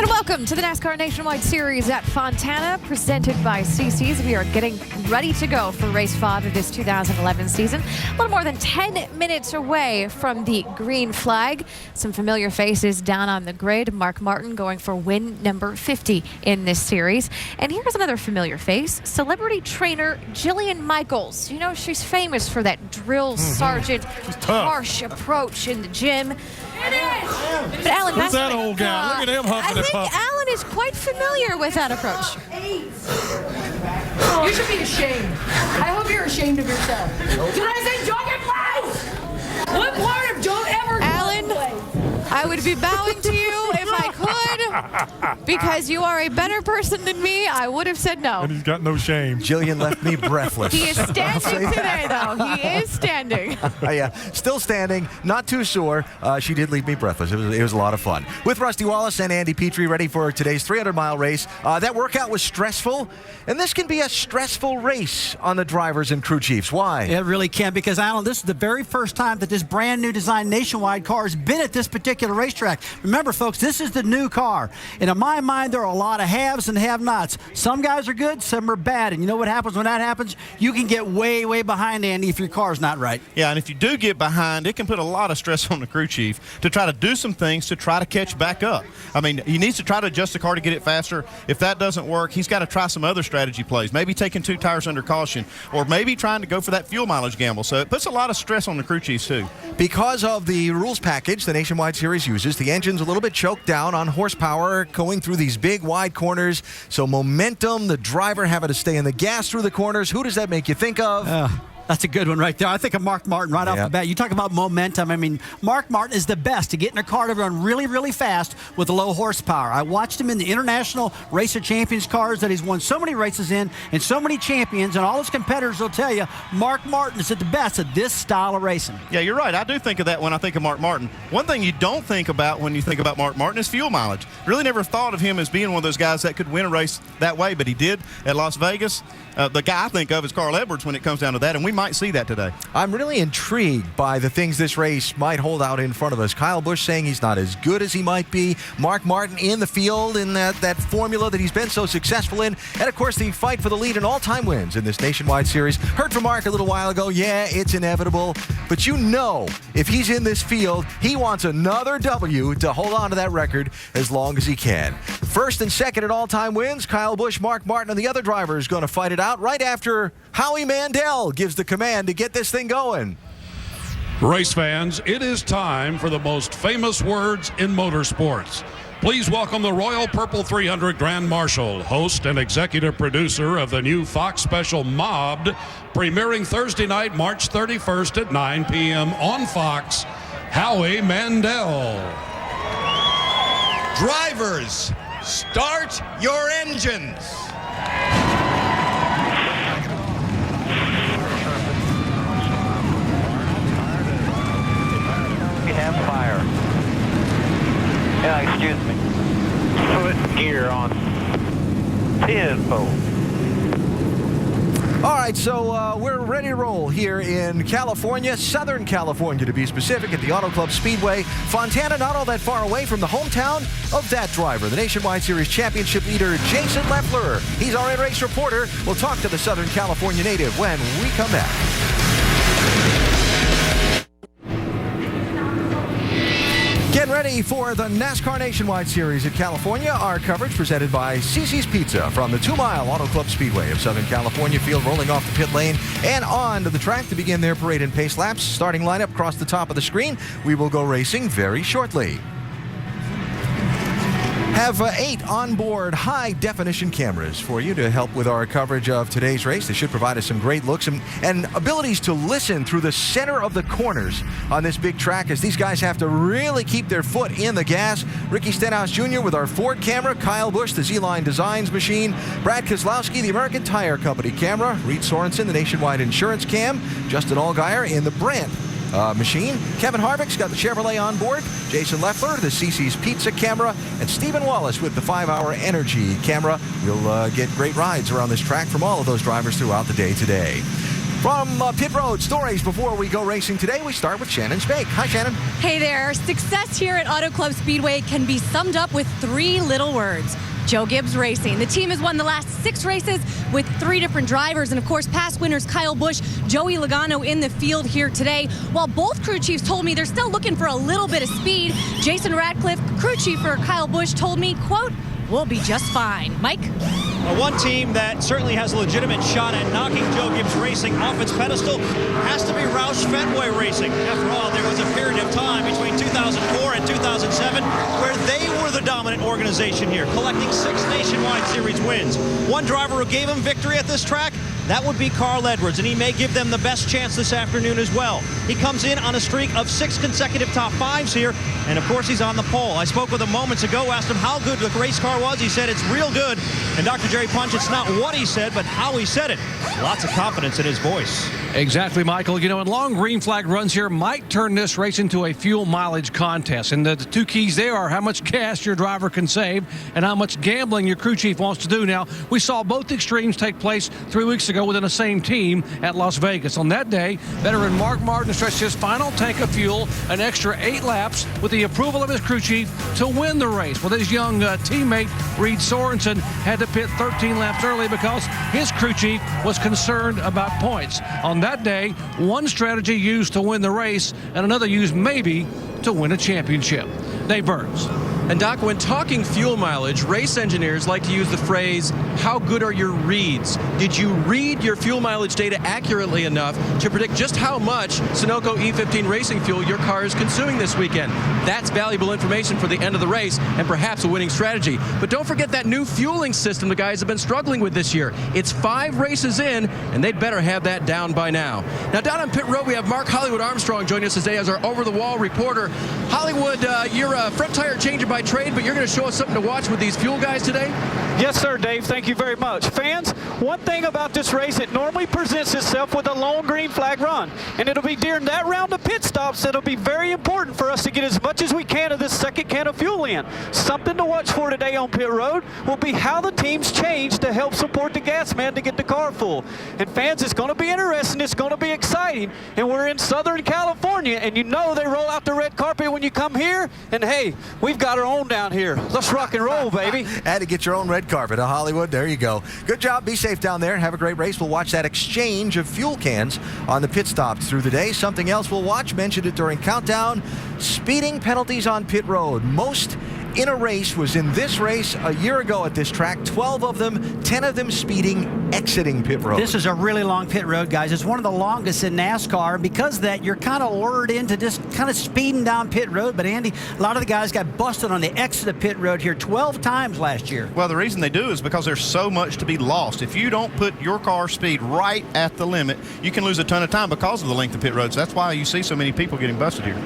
And welcome to the NASCAR Nationwide Series at Fontana, presented by CC's. We are getting ready to go for Race 5 of this 2011 season. A little more than 10 minutes away from the green flag. Some familiar faces down on the grid. Mark Martin going for win number 50 in this series. And here's another familiar face, celebrity trainer Jillian Michaels. You know, she's famous for that drill sergeant, harsh approach in the gym. But Alan, who's that old guy? Look at him huffing I think Alan is quite familiar with that approach. You should be ashamed. I hope you're ashamed of yourself. Did I say jog and play? What part of don't ever Alan, I would be bowing to you if I could, because you are a better person than me. I would have said no. And he's got no shame. Jillian left me breathless. He is standing today, though. He is standing. Yeah, still standing, not too sore. She did leave me breathless. It was a lot of fun. With Rusty Wallace and Andy Petrie ready for today's 300-mile race. That workout was stressful, and this can be a stressful race on the drivers and crew chiefs. Why? It really can, because, Alan, this is the very first time that this brand new design Nationwide car has been at this particular racetrack. Remember, folks, this is the new car. And in my mind, there are a lot of haves and have-nots. Some guys are good, some are bad. And you know what happens when that happens? You can get way, way behind, Andy, if your car's not right. Yeah, and if you do get behind, it can put a lot of stress on the crew chief to try to do some things to try to catch back up. I mean, he needs to try to adjust the car to get it faster. If that doesn't work, he's got to try some other strategy plays, maybe taking 2 tires under caution, or maybe trying to go for that fuel mileage gamble. So it puts a lot of stress on the crew chiefs, too. Because of the rules package the Nationwide Series uses, the engine's a little bit choked down on horsepower going through these big, wide corners. So momentum, the driver having to stay in the gas through the corners. Who does that make you think of? That's a good one right there. I think of Mark Martin right off the bat. You talk about momentum. I mean, Mark Martin is the best to get in a car to run really, really fast with low horsepower. I watched him in the International Race of Champions cars that he's won so many races in and so many champions, and all his competitors will tell you Mark Martin is at the best at this style of racing. Yeah, you're right. I do think of that when I think of Mark Martin. One thing you don't think about when you think about Mark Martin is fuel mileage. Really never thought of him as being one of those guys that could win a race that way, but he did at Las Vegas. The guy I think of is Carl Edwards when it comes down to that, and we might see that today. I'm really intrigued by the things this race might hold out in front of us. Kyle Busch saying he's not as good as he might be. Mark Martin in the field in that formula that he's been so successful in. And, of course, the fight for the lead in all-time wins in this Nationwide Series. Heard from Mark a little while ago, yeah, it's inevitable. But you know if he's in this field, he wants another W to hold on to that record as long as he can. First and second in all-time wins, Kyle Busch, Mark Martin, and the other drivers going to fight it out right after Howie Mandel gives the command to get this thing going. Race fans, it is time for the most famous words in motorsports. Please welcome the Royal Purple 300 Grand Marshal, host and executive producer of the new Fox special Mobbed, premiering Thursday night, March 31st at 9 p.m. on Fox, Howie Mandel. Drivers, start your engines. We have fire. Yeah, excuse me. Put gear on 10-fold. All right, so we're ready to roll here in California, Southern California to be specific, at the Auto Club Speedway. Fontana, not all that far away from the hometown of that driver, the Nationwide Series championship leader, Jason Leffler. He's our in-race reporter. We'll talk to the Southern California native when we come back. Get ready for the NASCAR Nationwide Series at California. Our coverage presented by CC's Pizza from the 2-mile Auto Club Speedway of Southern California field, rolling off the pit lane and on to the track to begin their parade and pace laps. Starting lineup across the top of the screen. We will go racing very shortly. Have 8 onboard high-definition cameras for you to help with our coverage of today's race. They should provide us some great looks and abilities to listen through the center of the corners on this big track, as these guys have to really keep their foot in the gas. Ricky Stenhouse Jr. with our Ford camera, Kyle Busch, the Z-Line Designs machine, Brad Keselowski, the American Tire Company camera, Reed Sorensen, the Nationwide Insurance cam, Justin Allgaier in the Brandt machine. Kevin Harvick's got the Chevrolet on board. Jason Leffler, the CC's Pizza camera, and Stephen Wallace with the 5-hour Energy camera. You'll get great rides around this track from all of those drivers throughout the day today. From pit road stories before we go racing today, we start with Shannon Spake. Hi, Shannon. Hey there. Success here at Auto Club Speedway can be summed up with 3 little words. Joe Gibbs Racing. The team has won the last 6 races with 3 different drivers. And of course, past winners Kyle Busch, Joey Logano in the field here today. While both crew chiefs told me they're still looking for a little bit of speed, Jason Ratcliffe, crew chief for Kyle Busch, told me, quote, "We'll be just fine." Mike? One team that certainly has a legitimate shot at knocking Joe Gibbs Racing off its pedestal has to be Roush Fenway Racing. After all, there was a period of time between 2004 and 2007 where they were the dominant organization here, collecting 6 nationwide series wins. One driver who gave them victory at this track, that would be Carl Edwards, and he may give them the best chance this afternoon as well. He comes in on a streak of 6 consecutive top 5s here, and of course he's on the pole. I spoke with him moments ago, asked him how good the race car was. He said it's real good, and Dr. Jerry Punch, it's not what he said, but how he said it. Lots of confidence in his voice. Exactly, Michael. You know, and long green flag runs here might turn this race into a fuel mileage contest. And the 2 keys there are how much gas your driver can save and how much gambling your crew chief wants to do. Now, we saw both extremes take place 3 weeks ago within the same team at Las Vegas. On that day, veteran Mark Martin stretched his final tank of fuel an extra 8 laps with the approval of his crew chief to win the race. Well, his young teammate, Reed Sorensen, had to pit 13 laps early because his crew chief was concerned about points. On that day, one strategy used to win the race and another used maybe to win a championship. Dave Burns. And Doc, when talking fuel mileage, race engineers like to use the phrase, how good are your reads? Did you read your fuel mileage data accurately enough to predict just how much Sunoco E15 racing fuel your car is consuming this weekend? That's valuable information for the end of the race and perhaps a winning strategy. But don't forget that new fueling system the guys have been struggling with this year. It's 5 races in, and they'd better have that down by now. Now, down on pit road, we have Mark Hollywood Armstrong joining us today as our over-the-wall reporter. Hollywood, you're a front tire changer by trade, but you're going to show us something to watch with these fuel guys today? Yes, sir, Dave. Thank you very much. Fans, one thing about this race, it normally presents itself with a lone green flag run. And it'll be during that round of pit stops that'll be very important for us to get as much as we can of this second can of fuel in. Something to watch for today on pit road will be how the teams change to help support the gas man to get the car full. And fans, it's going to be interesting. It's going to be exciting. And we're in Southern California, and you know they roll out the red carpet when you come here. And hey, we've got our own down here. Let's rock and roll, baby. Had to get your own red carpet, Hollywood. There you go. Good job. Be safe down there. Have a great race. We'll watch that exchange of fuel cans on the pit stops through the day. Something else we'll watch, mentioned it during Countdown, speeding penalties on pit road. Most in a race was in this race a year ago at this track. 12 of them, 10 of them speeding, exiting pit road. This is a really long pit road, guys. It's one of the longest in NASCAR. Because of that, you're kind of lured into just kind of speeding down pit road. But, Andy, a lot of the guys got busted on the exit of pit road here 12 times last year. Well, the reason they do is because there's so much to be lost. If you don't put your car speed right at the limit, you can lose a ton of time because of the length of pit roads. That's why you see so many people getting busted here.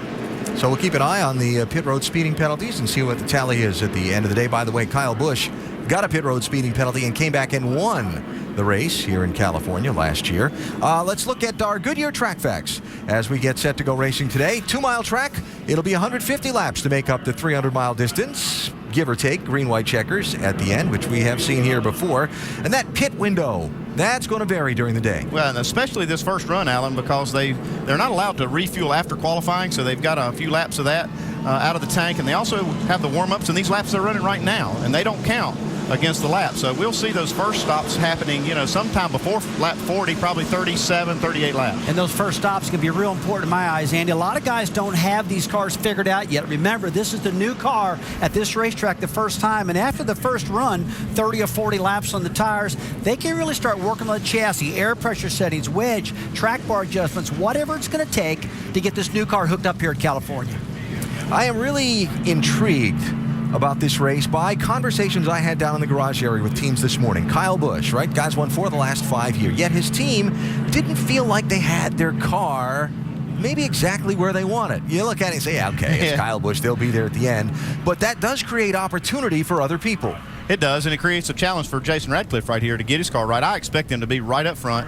So we'll keep an eye on the pit road speeding penalties and see what the tally is at the end of the day. By the way, Kyle Busch got a pit road speeding penalty and came back and won the race here in California last year. Let's look at our Goodyear track facts as we get set to go racing today. 2-mile track. It'll be 150 laps to make up the 300-mile distance, give or take, green-white checkers at the end, which we have seen here before. And that pit window, that's going to vary during the day. Well, and especially this first run, Alan, because they're not allowed to refuel after qualifying, so they've got a few laps of that out of the tank. And they also have the warm-ups, and these laps they're running right now, and they don't count against the lap. So we'll see those first stops happening, sometime before lap 40, probably 37, 38 laps. And those first stops can be real important in my eyes, Andy. A lot of guys don't have these cars figured out yet. Remember, this is the new car at this racetrack the first time, and after the first run, 30 or 40 laps on the tires, they can really start working on the chassis, air pressure settings, wedge, track bar adjustments, whatever it's going to take to get this new car hooked up here in California. I am really intrigued about this race by conversations I had down in the garage area with teams this morning. Kyle Busch, right? Guys won 4 of the last 5 here. Yet his team didn't feel like they had their car maybe exactly where they want it. You look at it and say, yeah, okay, it's Kyle Busch. They'll be there at the end. But that does create opportunity for other people. It does, and it creates a challenge for Jason Radcliffe right here to get his car right. I expect him to be right up front.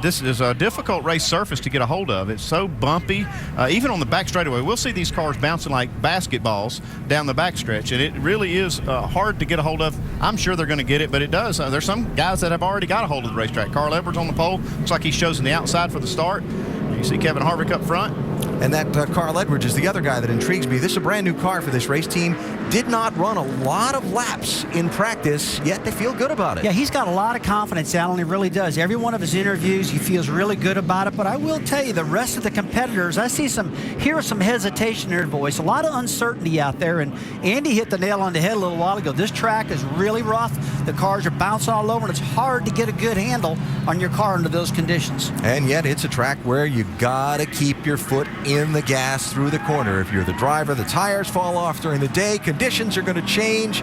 This is a difficult race surface to get a hold of. It's so bumpy. Even on the back straightaway, we'll see these cars bouncing like basketballs down the backstretch, and it really is hard to get a hold of. I'm sure they're going to get it, but it does. There's some guys that have already got a hold of the racetrack. Carl Edwards on the pole. Looks like he's chosen the outside for the start. You see Kevin Harvick up front. And that Carl Edwards is the other guy that intrigues me. This is a brand new car for this race team. Did not run a lot of laps in practice, yet they feel good about it. Yeah, he's got a lot of confidence, Alan. He really does. Every one of his interviews, he feels really good about it. But I will tell you, the rest of the competitors, I hear some hesitation in their voice, a lot of uncertainty out there. And Andy hit the nail on the head a little while ago. This track is really rough. The cars are bouncing all over, and it's hard to get a good handle on your car under those conditions. And yet it's a track where you got to keep your foot in the gas through the corner. If you're the driver, the tires fall off during the day, conditions are going to change.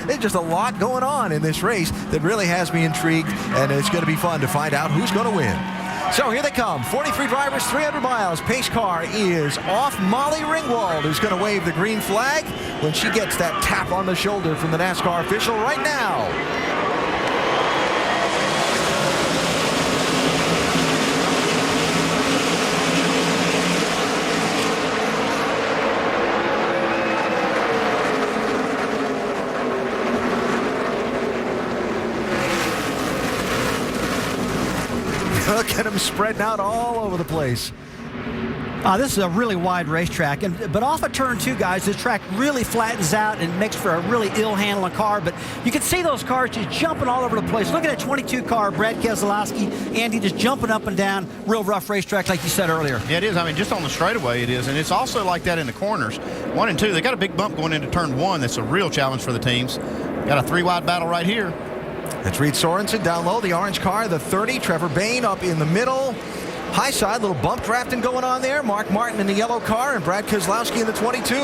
There's just a lot going on in this race that really has me intrigued, and it's going to be fun to find out who's going to win. So here they come, 43 drivers, 300 miles. Pace car is off. Molly Ringwald, who's going to wave the green flag when she gets that tap on the shoulder from the NASCAR official right now. Look at them spreading out all over the place. This is a really wide racetrack, but off of turn 2, guys, this track really flattens out and makes for a really ill-handling car. But you can see those cars just jumping all over the place. Look at that 22 car, Brad Keselowski, Andy just jumping up and down. Real rough racetrack, like you said earlier. Yeah, it is. I mean, just on the straightaway it is, and it's also like that in the corners. 1 and 2, they got a big bump going into turn 1. That's a real challenge for the teams. Got a 3-wide battle right here. That's Reed Sorensen down low, the orange car, the 30. Trevor Bayne up in the middle. High side, little bump drafting going on there. Mark Martin in the yellow car and Brad Keselowski in the 22.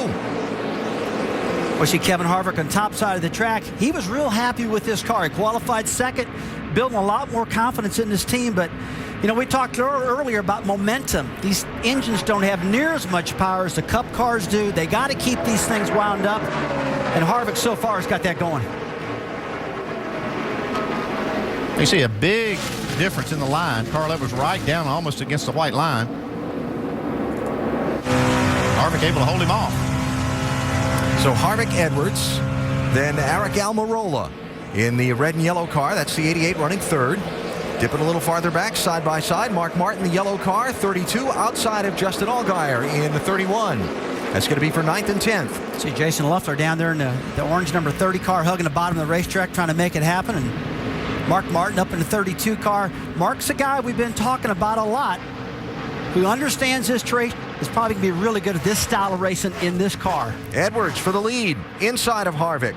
We see Kevin Harvick on top side of the track. He was real happy with this car. He qualified second, building a lot more confidence in this team. But, you know, we talked earlier about momentum. These engines don't have near as much power as the Cup cars do. They got to keep these things wound up. And Harvick so far has got that going. You see a big difference in the line. Carl Edwards right down almost against the white line. Harvick able to hold him off. So Harvick, Edwards, then Eric Almirola in the red and yellow car. That's the 88 running third. Dipping a little farther back, side by side. Mark Martin, the yellow car, 32, outside of Justin Allgaier in the 31. That's going to be for 9th and 10th. See Jason Luffler down there in the orange number 30 car, hugging the bottom of the racetrack, trying to make it happen. And Mark Martin up in the 32 car. Mark's a guy we've been talking about a lot, who understands this race, is probably going to be really good at this style of racing in this car. Edwards for the lead, inside of Harvick.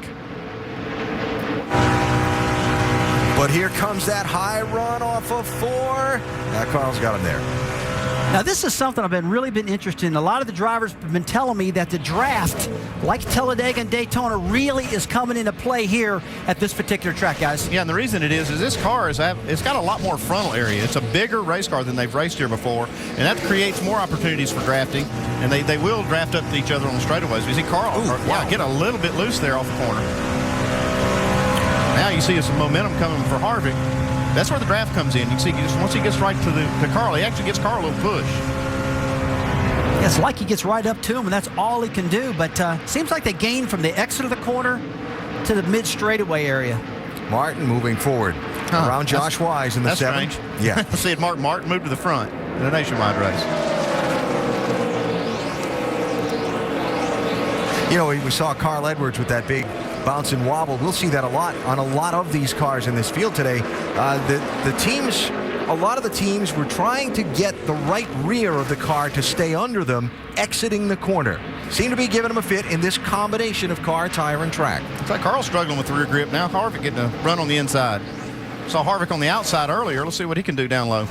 But here comes that high run off of 4. Now Carl's got him there. Now this is something I've really been interested in. A lot of the drivers have been telling me that the draft, like Talladega and Daytona, really is coming into play here at this particular track, guys. Yeah, and the reason it is this car it's got a lot more frontal area. It's a bigger race car than they've raced here before, and that creates more opportunities for drafting, and they will draft up to each other on the straightaways. We see Carl, get a little bit loose there off the corner. Now you see some momentum coming for Harvick. That's where the draft comes in. You can see once he gets right to Carl, he actually gets Carl a little push. It's like he gets right up to him, and that's all he can do. But seems like they gain from the exit of the corner to the mid straightaway area. Martin moving forward around Josh Wise in the 7. Strange. Yeah. Let's see if Martin moved to the front in a nationwide race. You know, we saw Carl Edwards with that big bounce and wobble. We'll see that a lot on a lot of these cars in this field today. The teams, a lot of the teams were trying to get the right rear of the car to stay under them, exiting the corner. Seem to be giving them a fit in this combination of car, tire, and track. Looks like Carl's struggling with the rear grip now. Harvick getting a run on the inside. Saw Harvick on the outside earlier. Let's see what he can do down low.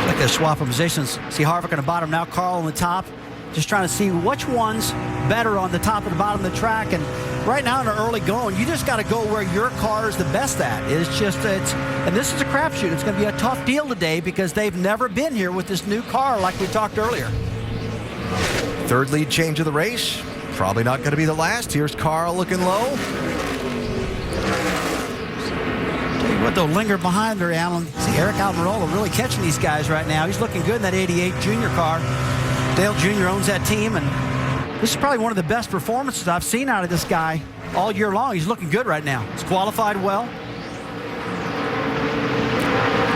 Like a swap of positions. See Harvick on the bottom, now Carl on the top. Just trying to see which one's better on the top and the bottom of the track. And right now in the early going, you just got to go where your car is the best at. And this is a crapshoot. It's going to be a tough deal today because they've never been here with this new car like we talked earlier. Third lead change of the race. probably not going to be the last. Here's Carl looking low. Tell you what, they'll linger behind there, Alan. See Eric Almirola really catching these guys right now. He's looking good in that 88 Junior car. Dale Jr. owns that team, and this is probably one of the best performances I've seen out of this guy all year long. He's looking good right now. He's qualified well.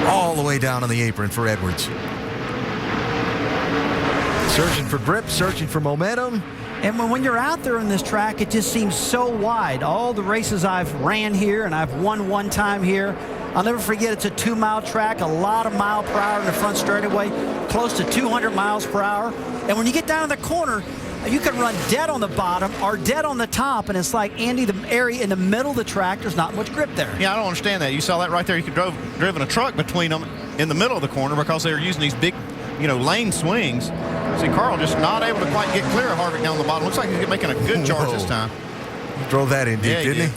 All the way down on the apron for Edwards. Searching for grip, searching for momentum. And when you're out there in this track, it just seems so wide. All the races I've ran here, and I've won one time here, I'll never forget it's a 2-mile track, a lot of mile per hour in the front straightaway, close to 200 miles per hour. And when you get down to the corner, you can run dead on the bottom or dead on the top, and it's like, Andy, the area in the middle of the track, there's not much grip there. Yeah, I don't understand that. You saw that right there. You could driven a truck between them in the middle of the corner because they were using these big, lane swings. See, Carl just not able to quite get clear of Harvick down the bottom. Looks like he's making a good charge this time. He drove that in deep, didn't he?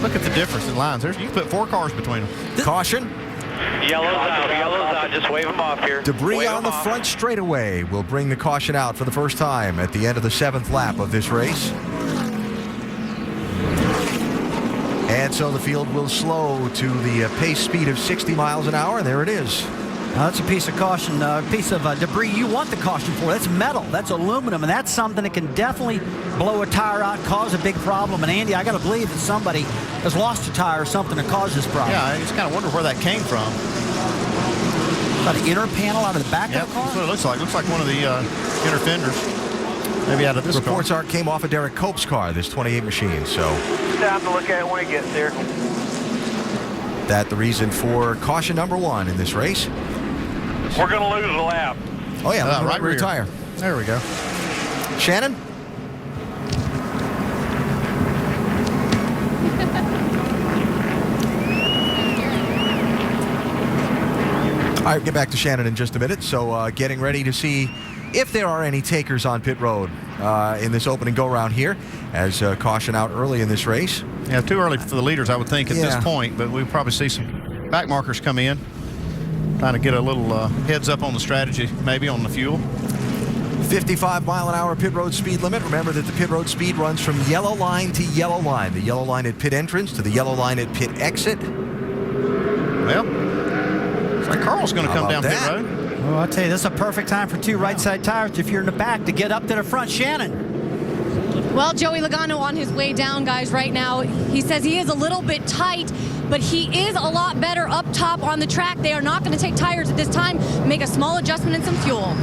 Look at the difference in lines. You can put 4 cars between them. Caution. Yellow's out. Just wave them off here. Debris on the front straightaway will bring the caution out for the first time at the end of the 7th lap of this race. And so the field will slow to the pace speed of 60 miles an hour. There it is. Now that's a piece of caution, piece of debris you want the caution for. That's metal, that's aluminum, and that's something that can definitely blow a tire out, cause a big problem. And Andy, I got to believe that somebody has lost a tire or something to cause this problem. Yeah, I just kind of wonder where that came from. About an inner panel out of the back of the car? That's what it looks like. Looks like one of the inner fenders. Maybe out of this Reports car. are it came off of Derek Cope's car, this 28 machine. So Stop to look at it when it gets there. that's the reason for caution number 1 in this race. We're going to lose a lap. Oh, yeah, right rear tire. There we go. Shannon? All right, get back to Shannon in just a minute. So getting ready to see if there are any takers on pit road in this opening go-round here, as caution out early in this race. Yeah, too early for the leaders, I would think, at this point, but we'll probably see some back markers come in. Trying to get a little heads up on the strategy, maybe on the fuel. 55-mile-an-hour pit road speed limit. Remember that the pit road speed runs from yellow line to yellow line. The yellow line at pit entrance to the yellow line at pit exit. Well, looks like Carl's going to come down pit road. Oh, I'll tell you, this is a perfect time for 2 right-side tires if you're in the back to get up to the front. Shannon. Well, Joey Logano on his way down, guys, right now. He says he is a little bit tight, but he is a lot better up top on the track. They are not going to take tires at this time, make a small adjustment and some fuel.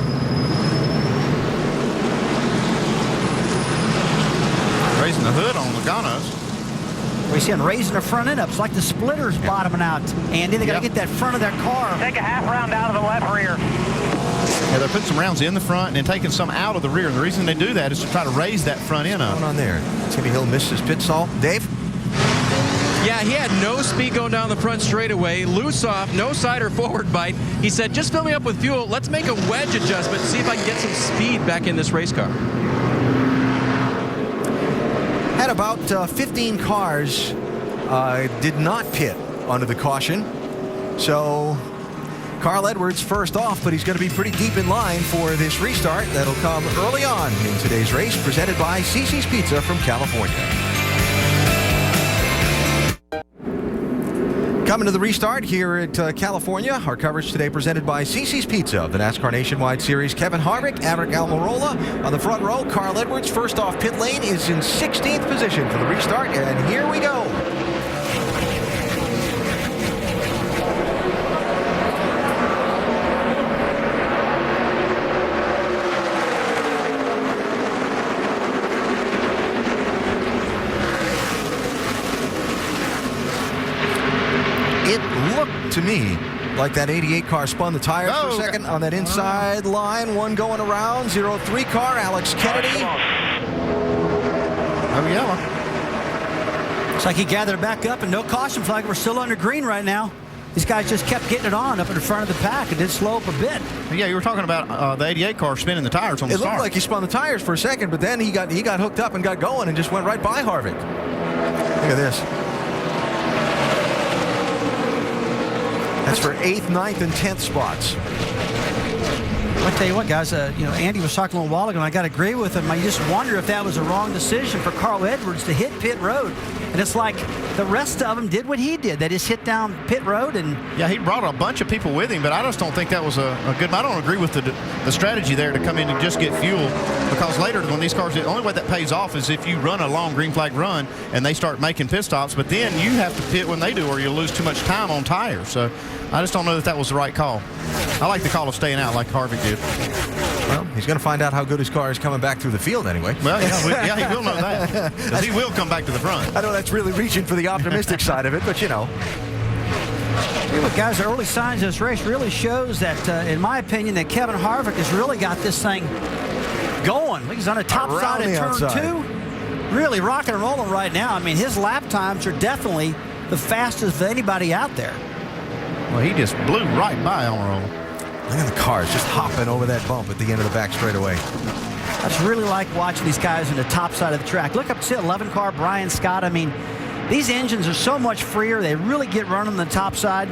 Raising the hood on Logano's. We see him raising the front end up. It's like the splitter's bottoming out. Andy, they got to get that front of their car. Take a half round out of the left rear. Yeah, they're putting some rounds in the front and then taking some out of the rear. And the reason they do that is to try to raise that front end up. What's going on there? Timmy Hill missed his pit stall. Dave? Yeah, he had no speed going down the front straightaway, loose off, no side or forward bite. He said, just fill me up with fuel. Let's make a wedge adjustment to see if I can get some speed back in this race car. Had about 15 cars did not pit under the caution. So Carl Edwards first off, but he's going to be pretty deep in line for this restart that'll come early on in today's race, presented by CC's Pizza from California. Coming to the restart here at California. Our coverage today presented by CC's Pizza of the NASCAR Nationwide Series. Kevin Harvick, Eric Almirola on the front row. Carl Edwards, first off pit lane, is in 16th position for the restart. And here we go. It looked to me like that 88 car spun the tires for a second on that inside line. One going around. 03 car, Alex Kennedy. Oh, yeah. Looks like he gathered back up and no caution flag. We're still under green right now. These guys just kept getting it on up in the front of the pack. It did slow up a bit. Yeah, you were talking about the 88 car spinning the tires on the start. It looked like he spun the tires for a second, but then he got hooked up and got going and just went right by Harvick. Look at this. That's for 8th, 9th, and 10th spots. I'll tell you what, guys, Andy was talking a little while ago, and I got to agree with him. I just wonder if that was a wrong decision for Carl Edwards to hit pit road. And it's like the rest of them did what he did. They just hit down pit road. And yeah, he brought a bunch of people with him, but I just don't think that was a good. I don't agree with the strategy there to come in and just get fuel, because later when these cars, the only way that pays off is if you run a long green flag run and they start making pit stops, but then you have to pit when they do, or you'll lose too much time on tires. So I just don't know that was the right call. I like the call of staying out like Harvick did. Well, he's going to find out how good his car is coming back through the field anyway. Well, yeah, he will know that. Because he will come back to the front. I know that's really reaching for the optimistic side of it, but you know. Hey, look, guys, the early signs of this race really shows that, in my opinion, that Kevin Harvick has really got this thing going. He's on the top side of turn 2. Really rocking and rolling right now. I mean, his lap times are definitely the fastest of anybody out there. Well, he just blew right by Almirola. Look at the cars just hopping over that bump at the end of the back straightaway. I just really like watching these guys on the top side of the track. Look up to 11 car, Brian Scott. I mean, these engines are so much freer. They really get running on the top side.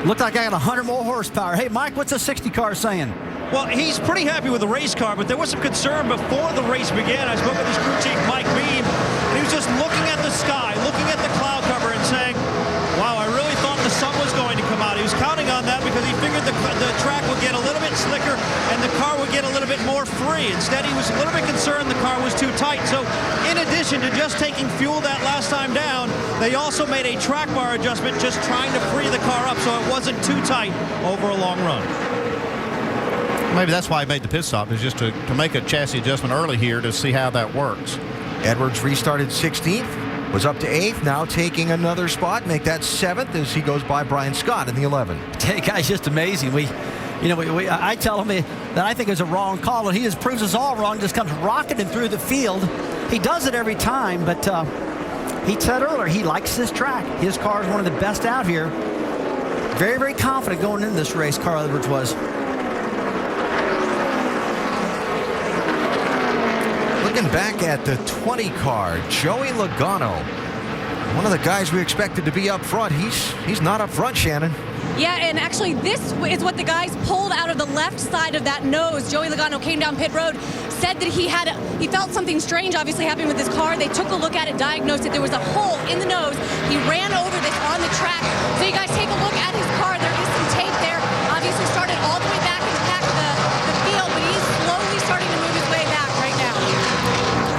Looked like I got 100 more horsepower. Hey, Mike, what's a 60 car saying? Well, he's pretty happy with the race car, but there was some concern before the race began. I spoke with his crew chief, Mike Beam, and he was just looking at the sky, looking at the cloud cover and saying, wow, I really thought the sun was going to come out. He was counting on that because he figured the track would get a little bit slicker and the car would get a little bit more free. Instead, he was a little bit concerned the car was too tight. So in addition to just taking fuel that last time down, they also made a track bar adjustment, just trying to free the car up so it wasn't too tight over a long run. Maybe that's why he made the pit stop, is just to make a chassis adjustment early here to see how that works. Edwards restarted 16th, was up to 8th, now taking another spot, make that 7th as he goes by Brian Scott in the 11. Hey, guys, just amazing. I tell him that I think it's a wrong call, and he just proves us all wrong, just comes rocketing through the field. He does it every time, but he said earlier he likes this track. His car is one of the best out here. Very, very confident going into this race, Carl Edwards was. Looking back at the 20 car, Joey Logano, one of the guys we expected to be up front. He's not up front, Shannon. Yeah, and actually this is what the guys pulled out of the left side of that nose. Joey Logano came down pit road, said that he felt something strange obviously happening with his car. They took a look at it, diagnosed it. There was a hole in the nose. He ran over this on the track. So you guys take a look at his car. There is some tape there. Obviously started all the way back in the back of the field, but he's slowly starting to move his way back right now.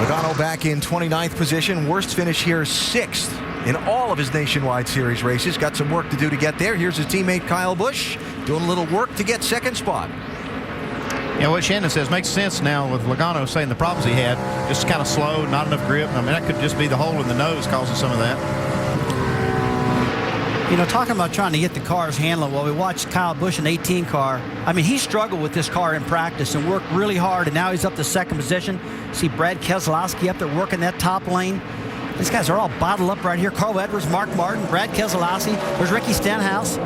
Logano back in 29th position. Worst finish here, 6th in all of his Nationwide Series races. Got some work to do to get there. Here's his teammate Kyle Busch doing a little work to get second spot. Yeah, what Shannon says makes sense now with Logano saying the problems he had. Just kind of slow, not enough grip. I mean, that could just be the hole in the nose causing some of that. You know, talking about trying to get the cars handling, well, we watched Kyle Busch in 18 car. I mean, he struggled with this car in practice and worked really hard, and now he's up to second position. See Brad Keselowski up there working that top lane. These guys are all bottled up right here. Carl Edwards, Mark Martin, Brad Keselowski. There's Ricky Stenhouse.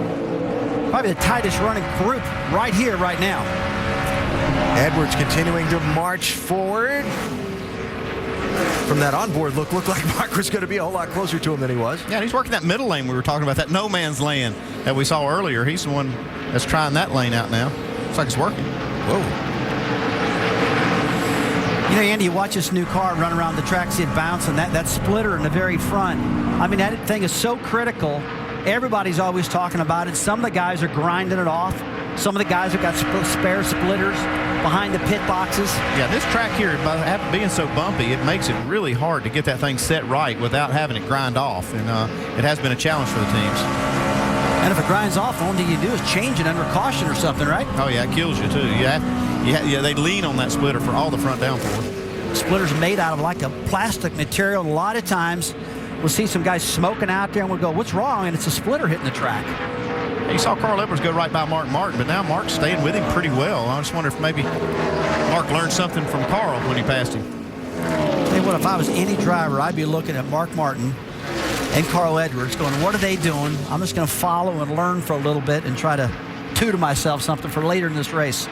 Probably the tightest running group right here, right now. Edwards continuing to march forward. From that onboard looked like Mark was going to be a whole lot closer to him than he was. Yeah, he's working that middle lane we were talking about, that no man's land that we saw earlier. He's the one that's trying that lane out now. Looks like it's working. Whoa. You know, Andy, you watch this new car run around the track, see it bounce, and that splitter in the very front. I mean, that thing is so critical. Everybody's always talking about it. Some of the guys are grinding it off. Some of the guys have got spare splitters behind the pit boxes. Yeah, this track here, by being so bumpy, it makes it really hard to get that thing set right without having it grind off. And it has been a challenge for the teams. And if it grinds off, the only thing you do is change it under caution or something, right? Oh, yeah, it kills you, too. Yeah, they lean on that splitter for all the front downforce. Splitter's made out of like a plastic material. A lot of times we'll see some guys smoking out there and we'll go, what's wrong? And it's a splitter hitting the track. You saw Carl Edwards go right by Mark Martin, but now Mark's staying with him pretty well. I just wonder if maybe Mark learned something from Carl when he passed him. Tell you what, if I was any driver, I'd be looking at Mark Martin and Carl Edwards going, what are they doing? I'm just going to follow and learn for a little bit and try to tutor myself something for later in this race.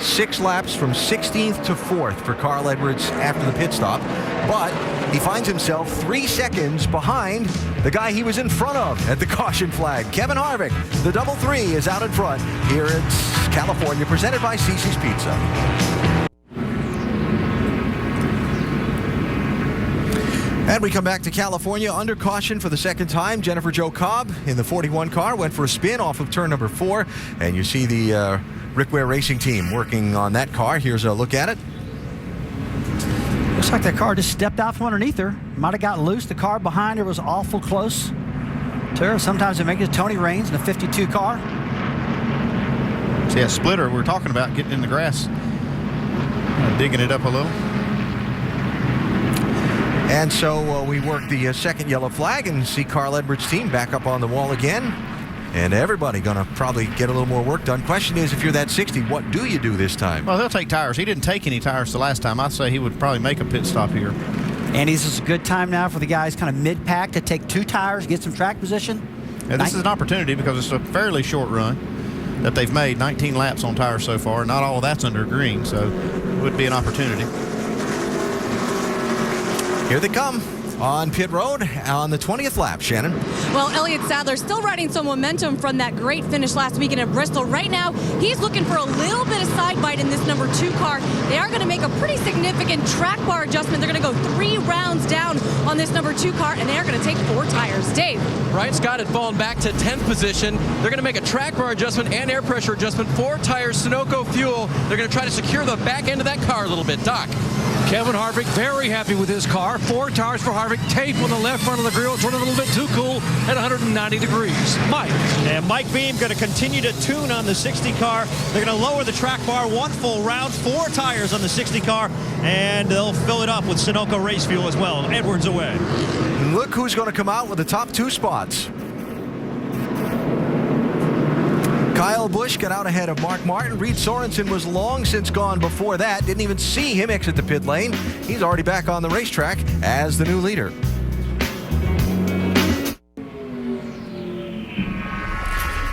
6 laps from 16th to 4th for Carl Edwards after the pit stop. But he finds himself 3 seconds behind the guy he was in front of at the caution flag. Kevin Harvick, the double 3, is out in front here at California, presented by Cece's Pizza. And we come back to California under caution for the second time. Jennifer Jo Cobb in the 41 car went for a spin off of turn number 4. And you see the Rick Ware Racing team working on that car. Here's a look at it. Looks like that car just stepped out from underneath her. Might have gotten loose. The car behind her was awful close to her. Sometimes they make it Tony Raines in a 52 car. See that splitter we were talking about, getting in the grass, digging it up a little. And so we work the second yellow flag and see Carl Edwards' team back up on the wall again. And everybody going to probably get a little more work done. Question is, if you're that 60, what do you do this time? Well, they'll take tires. He didn't take any tires the last time. I'd say he would probably make a pit stop here. And this is a good time now for the guys kind of mid-pack to take 2 tires, get some track position. And this is an opportunity because it's a fairly short run that they've made, 19 laps on tires so far. Not all of that's under green, so it would be an opportunity. Here they come on pit road on the 20th lap, Shannon. Well, Elliott Sadler still riding some momentum from that great finish last weekend at Bristol. Right now, he's looking for a little bit of side bite in this number 2 car. They are going to make a pretty significant track bar adjustment. They're going to go 3 rounds down on this number 2 car, and they are going to take 4 tires. Dave. Ryan Scott had fallen back to 10th position. They're going to make a track bar adjustment and air pressure adjustment. 4 tires, Sunoco fuel. They're going to try to secure the back end of that car a little bit. Doc. Kevin Harvick very happy with his car. 4 tires for Harvick. Tape on the left front of the grill. It's running a little bit too cool at 190 degrees. Mike. And Mike Beam going to continue to tune on the 60 car. They're going to lower the track bar 1 full round. 4 tires on the 60 car. And they'll fill it up with Sunoco race fuel as well. Edwards away. Look who's going to come out with the top 2 spots. Kyle Busch got out ahead of Mark Martin. Reed Sorensen was long since gone before that. Didn't even see him exit the pit lane. He's already back on the racetrack as the new leader.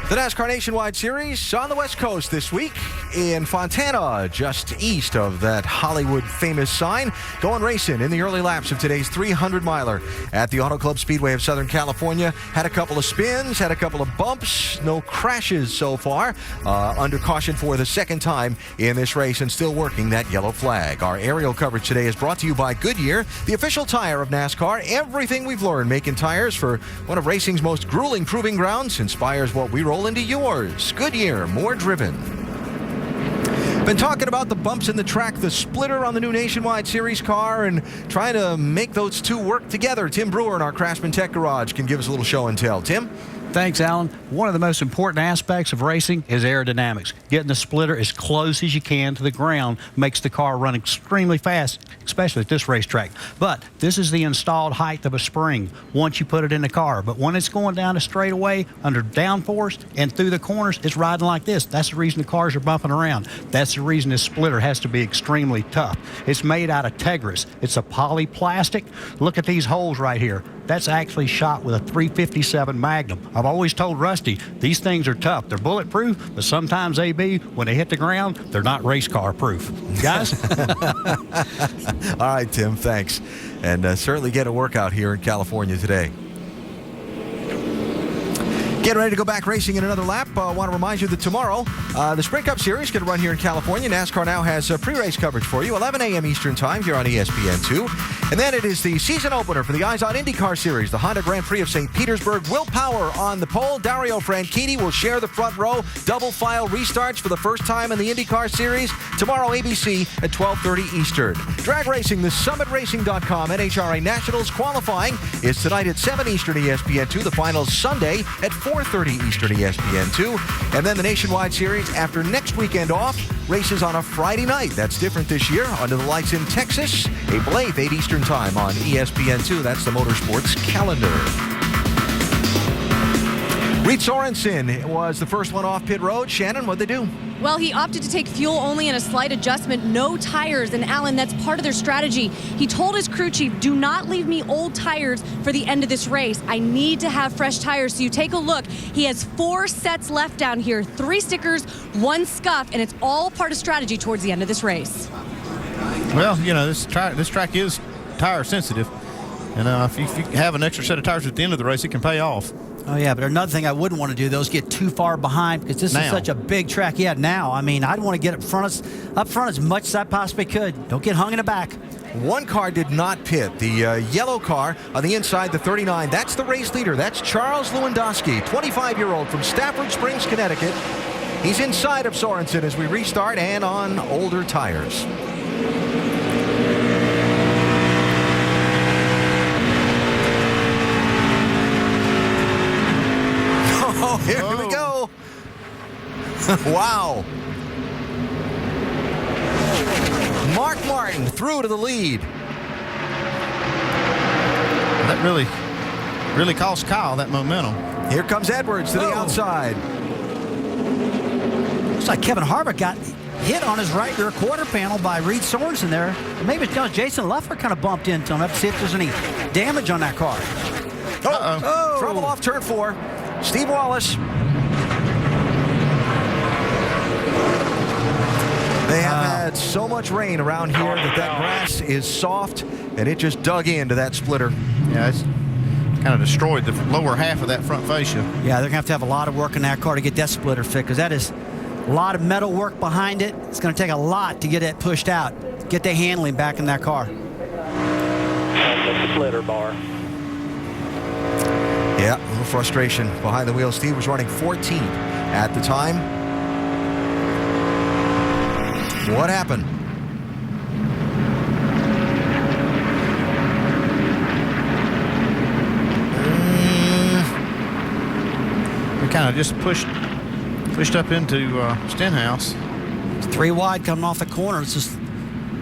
The NASCAR Nationwide Series on the West Coast this week in Fontana, just east of that Hollywood famous sign. Going racing in the early laps of today's 300-miler at the Auto Club Speedway of Southern California. Had a couple of spins, had a couple of bumps, no crashes so far. Under caution for the second time in this race and still working that yellow flag. Our aerial coverage today is brought to you by Goodyear, the official tire of NASCAR. Everything we've learned making tires for one of racing's most grueling proving grounds inspires what we roll into yours. Goodyear, more driven. Been talking about the bumps in the track, the splitter on the new Nationwide Series car, and trying to make those 2 work together. Tim Brewer in our Craftsman Tech Garage can give us a little show and tell. Tim? Thanks, Alan. One of the most important aspects of racing is aerodynamics. Getting the splitter as close as you can to the ground makes the car run extremely fast, especially at this racetrack. But this is the installed height of a spring once you put it in the car. But when it's going down a straightaway under downforce and through the corners, it's riding like this. That's the reason the cars are bumping around. That's the reason this splitter has to be extremely tough. It's made out of Tegris. It's a polyplastic. Look at these holes right here. That's actually shot with a 357 Magnum. I've always told Rusty, these things are tough. They're bulletproof, but sometimes, AB, when they hit the ground, they're not race car proof. Guys? All right, Tim, thanks. And certainly get a workout here in California today. Getting ready to go back racing in another lap. I want to remind you that tomorrow, the Sprint Cup Series is going to run here in California. NASCAR now has pre-race coverage for you, 11 a.m. Eastern Time here on ESPN2. And then it is the season opener for the Eyes on IndyCar Series. The Honda Grand Prix of St. Petersburg. Will Power on the pole. Dario Franchitti will share the front row. Double file restarts for the first time in the IndyCar Series. Tomorrow, ABC at 12:30 Eastern. Drag racing, the SummitRacing.com NHRA Nationals qualifying is tonight at 7 Eastern ESPN2. The finals Sunday at 4:30 Eastern ESPN2. And then the Nationwide Series after next weekend off. Races on a Friday night. That's different this year. Under the lights in Texas. April 8th, 8 Eastern Time on ESPN2. That's the motorsports calendar. Reed Sorensen was the first one off pit road. Shannon, what'd they do? Well, he opted to take fuel only and a slight adjustment, no tires. And Alan, that's part of their strategy. He told his crew chief, do not leave me old tires for the end of this race. I need to have fresh tires. So you take a look. He has 4 sets left down here, 3 stickers, 1 scuff, and it's all part of strategy towards the end of this race. Well, you know, this track is tire sensitive. And if you have an extra set of tires at the end of the race, it can pay off. Oh, yeah, but another thing I wouldn't want to do, though, is get too far behind because this is such a big track. Yeah, now. I mean, I'd want to get up front as much as I possibly could. Don't get hung in the back. One car did not pit. The yellow car on the inside, the 39. That's the race leader. That's Charles Lewandowski, 25-year-old from Stafford Springs, Connecticut. He's inside of Sorensen as we restart and on older tires. Oh, here we go. Wow. Mark Martin through to the lead. That really cost Kyle that momentum. Here comes Edwards to the outside. Looks like Kevin Harvick got hit on his right rear quarter panel by Reed Sorensen there. Maybe it's because Jason Leffler kind of bumped into him. Let's see if there's any damage on that car. Trouble off turn 4. Steve Wallace. They have had so much rain around here that grass is soft, and it just dug into that splitter. Yeah, it's kind of destroyed the lower half of that front fascia. Yeah, they're going to have a lot of work in that car to get that splitter fixed because that is a lot of metal work behind it. It's going to take a lot to get it pushed out, get the handling back in that car. The splitter bar. Yeah, a little frustration behind the wheel. Steve was running 14th at the time. What happened? We kind of just pushed up into Stenhouse. It's 3 wide coming off the corner. It's just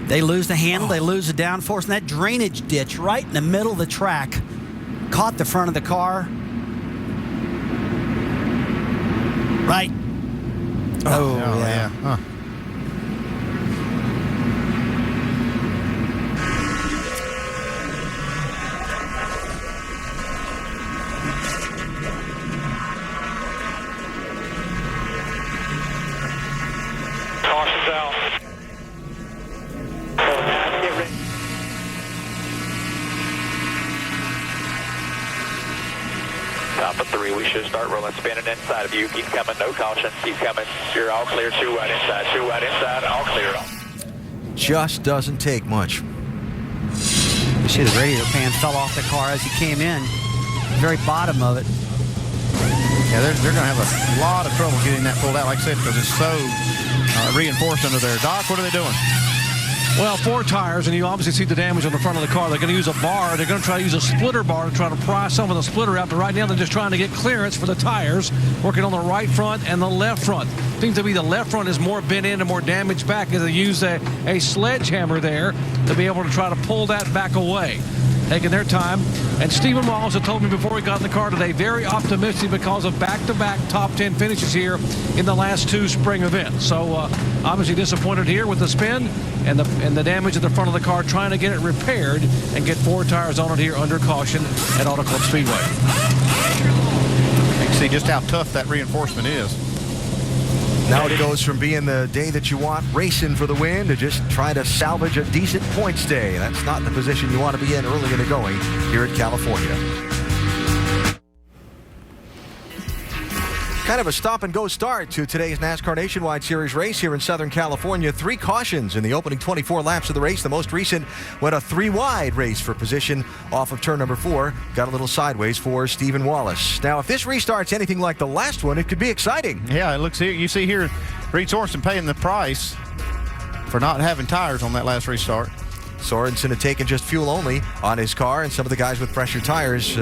they lose the handle, they lose the downforce, and that drainage ditch right in the middle of the track caught the front of the car. Right. Oh yeah. Huh. Caution's out. Get ready. Top of 3, we should start rolling, spinning inside of you. Keep coming, no caution. Keep coming. You're all clear. 2 wide inside, 2 wide inside, all clear. Just doesn't take much. You see the radiator pan fell off the car as he came in. The very bottom of it. Yeah, they're going to have a lot of trouble getting that pulled out, like I said, because it's so reinforced under there. Doc, what are they doing? Well, 4 tires, and you obviously see the damage on the front of the car. They're going to use a bar. They're going to try to use a splitter bar to try to pry some of the splitter out. But right now, they're just trying to get clearance for the tires, working on the right front and the left front. Seems to be the left front is more bent in and more damaged back as they use a sledgehammer there to be able to try to pull that back away. Taking their time. And Stephen Wallace had told me before we got in the car today, very optimistic because of back-to-back top 10 finishes here in the last 2 spring events. So obviously disappointed here with the spin and the damage at the front of the car, trying to get it repaired and get 4 tires on it here under caution at Auto Club Speedway. You can see just how tough that reinforcement is. Now it goes from being the day that you want, racing for the win, to just try to salvage a decent points day. That's not the position you want to be in early in the going here at California. Kind of a stop-and-go start to today's NASCAR Nationwide Series race here in Southern California. 3 cautions in the opening 24 laps of the race. The most recent went a 3-wide race for position off of turn number 4. Got a little sideways for Stephen Wallace. Now, if this restart's anything like the last one, it could be exciting. Yeah, it looks here. You see here, Reed Sorensen paying the price for not having tires on that last restart. Sorensen had taken just fuel only on his car, and some of the guys with fresher tires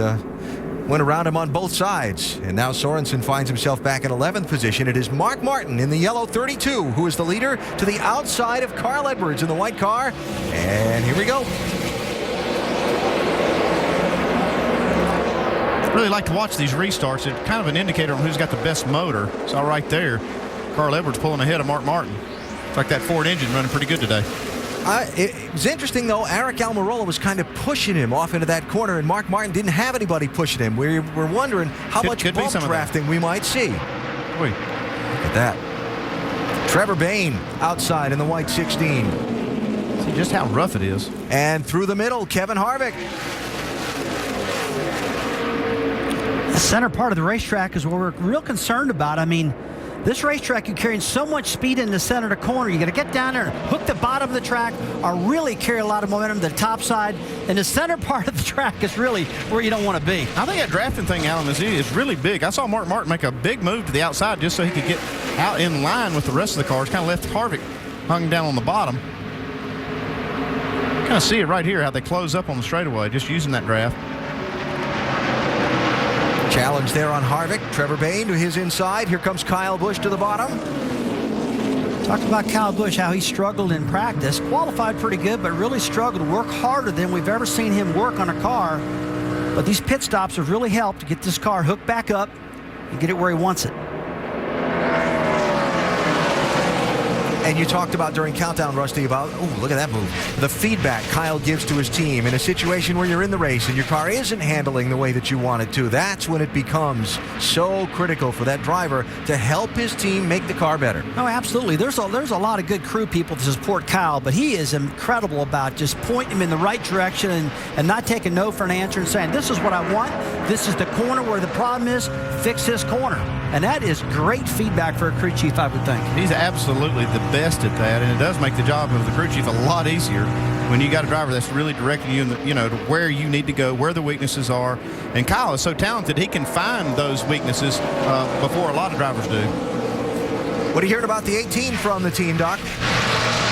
went around him on both sides. And now Sorensen finds himself back in 11th position. It is Mark Martin in the yellow 32 who is the leader to the outside of Carl Edwards in the white car. And here we go. Really like to watch these restarts. It's kind of an indicator on who's got the best motor. It's all right there. Carl Edwards pulling ahead of Mark Martin. It's like that Ford engine running pretty good today. It was interesting, though. Eric Almirola was kind of pushing him off into that corner, and Mark Martin didn't have anybody pushing him. We're wondering how much bump drafting we might see. Boy. Look at that. Trevor Bayne outside in the white 16. See just how rough it is. And through the middle, Kevin Harvick. The center part of the racetrack is what we're real concerned about. I mean, this racetrack, you're carrying so much speed in the center of the corner. You got to get down there and hook the bottom of the track or really carry a lot of momentum to the top side. And the center part of the track is really where you don't want to be. I think that drafting thing, Alan, is really big. I saw Mark Martin make a big move to the outside just so he could get out in line with the rest of the cars. Kind of left Harvick hung down on the bottom. Kind of see it right here, how they close up on the straightaway, just using that draft. Challenge there on Harvick. Trevor Bayne to his inside. Here comes Kyle Busch to the bottom. Talked about Kyle Busch, how he struggled in practice. Qualified pretty good, but really struggled. Work harder than we've ever seen him work on a car. But these pit stops have really helped to get this car hooked back up and get it where he wants it. And you talked about during Countdown, Rusty, about, oh, look at that move. The feedback Kyle gives to his team in a situation where you're in the race and your car isn't handling the way that you want it to. That's when it becomes so critical for that driver to help his team make the car better. Oh, absolutely. There's a lot of good crew people to support Kyle, but he is incredible about just pointing him in the right direction and not taking no for an answer and saying, this is what I want. This is the corner where the problem is. Fix this corner. And that is great feedback for a crew chief, I would think. He's absolutely the best at that, and it does make the job of the crew chief a lot easier when you got a driver that's really directing you, to where you need to go, where the weaknesses are. And Kyle is so talented, he can find those weaknesses before a lot of drivers do. What are you hearing about the 18 from the team, Doc?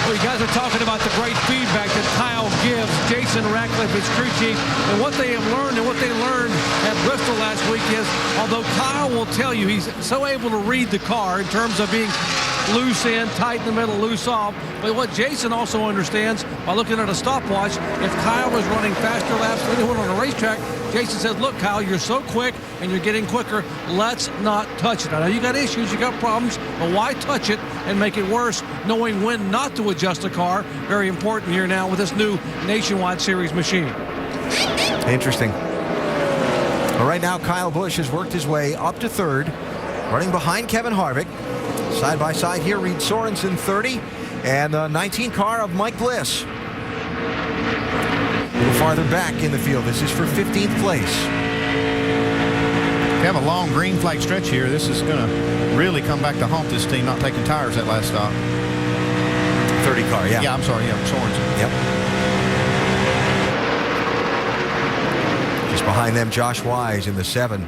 Well, you guys are talking about the great feedback that Kyle gives Jason Ratcliffe, his crew chief, and what they have learned and what they learned at Bristol last week is, although Kyle will tell you he's so able to read the car in terms of being loose in, tight in the middle, loose off. But what Jason also understands by looking at a stopwatch, if Kyle was running faster laps than anyone on a racetrack, Jason says, look, Kyle, you're so quick and you're getting quicker. Let's not touch it. I know you got issues, you got problems, but why touch it and make it worse? Knowing when not to adjust the car, very important here now with this new Nationwide Series machine. Interesting. Well, right now, Kyle Busch has worked his way up to third, running behind Kevin Harvick. Side by side here, Reed Sorensen 30, and the 19 car of Mike Bliss. A little farther back in the field. This is for 15th place. We have a long green flag stretch here. This is going to really come back to haunt this team, not taking tires that last stop. 30 car, yeah. Yeah, I'm sorry, yeah, Sorensen. Yep. Just behind them, Josh Wise in the 7.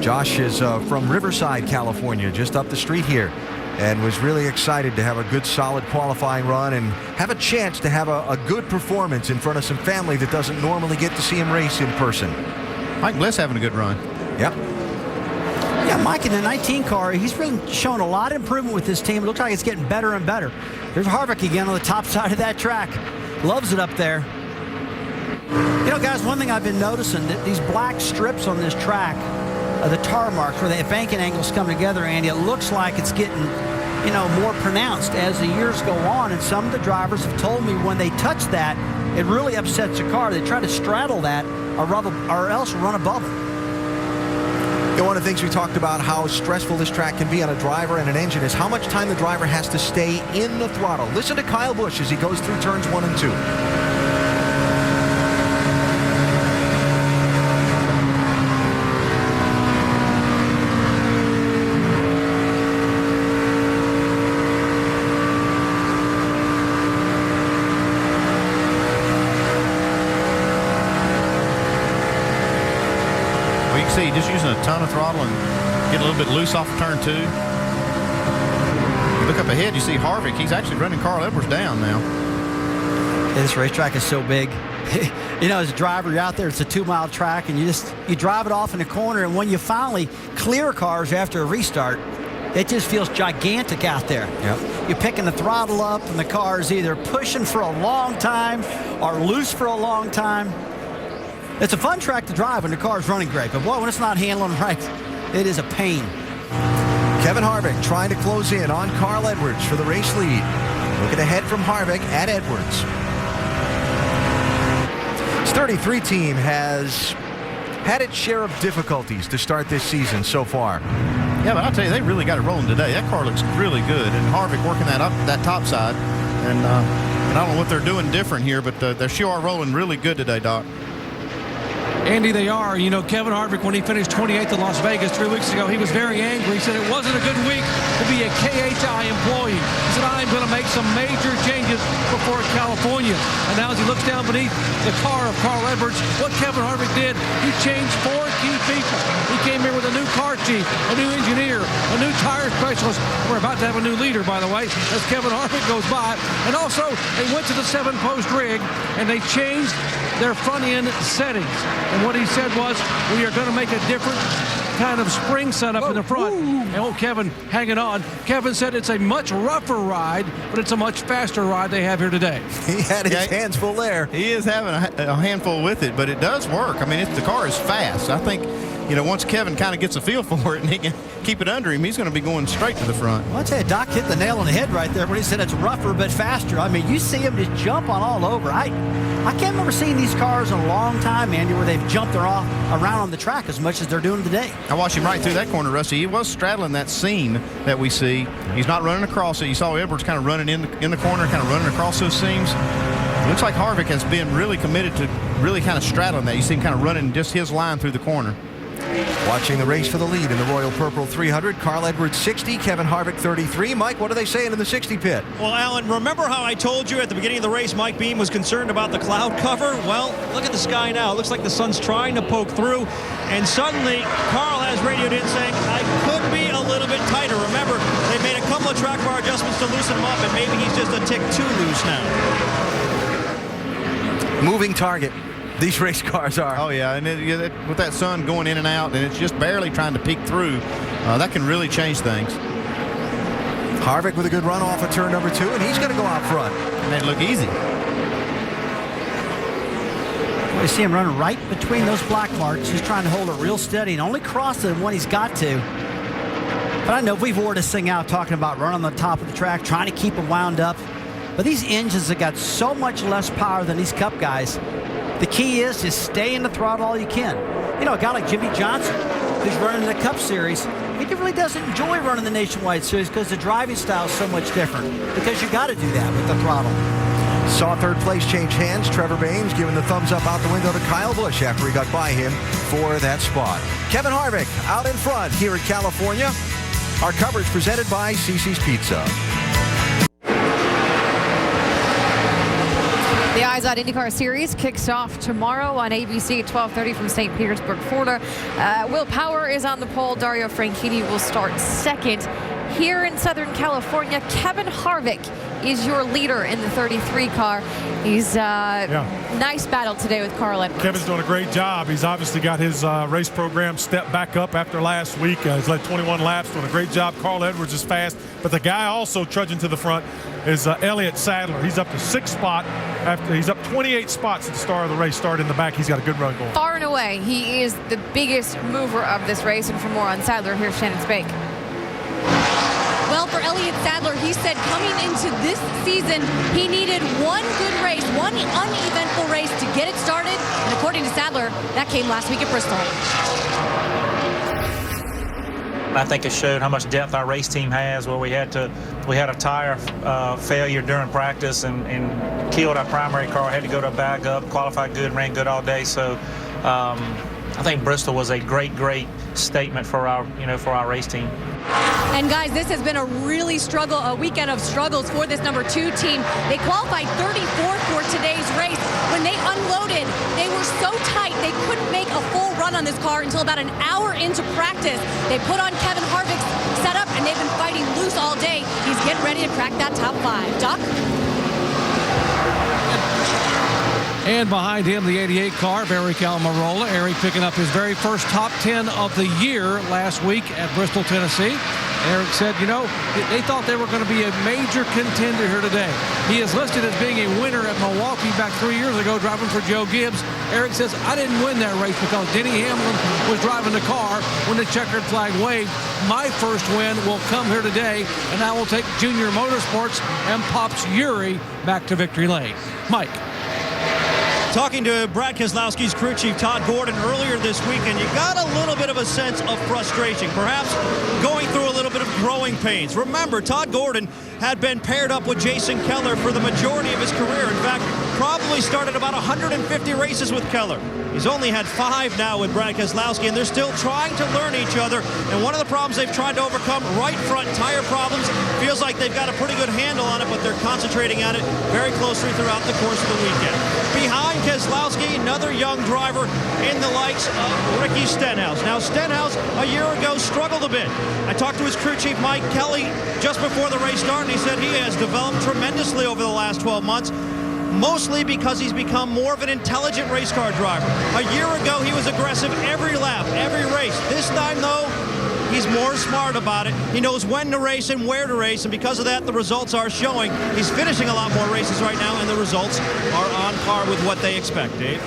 Josh is from Riverside, California, just up the street here, and was really excited to have a good, solid qualifying run and have a chance to have a good performance in front of some family that doesn't normally get to see him race in person. Mike Bliss having a good run. Yep. Yeah, Mike in the 19 car, he's really shown a lot of improvement with this team. It looks like it's getting better and better. There's Harvick again on the top side of that track. Loves it up there. You know, guys, one thing I've been noticing, that these black strips on this track, the tar marks where the banking angles come together, and it looks like it's getting, more pronounced as the years go on. And some of the drivers have told me when they touch that, it really upsets the car. They try to straddle that or else run above it. One of the things we talked about, how stressful this track can be on a driver and an engine, is how much time the driver has to stay in the throttle. Listen to Kyle Busch as he goes through turns 1 and 2. See, just using a ton of throttle and get a little bit loose off of turn 2. You look up ahead, you see Harvick. He's actually running Carl Edwards down now. Yeah, this racetrack is so big. As a driver, you're out there, it's a 2-mile track, and you drive it off in the corner, and when you finally clear cars after a restart, it just feels gigantic out there. Yep. You're picking the throttle up, and the car is either pushing for a long time or loose for a long time. It's a fun track to drive when the car is running great, but boy, when it's not handling right, it is a pain. Kevin Harvick trying to close in on Carl Edwards for the race lead. Looking ahead from Harvick at Edwards. His 33 team has had its share of difficulties to start this season so far. Yeah, but I'll tell you, they really got it rolling today. That car looks really good, and Harvick working that top side. And I don't know what they're doing different here, but they sure are rolling really good today, Doc. Andy, they are. You know, Kevin Harvick, when he finished 28th in Las Vegas 3 weeks ago, he was very angry. He said it wasn't a good week to be a KHI employee. He said, I'm going to make some major changes before California. And now as he looks down beneath the car of Carl Edwards, what Kevin Harvick did, he changed 4 key people. He came here with a new car chief, a new engineer, a new tire specialist. We're about to have a new leader, by the way, as Kevin Harvick goes by. And also, they went to the 7-post rig, and they changed their front-end settings. And what he said was, we are going to make a different kind of spring setup in the front. And Kevin hanging on. Kevin said it's a much rougher ride, but it's a much faster ride they have here today. He had his hands full there. He is having a handful with it, but it does work. I mean, the car is fast. I think, you know, once Kevin kind of gets a feel for it and he can keep it under him, he's going to be going straight to the front. Well, I tell you, Doc hit the nail on the head right there when he said it's rougher but faster. I mean, you see him just jump on all over. I can't remember seeing these cars in a long time, Andy, where they've jumped around on the track as much as they're doing today. I watched him right through that corner, Rusty. He was straddling that seam that we see. He's not running across it. You saw Edwards kind of running in the corner, kind of running across those seams. It looks like Harvick has been really committed to really kind of straddling that. You see him kind of running just his line through the corner. Watching the race for the lead in the Royal Purple 300, Carl Edwards 60, Kevin Harvick 33. Mike, what are they saying in the 60 pit? Well, Alan, remember how I told you at the beginning of the race Mike Beam was concerned about the cloud cover? Well, look at the sky now. It looks like the sun's trying to poke through, and suddenly Carl has radioed in saying, I could be a little bit tighter. Remember, they made a couple of track bar adjustments to loosen him up, and maybe he's just a tick too loose now. Moving target. These race cars are. Oh, yeah, and with that sun going in and out, and it's just barely trying to peek through, that can really change things. Harvick with a good run off of turn number 2, and he's going to go out front. Made it look easy. You see him running right between those black marks. He's trying to hold it real steady and only cross it when he's got to. But I know we've wore this thing out talking about running on the top of the track, trying to keep it wound up. But these engines have got so much less power than these Cup guys. The key is just stay in the throttle all you can. You know, a guy like Jimmy Johnson, who's running the Cup Series, he really doesn't enjoy running the Nationwide Series because the driving style is so much different. Because you got to do that with the throttle. Saw third place change hands. Trevor Baynes giving the thumbs up out the window to Kyle Busch after he got by him for that spot. Kevin Harvick out in front here at California. Our coverage presented by CC's Pizza. The Eyes on IndyCar Series kicks off tomorrow on ABC at 12:30 from St. Petersburg, Florida. Will Power is on the pole. Dario Franchitti will start second. Here in Southern California, Kevin Harvick is your leader in the 33 car. He's nice battle today with Carl Edwards. Kevin's doing a great job. He's obviously got his race program stepped back up after last week. He's led 21 laps, doing a great job. Carl Edwards is fast, but the guy also trudging to the front is Elliott Sadler. He's up to 6th spot after he's up 28 spots at the start of the race. Started in the back, he's got a good run going. Far and away, he is the biggest mover of this race. And for more on Sadler, here's Shannon Spake. Well, for Elliott Sadler, he said coming into this season, he needed one good race, one uneventful race to get it started. And according to Sadler, that came last week at Bristol. I think it showed how much depth our race team has. Well, we had a tire failure during practice and killed our primary car. Had to go to a backup, qualified good, ran good all day. So I think Bristol was a great statement for our race team. And guys, this has been a weekend of struggles for this number 2 team. They qualified 34th for today's race. When they unloaded, they were so tight they couldn't make a full run on this car until about an hour into practice. They put on Kevin Harvick's setup and they've been fighting loose all day. He's getting ready to crack that top 5. Doc? And behind him, the 88 car, Eric Almirola. Eric picking up his very first top 10 of the year last week at Bristol, Tennessee. Eric said, you know, they thought they were going to be a major contender here today. He is listed as being a winner at Milwaukee back 3 years ago, driving for Joe Gibbs. Eric says, I didn't win that race because Denny Hamlin was driving the car when the checkered flag waved. My first win will come here today, and I will take Junior Motorsports and Pops Yuri back to victory lane. Mike. Talking to Brad Keselowski's crew chief, Todd Gordon, earlier this week, and you got a little bit of a sense of frustration, perhaps going through a little bit of growing pains. Remember, Todd Gordon had been paired up with Jason Keller for the majority of his career. In fact, probably started about 150 races with Keller. He's only had 5 now with Brad Keselowski, and they're still trying to learn each other. And one of the problems they've tried to overcome, right front tire problems. Feels like they've got a pretty good handle on it, but they're concentrating on it very closely throughout the course of the weekend. Behind Keselowski, another young driver in the likes of Ricky Stenhouse. Now, Stenhouse, a year ago, struggled a bit. I talked to his crew chief, Mike Kelly, just before the race started, and he said he has developed tremendously over the last 12 months. Mostly because he's become more of an intelligent race car driver. A year ago, he was aggressive every lap, every race. This time, though, he's more smart about it. He knows when to race and where to race, and because of that, the results are showing. He's finishing a lot more races right now, and the results are on par with what they expect, Dave.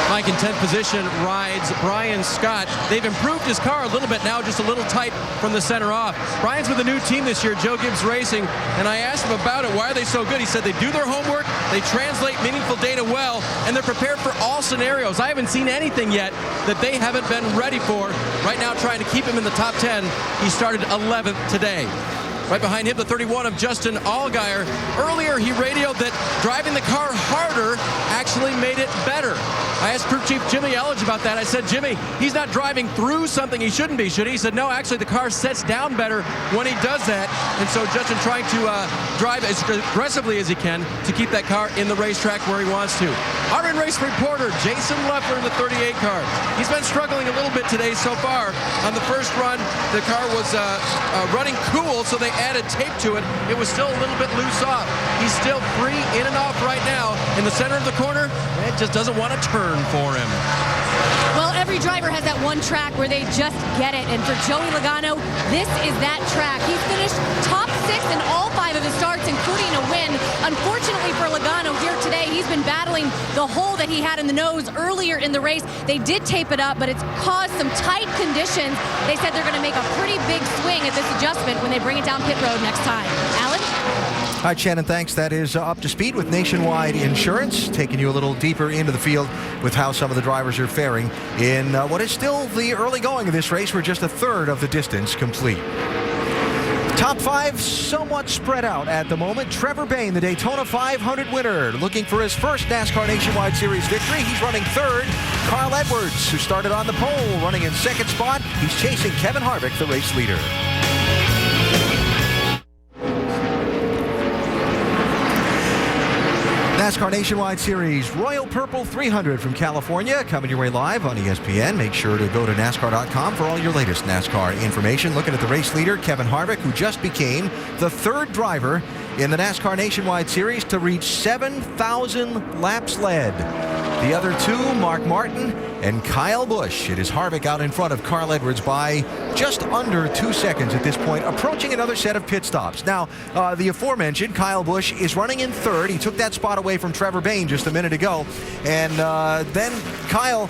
Mike, in 10th position rides Brian Scott. They've improved his car a little bit now, just a little tight from the center off. Brian's with a new team this year, Joe Gibbs Racing, and I asked him about it. Why are they so good? He said they do their homework, they translate meaningful data well, and they're prepared for all scenarios. I haven't seen anything yet that they haven't been ready for. Right now, trying to keep him in the top 10. He started 11th today. Right behind him, the 31 of Justin Allgaier. Earlier, he radioed that driving the car harder actually made it better. I asked crew chief Jimmy Elledge about that. I said, Jimmy, he's not driving through something he shouldn't be, should he? He said, no, actually, the car sets down better when he does that. And so Justin trying to drive as aggressively as he can to keep that car in the racetrack where he wants to. Our in-race reporter, Jason Leffler in the 38 car. He's been struggling a little bit today so far. On the first run, the car was running cool, so they added tape to it. It was still a little bit loose off. He's still free in and off right now in the center of the corner. It just doesn't want to turn for him. Well, every driver has that one track where they just get it. And for Joey Logano, this is that track. He's finished top 6 in all 5 of his starts, including a win. Unfortunately for Logano here today, he's been battling the hole that he had in the nose earlier in the race. They did tape it up, but it's caused some tight conditions. They said they're going to make a pretty big swing at this adjustment when they bring it down pit road next time. Alan? All right, Shannon, thanks. That is up to speed with Nationwide Insurance, taking you a little deeper into the field with how some of the drivers are faring in what is still the early going of this race. We're just a third of the distance complete. Top 5 somewhat spread out at the moment. Trevor Bayne, the Daytona 500 winner, looking for his first NASCAR Nationwide Series victory. He's running 3rd. Carl Edwards, who started on the pole, running in 2nd spot. He's chasing Kevin Harvick, the race leader. NASCAR Nationwide Series Royal Purple 300 from California, coming your way live on ESPN. Make sure to go to NASCAR.com for all your latest NASCAR information. Looking at the race leader, Kevin Harvick, who just became the 3rd driver in the NASCAR Nationwide Series to reach 7,000 laps led. The other 2, Mark Martin and Kyle Busch. It is Harvick out in front of Carl Edwards by just under 2 seconds at this point, approaching another set of pit stops. Now, the aforementioned Kyle Busch is running in 3rd. He took that spot away from Trevor Bayne just a minute ago. And then Kyle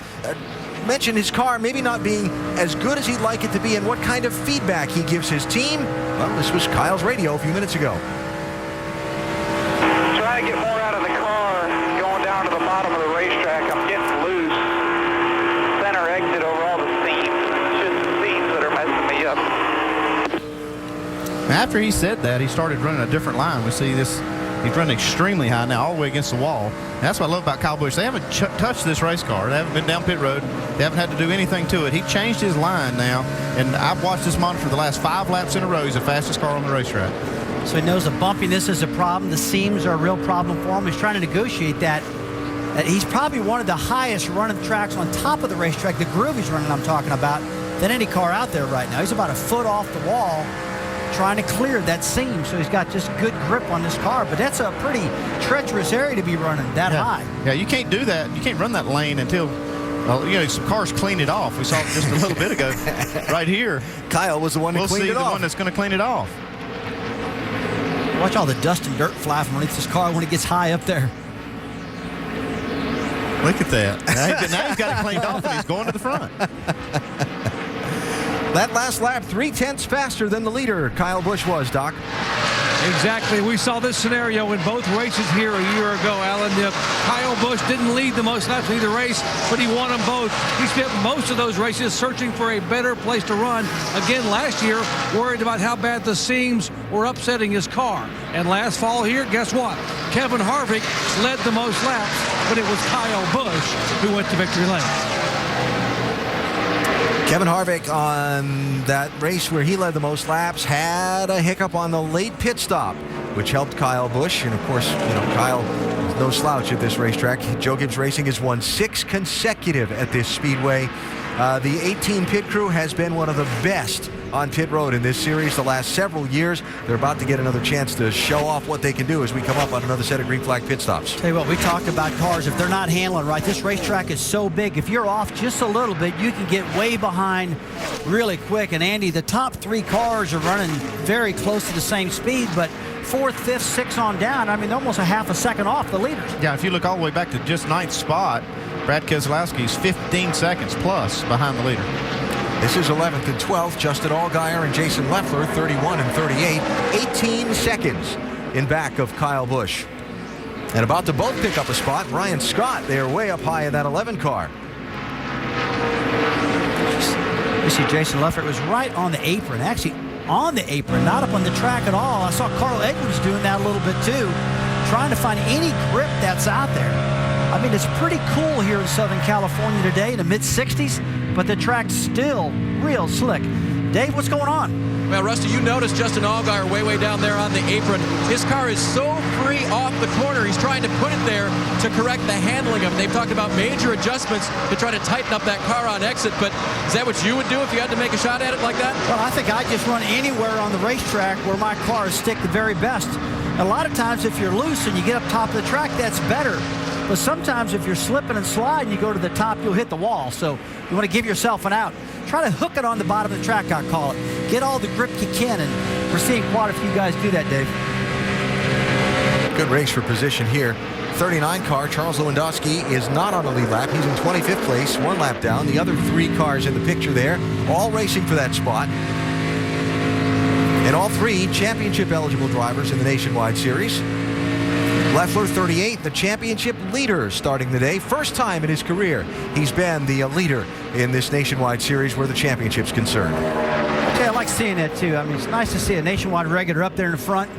mentioned his car maybe not being as good as he'd like it to be and what kind of feedback he gives his team. Well, this was Kyle's radio a few minutes ago. Try to get more out of the car going down to the bottom of the racetrack. I'm getting loose. Center exit over all the seams. It's just the seams that are messing me up. After he said that, he started running a different line. We see this. He's running extremely high now, all the way against the wall. And that's what I love about Kyle Busch. They haven't touched this race car. They haven't been down pit road. They haven't had to do anything to it. He changed his line now, and I've watched this monitor for the last 5 laps in a row. He's the fastest car on the racetrack. So he knows the bumpiness is a problem. The seams are a real problem for him. He's trying to negotiate that. He's probably one of the highest running tracks on top of the racetrack, the groove he's running I'm talking about, than any car out there right now. He's about a foot off the wall trying to clear that seam, so he's got just good grip on this car. But that's a pretty treacherous area to be running that high. Yeah, you can't do that. You can't run that lane until Well, you know, some cars clean it off. We saw it just a little bit ago right here. Kyle was the one that cleaned it off. We'll see the one that's going to clean it off. Watch all the dust and dirt fly from underneath this car when it gets high up there. Look at that. Now he's got it cleaned off and he's going to the front. That last lap, 0.3 faster than the leader, Kyle Busch was, Doc. Exactly. We saw this scenario in both races here a year ago, Alan. Kyle Busch didn't lead the most laps of either race, but he won them both. He spent most of those races searching for a better place to run. Again, last year, worried about how bad the seams were upsetting his car. And last fall here, guess what? Kevin Harvick led the most laps, but it was Kyle Busch who went to victory lane. Kevin Harvick on that race where he led the most laps had a hiccup on the late pit stop, which helped Kyle Busch. And of course, you know, Kyle is no slouch at this racetrack. Joe Gibbs Racing has won 6 consecutive at this speedway. The 18 pit crew has been one of the best on pit road in this series the last several years. They're about to get another chance to show off what they can do as we come up on another set of green flag pit stops. Tell you what, we talked about cars. If they're not handling right, this racetrack is so big. If you're off just a little bit, you can get way behind really quick. And Andy, the top 3 cars are running very close to the same speed, but 4th, 5th, 6th on down, I mean, almost a half a second off the leaders. Yeah, if you look all the way back to just 9th spot, Brad Keselowski's 15 seconds plus behind the leader. This is 11th and 12th. Justin Allgaier and Jason Leffler, 31 and 38. 18 seconds in back of Kyle Busch. And about to both pick up a spot, Ryan Scott, they are way up high in that 11 car. You see Jason Leffler was right on the apron, actually on the apron, not up on the track at all. I saw Carl Edwards doing that a little bit too, trying to find any grip that's out there. I mean, it's pretty cool here in Southern California today in the mid-60s, but the track's still real slick. Dave, what's going on? Well, Rusty, you noticed Justin Allgaier way down there on the apron. His car is so free off the corner. He's trying to put it there to correct the handling of it. They've talked about major adjustments to try to tighten up that car on exit, but is that what you would do if you had to make a shot at it like that? Well, I think I'd just run anywhere on the racetrack where my cars stick the very best. A lot of times if you're loose and you get up top of the track, that's better. But sometimes if you're slipping and sliding, you go to the top, you'll hit the wall. So you want to give yourself an out. Try to hook it on the bottom of the track, I call it. Get all the grip you can, and we're seeing quite a few guys do that, Dave. Good race for position here. 39 car, Charles Lewandowski, is not on the lead lap. He's in 25th place, 1 lap down. The other 3 cars in the picture there, all racing for that spot. And all 3 championship-eligible drivers in the Nationwide Series. Leffler, 38, the championship leader starting the day. First time in his career he's been the leader in this Nationwide Series where the championship's concerned. Yeah, I like seeing that too. I mean, it's nice to see a Nationwide regular up there in the front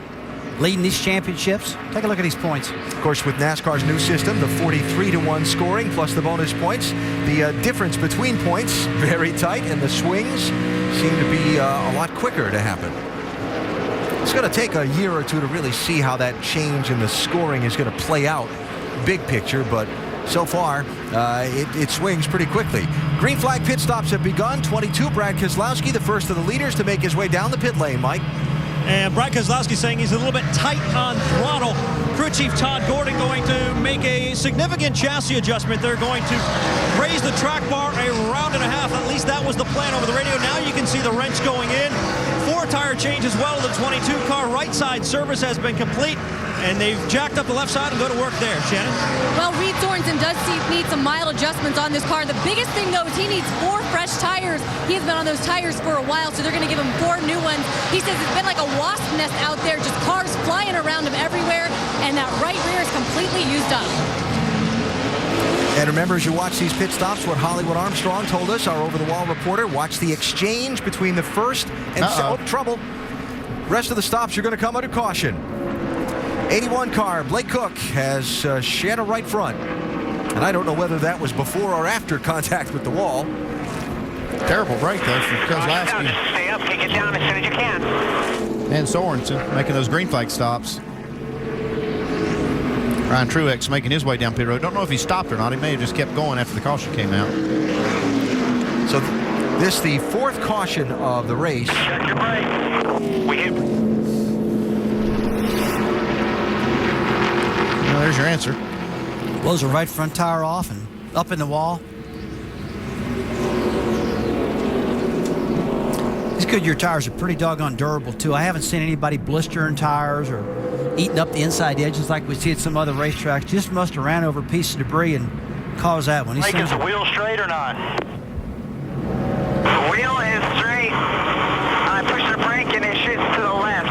leading these championships. Take a look at these points. Of course, with NASCAR's new system, the 43-1 scoring plus the bonus points, the difference between points very tight, and the swings seem to be a lot quicker to happen. It's going to take a year or 2 to really see how that change in the scoring is going to play out, big picture, but so far it swings pretty quickly. Green flag pit stops have begun. 22, Brad Keselowski, the first of the leaders to make his way down the pit lane, Mike. And Brad Keselowski saying he's a little bit tight on throttle. Crew Chief Todd Gordon going to make a significant chassis adjustment. They're going to raise the track bar a round and a half. At least that was the plan over the radio. Now you can see the wrench going in. 4 tire change as well. The 22 car right side service has been complete. And they've jacked up the left side and go to work there. Shannon? Well, Reed Sorensen does need some mild adjustments on this car. The biggest thing, though, is he needs 4 fresh tires. He has been on those tires for a while, so they're going to give him 4 new ones. He says it's been like a wasp nest out there, just cars flying around him everywhere, and that right rear is completely used up. And remember, as you watch these pit stops, what Hollywood Armstrong told us, our over-the-wall reporter, watch the exchange between the first and trouble. Rest of the stops are going to come under caution. 81 car, Blake Cook has shed a right front. And I don't know whether that was before or after contact with the wall. Terrible break, though, for Keselowski. Stay up, kick it down as soon as you can. And Sorensen making those green flag stops. Ryan Truex making his way down pit road. Don't know if he stopped or not. He may have just kept going after the caution came out. So this the 4th caution of the race. Check your brakes. We hit. Well, there's your answer. Blows the right front tire off and up in the wall. Goodyear tires are pretty doggone durable, too. I haven't seen anybody blistering tires or eating up the inside edges like we see at some other racetracks. Just must have ran over a piece of debris and caused that one. Is the wheel straight or not? The wheel is straight. I push the brake and it shifts to the left.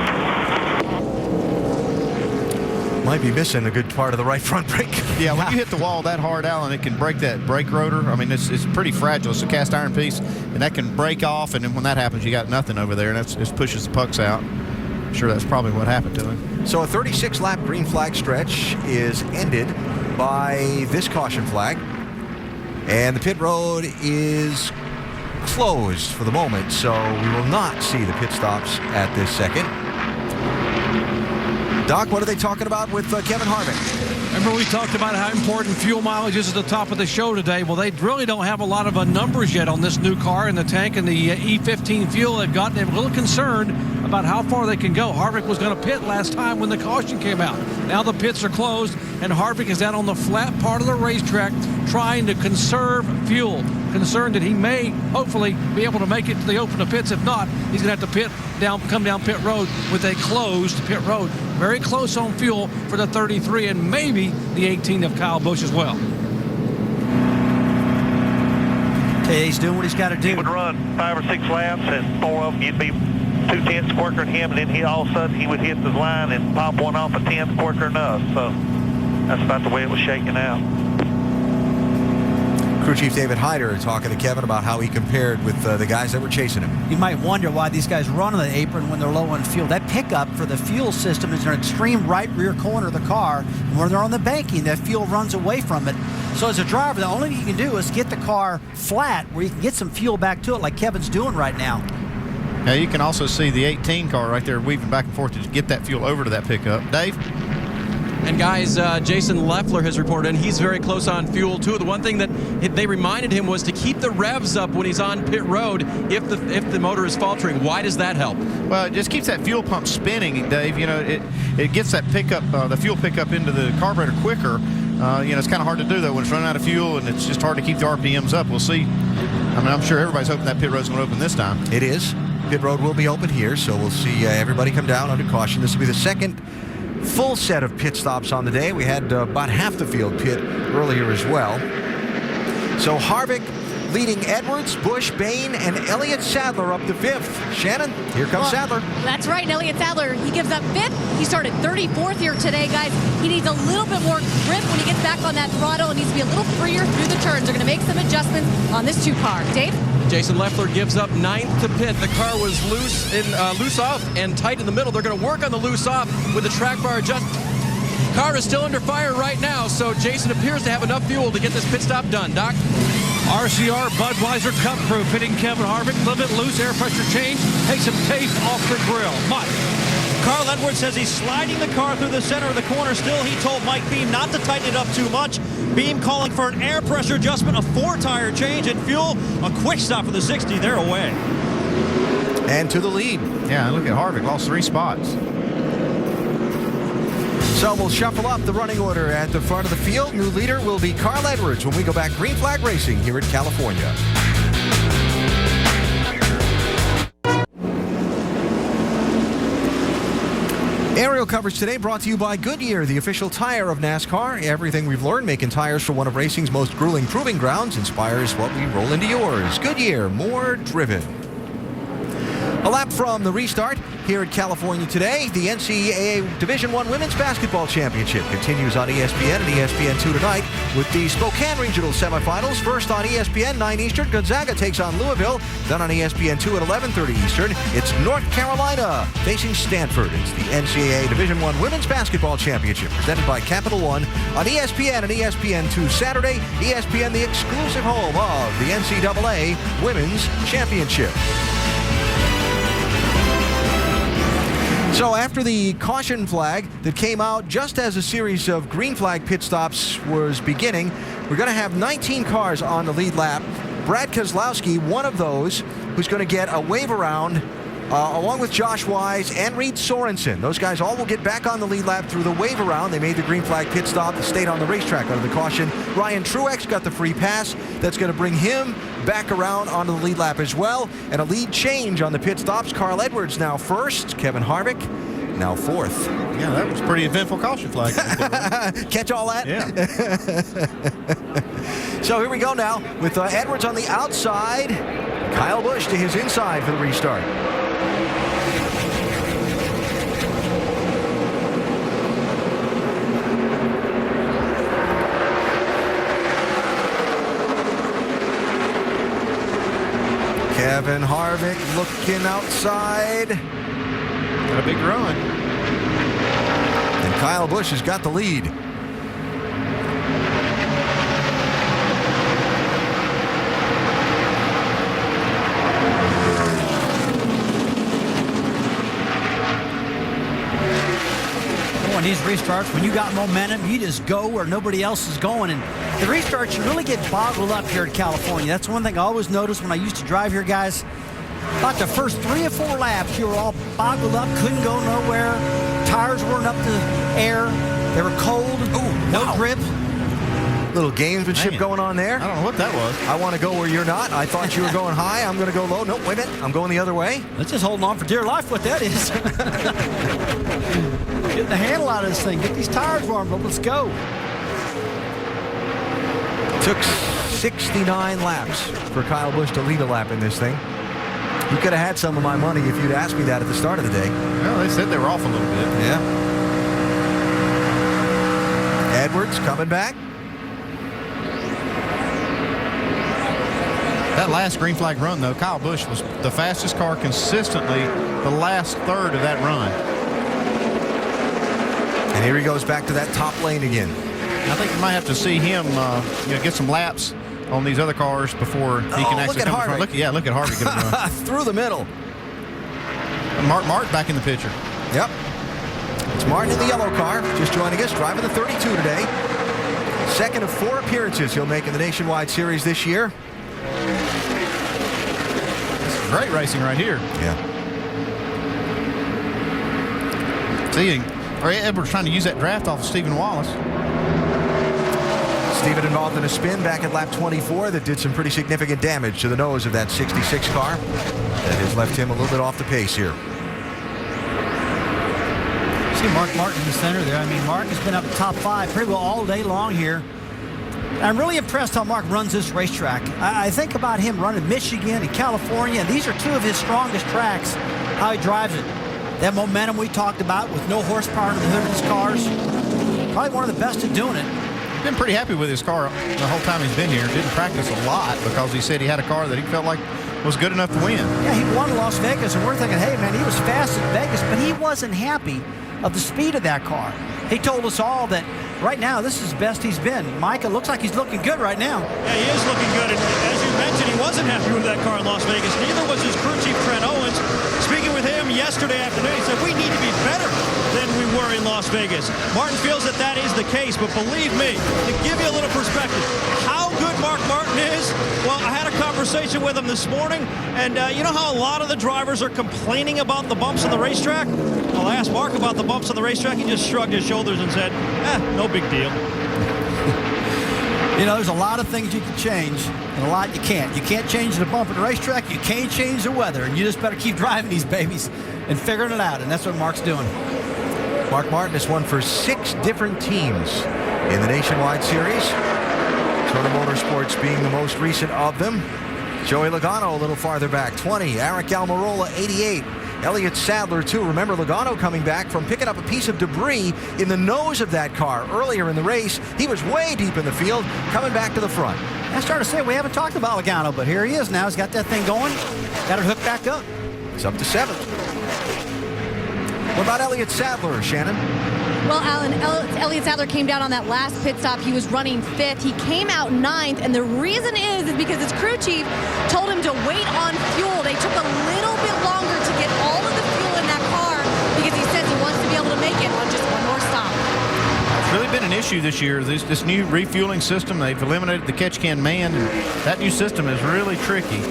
Might be missing a good part of the right front brake. Yeah, when you hit the wall that hard, Alan, it can break that brake rotor. I mean, it's pretty fragile. It's a cast iron piece, and that can break off, and then when that happens, you got nothing over there, and it pushes the pucks out. I'm sure that's probably what happened to him. So a 36-lap green flag stretch is ended by this caution flag, and the pit road is closed for the moment, so we will not see the pit stops at this second. Doc, what are they talking about with Kevin Harvick? Remember we talked about how important fuel mileage is at the top of the show today. Well, they really don't have a lot of numbers yet on this new car in the tank and the E15 fuel they've got. They're a little concerned about how far they can go. Harvick was going to pit last time when the caution came out. Now the pits are closed, and Harvick is down on the flat part of the racetrack trying to conserve fuel. Concerned that he may, hopefully, be able to make it to the open of pits. If not, he's going to have to come down pit road with a closed pit road. Very close on fuel for the 33 and maybe the 18 of Kyle Busch as well. Okay, he's doing what he's got to do. He would run 5 or 6 laps, and 4 of them, you'd be 2/10 quicker than him, and then all of a sudden he would hit the line and pop one off 1/10 quicker than us. So that's about the way it was shaking out. Crew Chief David Hyder talking to Kevin about how he compared with the guys that were chasing him. You might wonder why these guys run on the apron when they're low on fuel. That pickup for the fuel system is in an extreme right rear corner of the car. And when they're on the banking, that fuel runs away from it. So as a driver, the only thing you can do is get the car flat where you can get some fuel back to it like Kevin's doing right now. Now you can also see the 18 car right there weaving back and forth to get that fuel over to that pickup. Dave? And guys, Jason Leffler has reported, and he's very close on fuel too. The one thing that they reminded him was to keep the revs up when he's on pit road if the motor is faltering. Why does that help? Well, it just keeps that fuel pump spinning, Dave. You know, it gets that pickup, the fuel pickup into the carburetor quicker. You know, it's kind of hard to do though when it's running out of fuel, and it's just hard to keep the RPMs up. We'll see. I mean, I'm sure everybody's hoping that pit road's going to open this time. It is. Pit road will be open here, so we'll see everybody come down under caution. This will be the second full set of pit stops on the day. We had about half the field pit earlier as well. So Harvick leading Edwards, Busch, Bain, and Elliott Sadler up to 5th. Shannon, here comes Sadler. That's right, and Elliott Sadler, he gives up 5th. He started 34th here today, guys. He needs a little bit more grip when he gets back on that throttle and needs to be a little freer through the turns. They're going to make some adjustments on this 2-car. Dave? Jason Leffler gives up 9th to pit. The car was loose off and tight in the middle. They're going to work on the loose off with the track bar adjustment. Car is still under fire right now, so Jason appears to have enough fuel to get this pit stop done. Doc? RCR Budweiser Cup crew pitting Kevin Harvick. A little bit loose air pressure change. Take some tape off the grill. Mike. Carl Edwards says he's sliding the car through the center of the corner still. He told Mike Beam not to tighten it up too much. Beam calling for an air pressure adjustment, a 4-tire change, and fuel. A quick stop for the 60. They're away. And to the lead. Yeah, look at Harvick, lost 3 spots. So we'll shuffle up the running order at the front of the field. New leader will be Carl Edwards when we go back green flag racing here at California. Aerial coverage today brought to you by Goodyear, the official tire of NASCAR. Everything we've learned making tires for one of racing's most grueling proving grounds inspires what we roll into yours. Goodyear, more driven. A lap from the restart here at California today. The NCAA Division I Women's Basketball Championship continues on ESPN and ESPN2 tonight with the Spokane Regional Semifinals. First on ESPN, 9 Eastern, Gonzaga takes on Louisville. Then on ESPN2 at 11:30 Eastern, it's North Carolina facing Stanford. It's the NCAA Division I Women's Basketball Championship presented by Capital One on ESPN and ESPN2 Saturday. ESPN, the exclusive home of the NCAA Women's Championship. So after the caution flag that came out just as a series of green flag pit stops was beginning, we're going to have 19 cars on the lead lap. Brad Keselowski, one of those, who's going to get a wave around along with Josh Wise and Reed Sorensen. Those guys all will get back on the lead lap through the wave around. They made the green flag pit stop. They stayed on the racetrack under the caution. Ryan Truex got the free pass. That's going to bring him back around onto the lead lap as well. And a lead change on the pit stops. Carl Edwards now first. Kevin Harvick now fourth. Yeah, that was pretty eventful caution flag. Catch all that? Yeah. So here we go now with Edwards on the outside. Kyle Busch to his inside for the restart. Kevin Harvick looking outside. Got a big run. And Kyle Busch has got the lead. In these restarts, when you got momentum, you just go where nobody else is going. And the restarts, you really get boggled up here in California. That's one thing I always noticed when I used to drive here, guys. About the first 3 or 4 laps, you were all boggled up, couldn't go nowhere. Tires weren't up to air. They were cold. Ooh, no grip. Little gamesmanship going on there. I don't know what that was. I want to go where you're not. I thought you were going high. I'm going to go low. Nope, wait a minute. I'm going the other way. Let's just holding on for dear life what that is. Getting the handle out of this thing. Get these tires warmed up. Let's go. Took 69 laps for Kyle Busch to lead a lap in this thing. You could have had some of my money if you'd asked me that at the start of the day. Well, they said they were off a little bit. Yeah. Edwards coming back. That last green flag run, though, Kyle Busch was the fastest car consistently the last third of that run. And here he goes back to that top lane again. I think you might have to see him get some laps on these other cars before he can actually come in front. Look at Harvick getting run. Through the middle. And Mark back in the picture. Yep. It's Martin in the yellow car, just joining us, driving the 32 today. Second of 4 appearances he'll make in the Nationwide Series this year. Great racing right here. Yeah. See, Edwards trying to use that draft off of Stephen Wallace. Stephen involved in a spin back at lap 24 that did some pretty significant damage to the nose of that 66 car. That has left him a little bit off the pace here. See Mark Martin in the center there. I mean, Mark has been up in top 5 pretty well all day long here. I'm really impressed how Mark runs this racetrack. I think about him running Michigan and California, and these are 2 of his strongest tracks, how he drives it. That momentum we talked about with no horsepower in the hood of his cars, probably one of the best at doing it. Been pretty happy with his car the whole time he's been here. Didn't practice a lot because he said he had a car that he felt like was good enough to win. Yeah, he won Las Vegas, and we're thinking, hey, man, he was fast at Vegas, but he wasn't happy of the speed of that car. He told us all that right now, this is the best he's been. Mike, it looks like he's looking good right now. Yeah, he is looking good. And as you mentioned, he wasn't happy with that car in Las Vegas. Neither was his crew chief, Trent Owens. Speaking with him yesterday afternoon, he said, we need to be better than we were in Las Vegas. Martin feels that that is the case, but believe me, to give you a little perspective, how good Mark Martin is, well, I had a conversation with him this morning, and you know how a lot of the drivers are complaining about the bumps on the racetrack? Well, I asked Mark about the bumps on the racetrack. He just shrugged his shoulders and said, no big deal. You know, there's a lot of things you can change and a lot you can't. You can't change the bump at the racetrack. You can't change the weather. And you just better keep driving these babies and figuring it out. And that's what Mark's doing. Mark Martin has won for 6 different teams in the Nationwide Series. Turner Motorsports being the most recent of them. Joey Logano a little farther back, 20. Eric Almirola, 88. Elliott Sadler, too. Remember, Logano coming back from picking up a piece of debris in the nose of that car earlier in the race. He was way deep in the field, coming back to the front. I started to say, we haven't talked about Logano, but here he is now. He's got that thing going. Got it hooked back up. It's up to 7th. What about Elliott Sadler, Shannon? Well, Alan, Elliott Sadler came down on that last pit stop. He was running 5th. He came out 9th, and the reason is because his crew chief told him to wait on fuel. They took a little bit longer to get all of the fuel in that car because he says he wants to be able to make it on just one more stop. It's really been an issue this year, this new refueling system. They've eliminated the catch can man, and that new system is really tricky.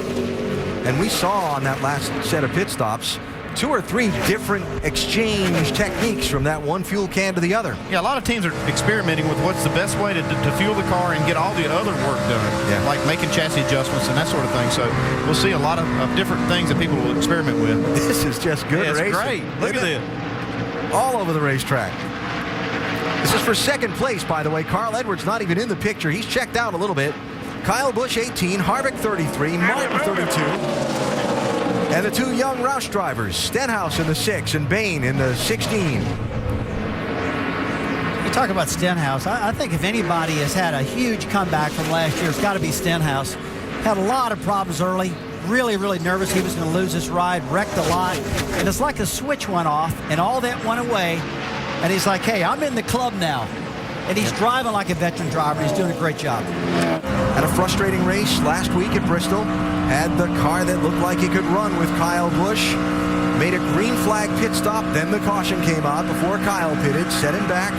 And we saw on that last set of pit stops 2 or 3 different exchange techniques from that one fuel can to the other. Yeah, a lot of teams are experimenting with what's the best way to fuel the car and get all the other work done, like making chassis adjustments and that sort of thing. So we'll see a lot of different things that people will experiment with. This is just good racing. It's great. Look at this. All over the racetrack. This is for second place, by the way. Carl Edwards not even in the picture. He's checked out a little bit. Kyle Busch, 18. Harvick, 33. Martin, 32. And the 2 young Roush drivers, Stenhouse in the 6 and Bain in the 16. You talk about Stenhouse. I think if anybody has had a huge comeback from last year, it's got to be Stenhouse. Had a lot of problems early. Really, really nervous he was going to lose this ride. Wrecked a lot. And it's like a switch went off, and all that went away. And he's like, hey, I'm in the club now. And he's driving like a veteran driver. He's doing a great job. Had a frustrating race last week at Bristol. Had the car that looked like it could run with Kyle Busch. Made a green flag pit stop. Then the caution came out before Kyle pitted. Set him back.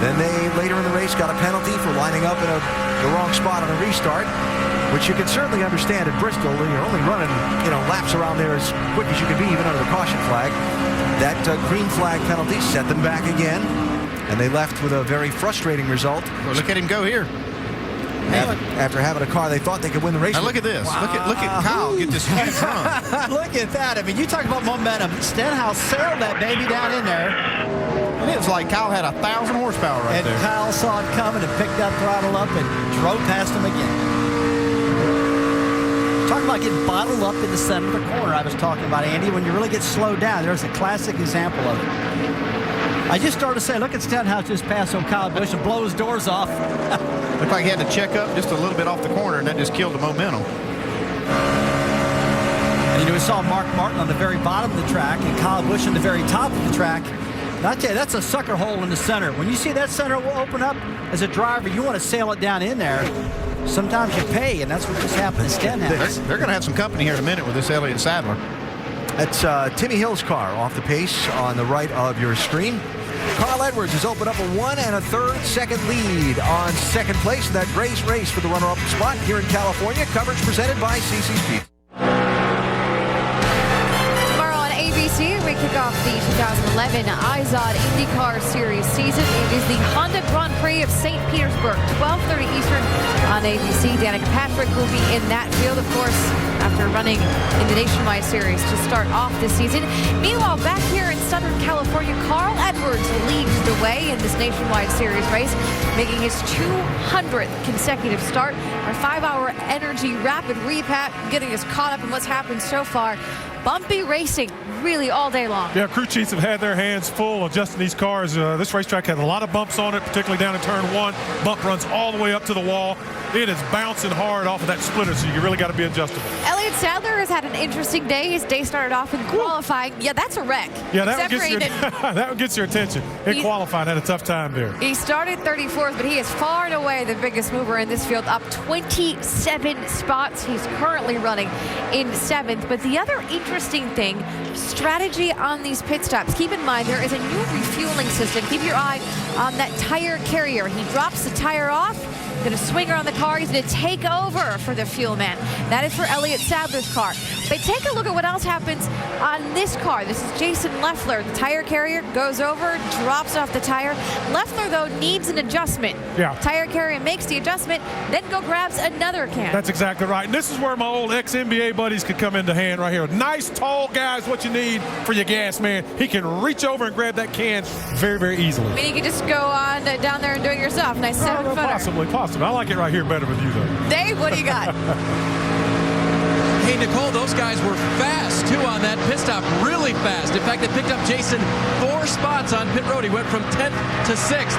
Then they, later in the race, got a penalty for lining up in the wrong spot on a restart, which you can certainly understand at Bristol when you're only running, laps around there as quick as you can be, even under the caution flag. That green flag penalty set them back again, and they left with a very frustrating result. Well, look at him go here. After having a car they thought they could win the race. Now look at this. Wow. Look at Kyle get this huge run. Look at that. I mean, you talk about momentum. Stenhouse sailed that baby down in there. And it was like Kyle had 1,000 horsepower right there. And Kyle saw it coming and picked that throttle up and drove past him again. Talking about getting bottled up in the center of the corner I was talking about, Andy. When you really get slowed down, there's a classic example of it. I just started to say, look at Stenhouse just pass on Kyle Busch and blow his doors off. Looked like he had to check up just a little bit off the corner, and that just killed the momentum. And we saw Mark Martin on the very bottom of the track and Kyle Busch on the very top of the track. And I tell you, that's a sucker hole in the center. When you see that center open up, as a driver, you want to sail it down in there. Sometimes you pay, and that's what just happened to Stenhouse. They're going to have some company here in a minute with this Elliott Sadler. That's Timmy Hill's car off the pace on the right of your screen. Carl Edwards has opened up a 1 1/3 second lead on second place in that Grace race for the runner-up spot here in California. Coverage presented by CC's Pizza. Tomorrow on ABC, we kick off the 2011 IZOD IndyCar Series season. It is the Honda Grand Prix of St. Petersburg, 12:30 Eastern on ABC. Danica Patrick will be in that field, of course, after running in the Nationwide Series to start off the season. Meanwhile, back here in Southern California, Carl Edwards leads the way in this Nationwide Series race, making his 200th consecutive start. Our 5-hour energy rapid recap, getting us caught up in what's happened so far. Bumpy racing really all day long. Yeah, crew chiefs have had their hands full adjusting these cars. This racetrack had a lot of bumps on it, particularly down in turn 1. Bump runs all the way up to the wall. It is bouncing hard off of that splitter, so you really got to be adjustable. Elliott Sadler has had an interesting day. His day started off in qualifying. Yeah, that's a wreck. Yeah, that one gets your attention. In qualifying, had a tough time there. He started 34th, but he is far and away the biggest mover in this field, up 27 spots. He's currently running in 7th. But the other interesting thing, strategy on these pit stops. Keep in mind, there is a new refueling system. Keep your eye on that tire carrier. He drops the tire off. Going to swing around the car. He's going to take over for the fuel man. That is for Elliott Sadler's car. But take a look at what else happens on this car. This is Jason Leffler. The tire carrier goes over, drops off the tire. Leffler, though, needs an adjustment. Yeah. Tire carrier makes the adjustment, then grabs another can. That's exactly right. And this is where my old ex-NBA buddies could come into hand right here. Nice, tall guy is what you need for your gas, man. He can reach over and grab that can very, very easily. I mean, you can just go on down there and do it yourself. Nice 7-footer. Possibly. I like it right here better with you, though. Dave, what do you got? Hey, Nicole, those guys were fast, too, on that pit stop. Really fast. In fact, they picked up Jason 4 spots on pit road. He went from 10th to 6th.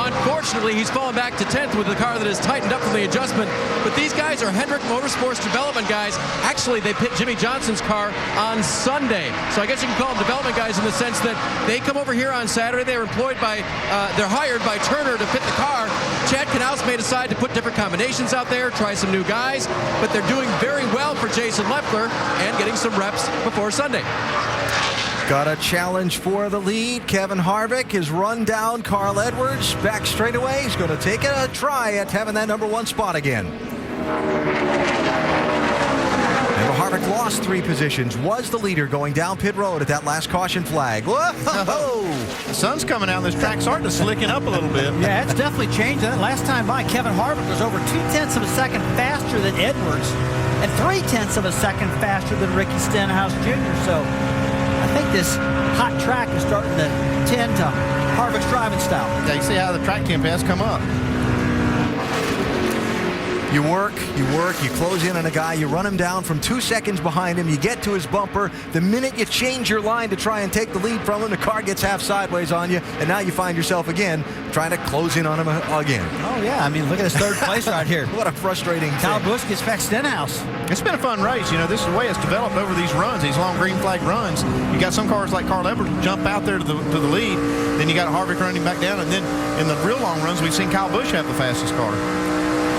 Unfortunately, he's fallen back to 10th with a car that has tightened up from the adjustment. But these guys are Hendrick Motorsports development guys. Actually, they pit Jimmy Johnson's car on Sunday. So I guess you can call them development guys in the sense that they come over here on Saturday. They're hired by Turner to pit the car. Chad Knaus may decide to put different combinations out there, try some new guys, but they're doing very well for Jason Leffler and getting some reps before Sunday. Got a challenge for the lead. Kevin Harvick has run down Carl Edwards. Back straight away. He's going to take a try at having that number 1 spot again. Remember, Harvick lost 3 positions, was the leader going down pit road at that last caution flag. Whoa! The sun's coming out, and this track's starting to slicken up a little bit. Yeah, it's definitely changed. Last time by, Kevin Harvick was over 0.2 of a second faster than Edwards and 0.3 of a second faster than Ricky Stenhouse Jr. So I think this hot track is starting to tend to Harvick's driving style. Yeah, you see how the track temp has come up. You work, you close in on a guy, you run him down from 2 seconds behind him, you get to his bumper. The minute you change your line to try and take the lead from him, the car gets half sideways on you, and now you find yourself again trying to close in on him again. Oh, yeah. I mean, look at his third place right here. What a frustrating Kyle thing. Busch gets back Stenhouse. It's been a fun race. You know, this is the way it's developed over these runs, these long green flag runs. You got some cars like Carl Edwards jump out there to the lead. Then you got Harvick running back down. And then in the real long runs, we've seen Kyle Busch have the fastest car.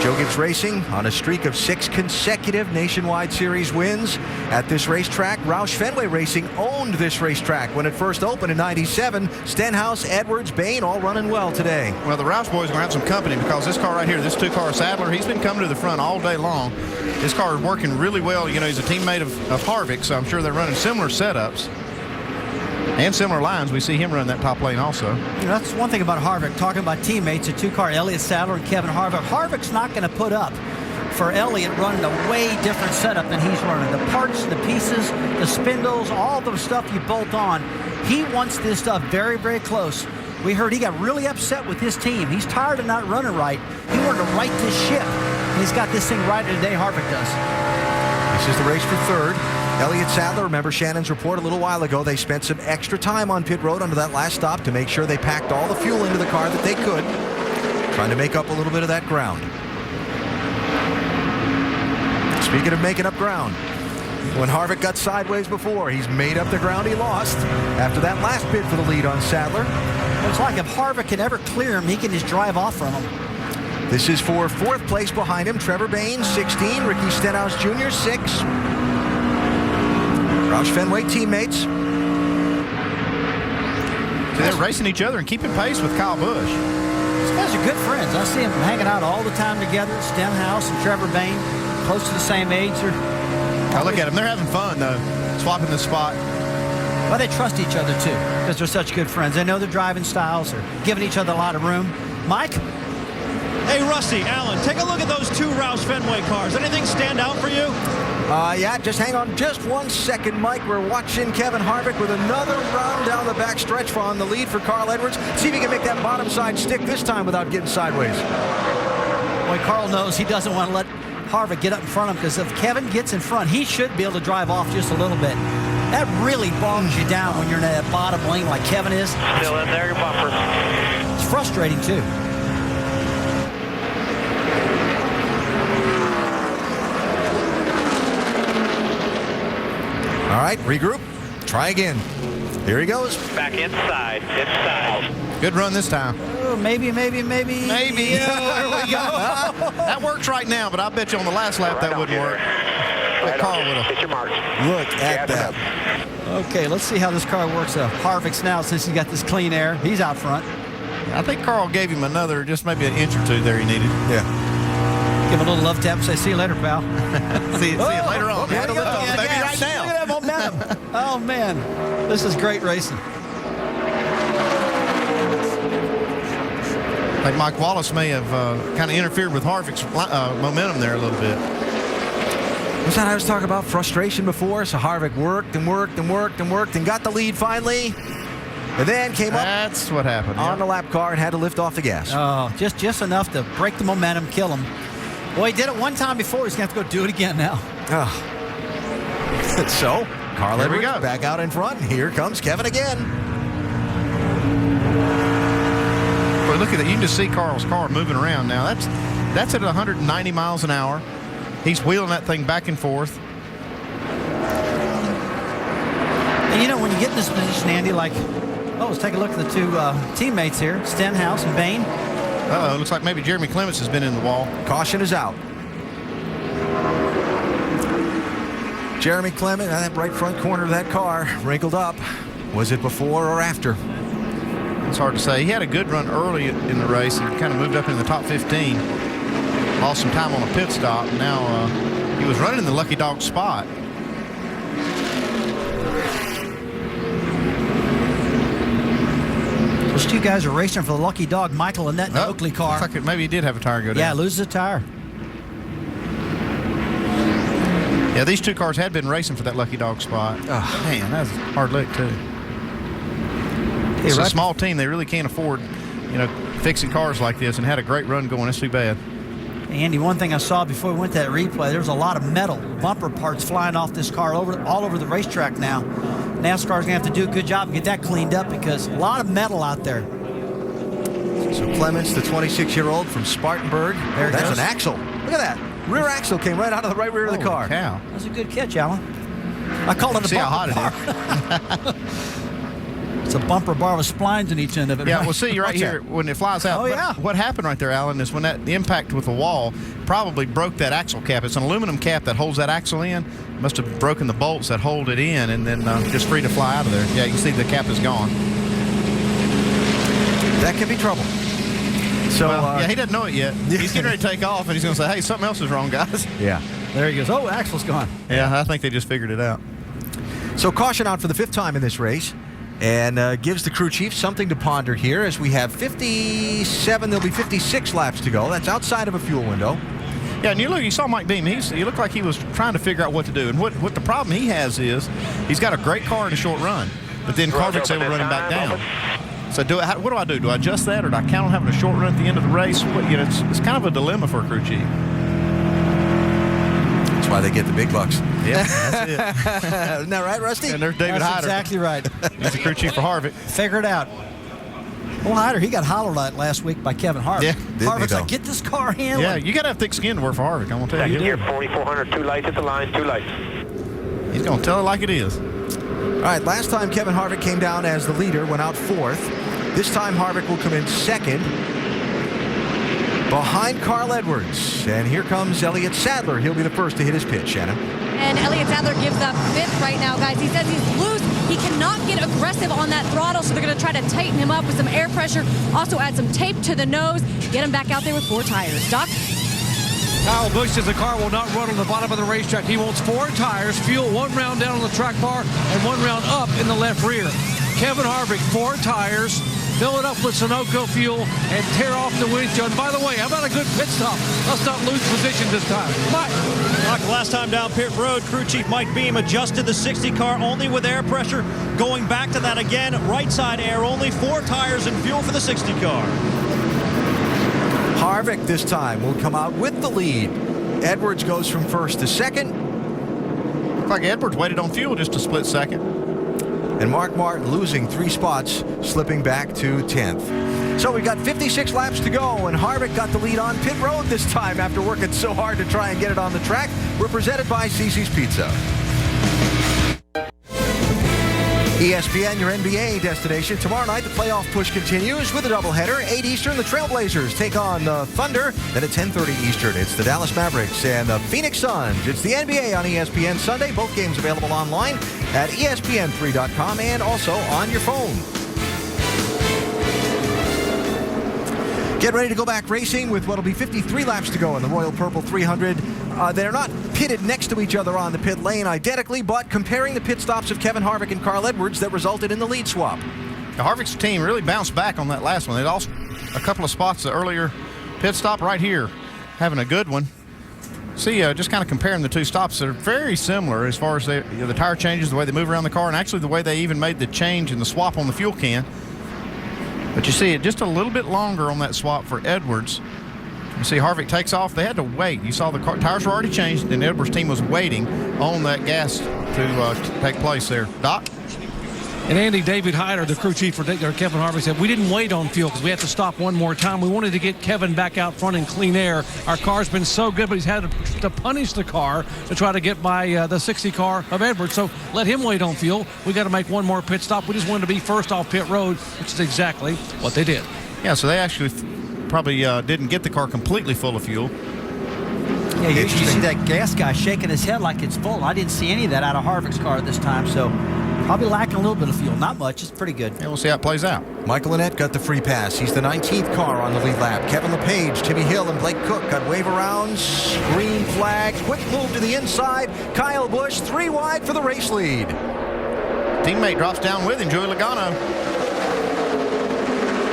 Joe Gibbs Racing on a streak of 6 consecutive Nationwide Series wins at this racetrack. Roush Fenway Racing owned this racetrack when it first opened in '97. Stenhouse, Edwards, Bain all running well today. Well, the Roush boys are going to have some company because this car right here, this 2-car Sadler, he's been coming to the front all day long. This car is working really well. You know, he's a teammate of Harvick, so I'm sure they're running similar setups and similar lines. We see him run that top lane also. You know, that's one thing about Harvick, talking about teammates, a 2-car Elliott Sadler and Kevin Harvick. Harvick's not going to put up for Elliott running a way different setup than he's running. The parts, the pieces, the spindles, all the stuff you bolt on. He wants this stuff very, very close. We heard he got really upset with his team. He's tired of not running right. He wanted to right this ship. And he's got this thing right today, Harvick does. This is the race for third. Elliott Sadler, remember Shannon's report a little while ago, they spent some extra time on pit road under that last stop to make sure they packed all the fuel into the car that they could, trying to make up a little bit of that ground. Speaking of making up ground, when Harvick got sideways before, he's made up the ground he lost after that last bid for the lead on Sadler. Well, it's like if Harvick can ever clear him, he can just drive off from him. This is for 4th place behind him, Trevor Bain, 16, Ricky Stenhouse Jr., 6. Roush Fenway teammates. They're racing each other and keeping pace with Kyle Busch. These guys are good friends. I see them hanging out all the time together. Stenhouse and Trevor Bain, close to the same age. Now look at them. They're having fun, though, swapping the spot. Well, they trust each other, too, because they're such good friends. They know their driving styles. They're giving each other a lot of room. Mike? Hey, Rusty, Alan, take a look at those 2 Roush Fenway cars. Anything stand out for you? Yeah, just hang on just 1 second, Mike. We're watching Kevin Harvick with another run down the back stretch on the lead for Carl Edwards. See if he can make that bottom side stick this time without getting sideways. Boy, Carl knows he doesn't want to let Harvick get up in front of him, because if Kevin gets in front, he should be able to drive off just a little bit. That really bogs you down when you're in that bottom lane like Kevin is. Still in there, your bumper. It's frustrating, too. All right, regroup. Try again. Here he goes. Back inside. Good run this time. Oh, maybe. Maybe. Yeah, there we go. That works right now, but I bet you on the last lap that wouldn't work. But Carl would have. Hit your mark. Look at that. Okay, let's see how this car works. Harvick's now, since he's got this clean air. He's out front. I think Carl gave him another, just maybe an inch or two there he needed. Yeah. Give him a little love tap and say, see you later, pal. see you later on. Maybe right now. Look at that momentum. Oh, man. This is great racing. I think Mike Wallace may have kind of interfered with Harvick's momentum there a little bit. Was that I was talking about frustration before? So Harvick worked and got the lead finally. And then came up. That's what happened. On the lap car and had to lift off the gas. Oh, just enough to break the momentum, kill him. Well, he did it one time before. He's going to have to go do it again now. Oh. So, Carl Edwards back out in front. Here comes Kevin again. Boy, look at that. You can just see Carl's car moving around now. That's at 190 miles an hour. He's wheeling that thing back and forth. And you know, when you get in this position, Andy, like, let's take a look at the 2 teammates here, Stenhouse and Bain. Uh-oh, looks like maybe Jeremy Clements has been in the wall. Caution is out. Jeremy Clement, that right front corner of that car, wrinkled up. Was it before or after? It's hard to say. He had a good run early in the race. He kind of moved up in the top 15. Lost some time on a pit stop. Now He was running in the lucky dog spot. Those two guys are racing for the lucky dog, Michael and that Oakley car. Looks like maybe he did have a tire go down. Yeah, loses a tire. Yeah, these two cars had been racing for that lucky dog spot. Oh, man, that was a hard lick, too. It's a small team. They really can't afford, fixing cars like this, and had a great run going. That's too bad. Andy, one thing I saw before we went to that replay, there was a lot of metal bumper parts flying off this car all over the racetrack now. NASCAR's going to have to do a good job and get that cleaned up because a lot of metal out there. So Clements, the 26-year-old from Spartanburg. That's an axle. Look at that. Rear axle came right out of the right rear of the car. Cow. That's a good catch, Alan. I call it a bumper bar. It's a bumper bar with splines in each end of it. Yeah, right? well, see right here, when it flies out, what happened right there, Alan, is when the impact with the wall probably broke that axle cap. It's an aluminum cap that holds that axle in. Must have broken the bolts that hold it in, and then just free to fly out of there. Yeah, you can see the cap is gone. That can be trouble. So he doesn't know it yet. He's getting ready to take off, and he's going to say, hey, something else is wrong, guys. Yeah. There he goes. Oh, axle's gone. Yeah, I think they just figured it out. So caution out for the 5th time in this race. And gives the crew chief something to ponder here as we have 57, there'll be 56 laps to go. That's outside of a fuel window. Yeah, and you saw Mike Beam. He looked like he was trying to figure out what to do. And what the problem he has is he's got a great car in a short run, but then Carvick's able to run him back down. So what do I do? Do I adjust that, or do I count on having a short run at the end of the race? It's kind of a dilemma for a crew chief. That's why they get the big bucks. Yeah, that's it. Isn't that right, Rusty? And there's David That's Hyder. exactly right. He's the crew chief for Harvick. Figure it out. Well, Hyder, he got hollered at last week by Kevin Harvick. Yeah, Harvick's like, get this car handled. Yeah, you got to have thick skin to work for Harvick. I'm going to tell you. Second gear, 4,400, 2 lights at the line, 2 lights. He's going to tell it like it is. All right, last time Kevin Harvick came down as the leader, went out 4th. This time Harvick will come in 2nd. Behind Carl Edwards. And here comes Elliott Sadler. He'll be the first to hit his pitch, Shannon. And Elliott Sadler gives up 5th right now, guys. He says he's loose. He cannot get aggressive on that throttle, so they're going to try to tighten him up with some air pressure. Also add some tape to the nose. Get him back out there with 4 tires. Doc? Kyle Busch says the car will not run on the bottom of the racetrack. He wants 4 tires, fuel 1 round down on the track bar, and 1 round up in the left rear. Kevin Harvick, 4 tires. Fill it up with Sunoco fuel and tear off the windshield. By the way, how about a good pit stop? Let's not lose position this time. Mike. Last time down pit road, crew chief Mike Beam adjusted the 60 car only with air pressure. Going back to that again, right side air only, 4 tires and fuel for the 60 car. Harvick this time will come out with the lead. Edwards goes from 1st to 2nd. Looks like Edwards waited on fuel just a split second. And Mark Martin losing 3 spots, slipping back to 10th. So we've got 56 laps to go, and Harvick got the lead on pit road this time after working so hard to try and get it on the track. We're presented by Cece's Pizza. ESPN, your NBA destination. Tomorrow night, the playoff push continues with a doubleheader. 8 Eastern, the Trailblazers take on the Thunder. Then at 10:30 Eastern, it's the Dallas Mavericks and the Phoenix Suns. It's the NBA on ESPN Sunday. Both games available online at ESPN3.com and also on your phone. Get ready to go back racing with what will be 53 laps to go in the Royal Purple 300. They're not pitted next to each other on the pit lane identically, but comparing the pit stops of Kevin Harvick and Carl Edwards that resulted in the lead swap. Now, Harvick's team really bounced back on that last one. They lost a couple of spots the earlier pit stop right here, having a good one. See, just kind of comparing the 2 stops, they're very similar as far as the tire changes, the way they move around the car, and actually the way they even made the change in the swap on the fuel can. But you see it just a little bit longer on that swap for Edwards. You see Harvick takes off. They had to wait. You saw the tires were already changed, and Edwards' team was waiting on that gas to take place there. Doc? And Andy, David Hyder, the crew chief for Kevin Harvick, said, we didn't wait on fuel because we had to stop one more time. We wanted to get Kevin back out front in clean air. Our car's been so good, but he's had to punish the car to try to get by the 60 car of Edwards. So let him wait on fuel. We got to make one more pit stop. We just wanted to be first off pit road, which is exactly what they did. Yeah, so they actually probably didn't get the car completely full of fuel. Yeah, you see that gas guy shaking his head like it's full. I didn't see any of that out of Harvick's car this time, so Probably lacking a little bit of fuel. Not much. It's pretty good. Yeah, we'll see how it plays out. Michael Annett got the free pass. He's the 19th car on the lead lap. Kevin LePage, Timmy Hill, and Blake Cook got wave arounds, green flags, quick move to the inside. Kyle Busch 3 wide for the race lead. Teammate drops down with him, Joey Logano.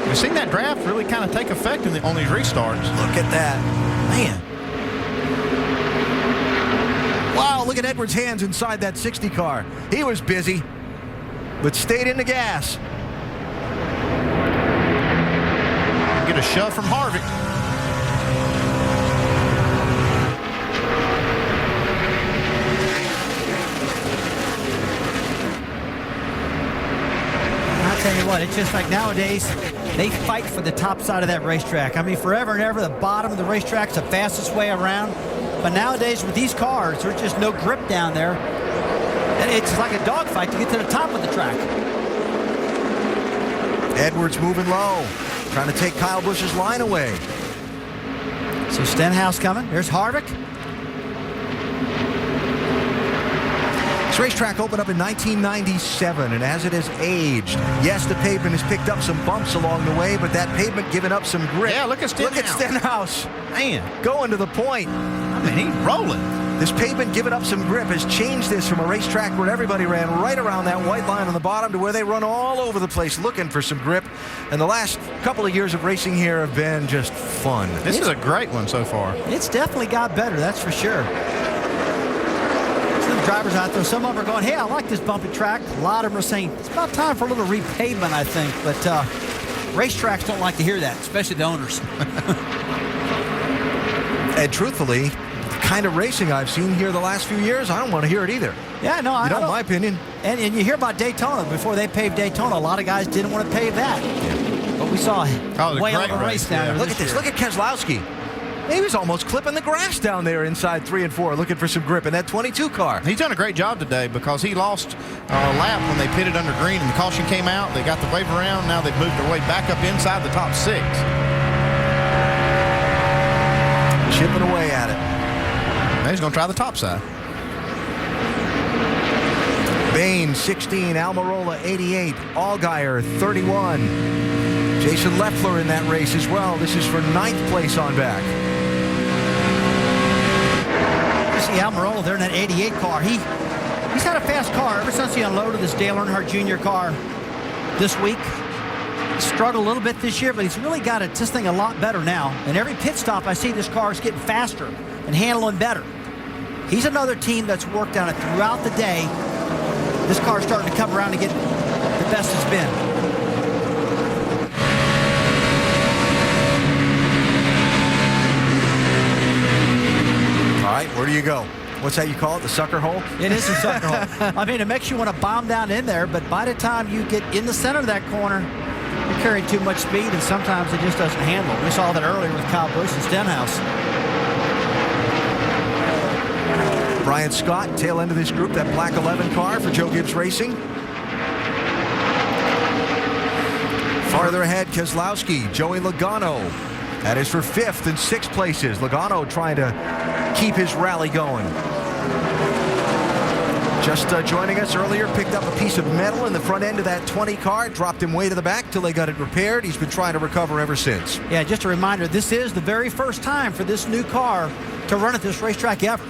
We've seen that draft really kind of take effect on these restarts. Look at that. Man. Wow, look at Edwards' hands inside that 60 car. He was busy, but stayed in the gas. Get a shove from Harvick. I'll tell you what, it's just like nowadays, they fight for the top side of that racetrack. I mean, forever and ever, the bottom of the racetrack's the fastest way around. But nowadays, with these cars, there's just no grip down there. And it's like a dogfight to get to the top of the track. Edwards moving low, trying to take Kyle Busch's line away. So Stenhouse coming. There's Harvick. This racetrack opened up in 1997, and as it has aged, yes, the pavement has picked up some bumps along the way, but that pavement giving up some grip. Yeah, look at Stenhouse. Look at Stenhouse. Man, going to the point. I mean, he's rolling. This pavement giving up some grip has changed this from a racetrack where everybody ran right around that white line on the bottom to where they run all over the place looking for some grip. And the last couple of years of racing here have been just fun. This is a great one so far. It's definitely got better, that's for sure. Some drivers out there, some of them are going, hey, I like this bumpy track. A lot of them are saying, it's about time for a little repavement, I think. But racetracks don't like to hear that, especially the owners. And truthfully, the kind of racing I've seen here the last few years, I don't want to hear it either. Yeah, no, I don't. In my opinion. And you hear about Daytona. Before they paved Daytona, a lot of guys didn't want to pave that. Yeah. But we saw a whale of a race down there. Look at this. Look at Keselowski. He was almost clipping the grass down there inside 3 and 4, looking for some grip in that 22 car. He's done a great job today because he lost a lap when they pitted under green and the caution came out. They got the wave around. Now they've moved their way back up inside the top 6. Chipping away at it. Now he's going to try the top side. Bain, 16. Almirola, 88. Allgaier, 31. Jason Leffler in that race as well. This is for 9th place on back. You see Almirola there in that 88 car. He's had a fast car ever since he unloaded this Dale Earnhardt Jr. car this week. He struggled a little bit this year, but he's really got this thing a lot better now. And every pit stop I see this car is getting faster and handling better. He's another team that's worked on it throughout the day. This car's starting to come around and get the best it's been. All right, where do you go? What's that you call it? The sucker hole? It is a sucker hole. I mean, it makes you want to bomb down in there, but by the time you get in the center of that corner, you're carrying too much speed, and sometimes it just doesn't handle. We saw that earlier with Kyle Busch and Stenhouse. Brian Scott, tail end of this group, that black 11 car for Joe Gibbs Racing. Farther ahead, Keselowski, Joey Logano. That is for 5th and 6th places. Logano trying to keep his rally going. Just joining us earlier, picked up a piece of metal in the front end of that 20 car, dropped him way to the back till they got it repaired. He's been trying to recover ever since. Yeah, just a reminder, this is the very first time for this new car to run at this racetrack ever.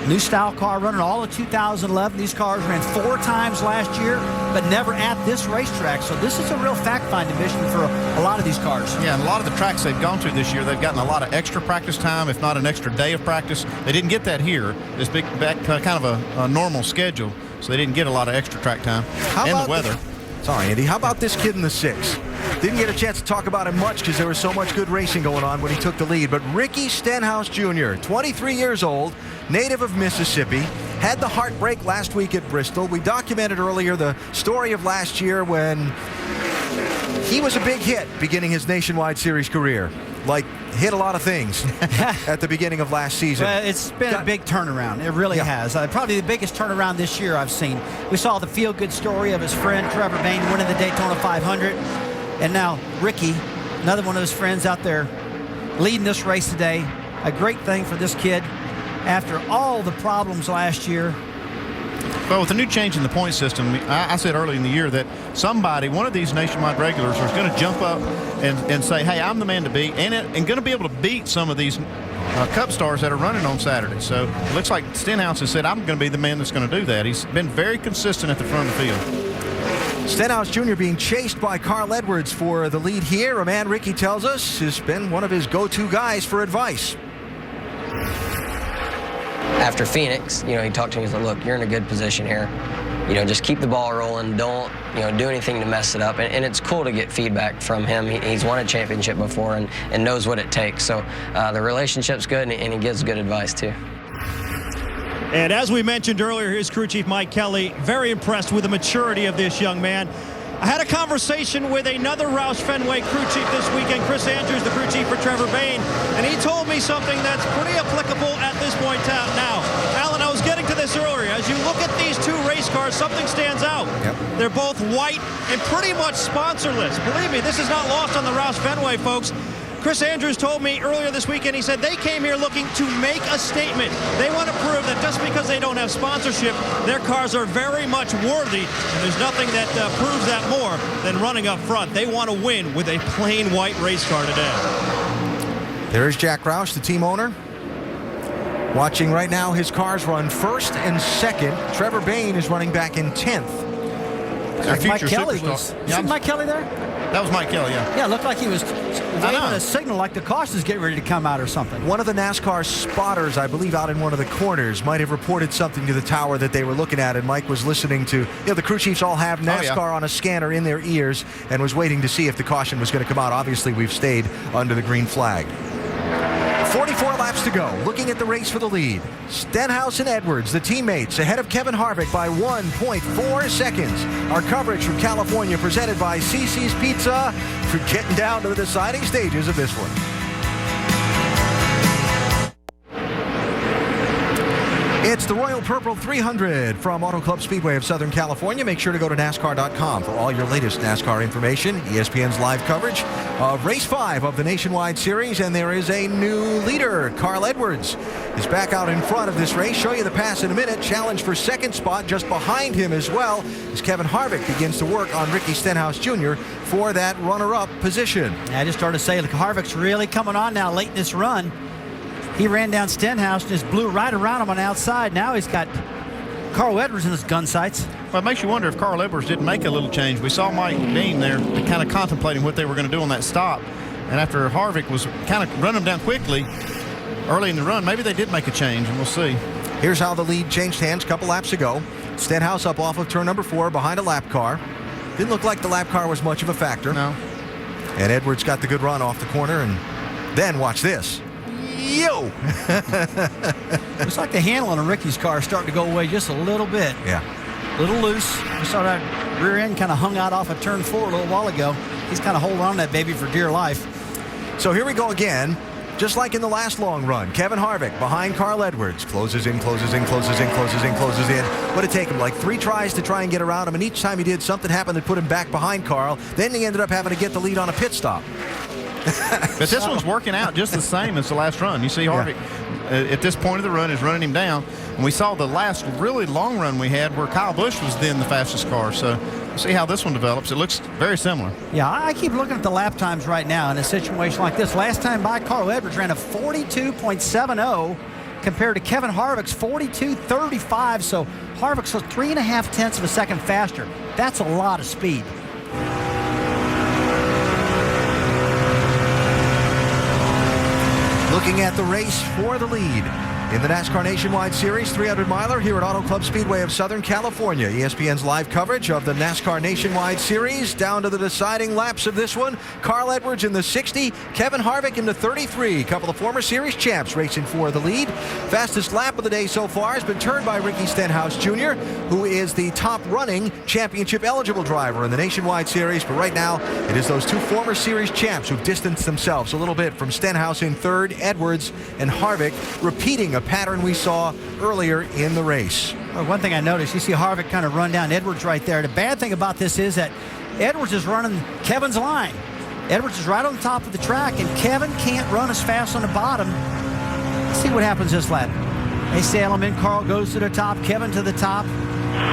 New style car running all of 2011. These cars ran 4 times last year, but never at this racetrack. So this is a real fact-finding mission for a lot of these cars. Yeah, and a lot of the tracks they've gone to this year, they've gotten a lot of extra practice time, if not an extra day of practice. They didn't get that here. This big, kind of a normal schedule, so they didn't get a lot of extra track time. And the weather. Sorry, Andy. How about this kid in the 6? Didn't get a chance to talk about him much because there was so much good racing going on when he took the lead. But Ricky Stenhouse Jr., 23 years old, native of Mississippi, had the heartbreak last week at Bristol. We documented earlier the story of last year when he was a big hit beginning his Nationwide Series career. Like, hit a lot of things at the beginning of last season. Well, it's been a big turnaround. It really has. Probably the biggest turnaround this year I've seen. We saw the feel-good story of his friend Trevor Bayne winning the Daytona 500. And now Ricky, another one of his friends out there leading this race today. A great thing for this kid after all the problems last year. Well, with the new change in the point system, I said early in the year that one of these nationwide regulars, was going to jump up and say, hey, I'm the man to beat, and going to be able to beat some of these Cup stars that are running on Saturday. So it looks like Stenhouse has said, I'm going to be the man that's going to do that. He's been very consistent at the front of the field. Stenhouse Jr. being chased by Carl Edwards for the lead here. A man, Ricky tells us, has been one of his go-to guys for advice. After Phoenix, he talked to me. He's like, look, you're in a good position here. Just keep the ball rolling. Don't, do anything to mess it up. And it's cool to get feedback from him. He's won a championship before and knows what it takes. So the relationship's good, and he gives good advice, too. And as we mentioned earlier, here's Crew Chief Mike Kelly, very impressed with the maturity of this young man. I had a conversation with another Roush Fenway crew chief this weekend, Chris Andrews, the crew chief for Trevor Bayne, and he told me something that's pretty applicable at this point now. Alan, I was getting to this earlier. As you look at these two race cars, something stands out. Yep. They're both white and pretty much sponsorless. Believe me, this is not lost on the Roush Fenway folks. Chris Andrews told me earlier this weekend, he said they came here looking to make a statement. They want to prove that just because they don't have sponsorship, their cars are very much worthy, and there's nothing that proves that more than running up front. They want to win with a plain white race car today. There's Jack Roush, the team owner. Watching right now his cars run first and second. Trevor Bayne is running back in 10th. Mike Kelly was. Isn't Mike Kelly there? That was Mike Kelly, yeah. Yeah, it looked like he was waving a signal like the caution's getting ready to come out or something. One of the NASCAR spotters, I believe out in one of the corners, might have reported something to the tower that they were looking at, and Mike was listening to, the crew chiefs all have NASCAR on a scanner in their ears and was waiting to see if the caution was going to come out. Obviously, we've stayed under the green flag. 44 laps to go. Looking at the race for the lead. Stenhouse and Edwards, the teammates, ahead of Kevin Harvick by 1.4 seconds. Our coverage from California presented by CC's Pizza. We're getting down to the deciding stages of this one. It's the Royal Purple 300 from Auto Club Speedway of Southern California. Make sure to go to NASCAR.com for all your latest NASCAR information. ESPN's live coverage of Race 5 of the Nationwide Series. And there is a new leader. Carl Edwards is back out in front of this race. Show you the pass in a minute. Challenge for second spot just behind him as well as Kevin Harvick begins to work on Ricky Stenhouse Jr. for that runner-up position. I just started to say, look, Harvick's really coming on now late in this run. He ran down Stenhouse and just blew right around him on the outside. Now he's got Carl Edwards in his gun sights. Well, it makes you wonder if Carl Edwards didn't make a little change. We saw Mike Dean there kind of contemplating what they were going to do on that stop. And after Harvick was kind of running them down quickly early in the run, maybe they did make a change, and we'll see. Here's how the lead changed hands a couple laps ago. Stenhouse up off of turn number 4 behind a lap car. Didn't look like the lap car was much of a factor. No. And Edwards got the good run off the corner, and then watch this. Yo! Looks like the handle on Ricky's car is starting to go away just a little bit. Yeah. A little loose. We saw that rear end kind of hung out off of turn 4 a little while ago. He's kind of holding on to that baby for dear life. So here we go again. Just like in the last long run, Kevin Harvick behind Carl Edwards. Closes in, closes in, closes in, closes in, closes in. What did it take him? Like 3 tries to try and get around him, and each time he did, something happened that put him back behind Carl. Then he ended up having to get the lead on a pit stop. But this one's working out just the same as the last run. You see Harvick at this point of the run is running him down. And we saw the last really long run we had where Kyle Busch was then the fastest car. So we'll see how this one develops. It looks very similar. Yeah, I keep looking at the lap times right now in a situation like this. Last time by, Carl Edwards ran a 42.70 compared to Kevin Harvick's 42.35. So Harvick's 3.5 tenths of a second faster. That's a lot of speed. Looking at the race for the lead in the NASCAR Nationwide Series 300-miler here at Auto Club Speedway of Southern California. ESPN's live coverage of the NASCAR Nationwide Series down to the deciding laps of this one. Carl Edwards in the 60, Kevin Harvick in the 33. A couple of former series champs racing for the lead. Fastest lap of the day so far has been turned by Ricky Stenhouse Jr., who is the top running championship eligible driver in the Nationwide Series. But right now, it is those 2 former series champs who've distanced themselves a little bit from Stenhouse in 3rd, Edwards and Harvick repeating a pattern we saw earlier in the race. Well, one thing I noticed, you see Harvick kind of run down Edwards right there. The bad thing about this is that Edwards is running Kevin's line. Edwards is right on the top of the track, and Kevin can't run as fast on the bottom. Let's see what happens this lap. They sail him in. Carl goes to the top, Kevin to the top.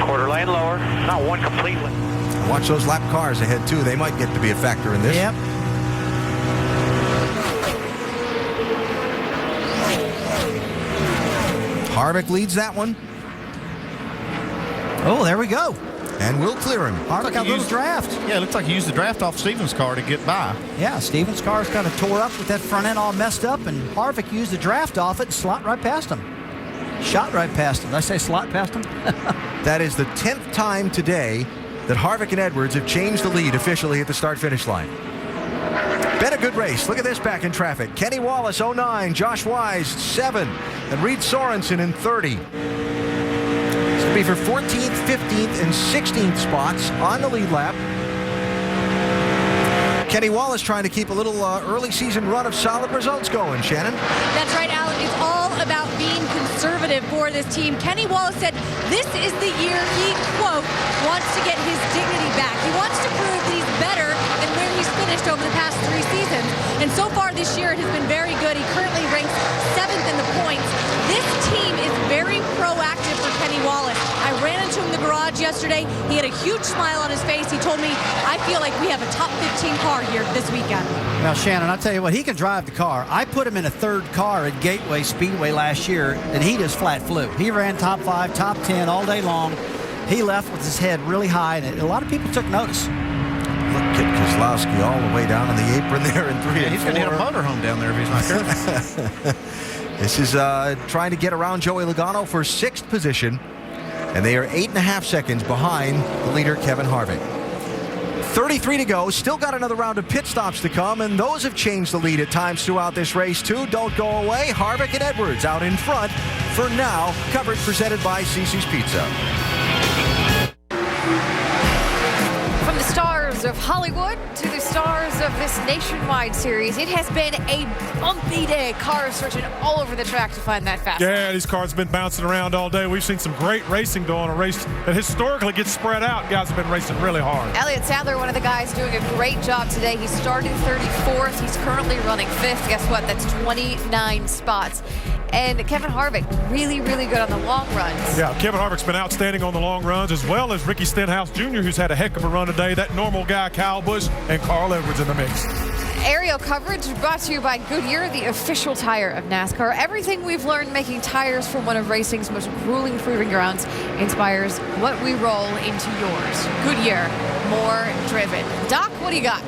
Quarter lane lower. Not one completely. Watch those lap cars ahead, too. They might get to be a factor in this. Yep. Harvick leads that one. Oh, there we go. And we'll clear him. Harvick got a little draft. Yeah, it looks like he used the draft off Stevens' car to get by. Yeah, Stevens' car's kind of tore up with that front end all messed up, and Harvick used the draft off it and slot right past him. Shot right past him. Did I say slot past him? That is the 10th time today that Harvick and Edwards have changed the lead officially at the start-finish line. Been a good race. Look at this back in traffic. Kenny Wallace, 09. Josh Wise, 7. And Reed Sorensen in 30. It's going to be for 14th, 15th, and 16th spots on the lead lap. Kenny Wallace trying to keep a little early season run of solid results going. Shannon? That's right, Alan. It's all about being conservative for this team. Kenny Wallace said this is the year he, quote, wants to get his dignity back. He wants to prove that he's better than where he's finished over the past 3 seasons. And so far this year it has been very good. He currently ranks 7th in the points. This team is very proactive for Kenny Wallace. I ran into him in the garage yesterday. He had a huge smile on his face. He told me, I feel like we have a top 15 car here this weekend. Well, Shannon, I'll tell you what, he can drive the car. I put him in a 3rd car at Gateway Speedway last year, and he just flat flew. He ran top 5, top 10 all day long. He left with his head really high, and a lot of people took notice. Look at Keselowski all the way down on the apron there in 3 and 4. He's going to hit a motorhome down there if he's not careful. This is trying to get around Joey Logano for 6th position, and they are 8.5 seconds behind the leader, Kevin Harvick. 33 to go. Still got another round of pit stops to come, and those have changed the lead at times throughout this race, too. Don't go away. Harvick and Edwards out in front for now. Coverage presented by CC's Pizza. From the stars of Hollywood to the stars of this nationwide series, it has been a bumpy day. Cars searching all over the track to find that fast. Yeah, these cars have been bouncing around all day. We've seen some great racing though on a race that historically gets spread out. Guys have been racing really hard. Elliott Sadler, one of the guys, doing a great job today. He started 34th. He's currently running 5th. Guess what? That's 29 spots. And Kevin Harvick, really, really good on the long runs. Yeah, Kevin Harvick's been outstanding on the long runs, as well as Ricky Stenhouse Jr., who's had a heck of a run today. That normal guy, Kyle Busch, and Carl Edwards in the mix. Aerial coverage brought to you by Goodyear, the official tire of NASCAR. Everything we've learned making tires from one of racing's most grueling proving grounds inspires what we roll into yours. Goodyear, more driven. Doc, what do you got?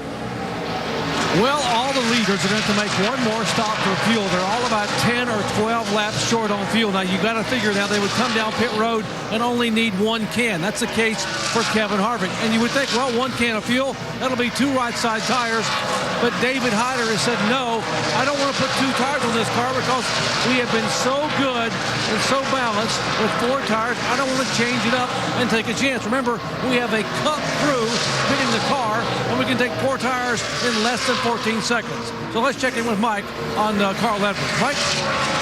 Well, all the leaders are going to make one more stop for fuel. They're all about 10 or 12 laps short on fuel. Now, you got to figure now they would come down pit road and only need 1 can. That's the case for Kevin Harvick. And you would think, well, 1 can of fuel, that'll be 2 right side tires. But David Hyder has said, no, I don't want to put 2 tires on this car because we have been so good and so balanced with 4 tires. I don't want to change it up and take a chance. Remember, we have a cup crew fitting the car, and we can take 4 tires in less than 14 seconds. So let's check in with Mike on Carl Edwards. Mike?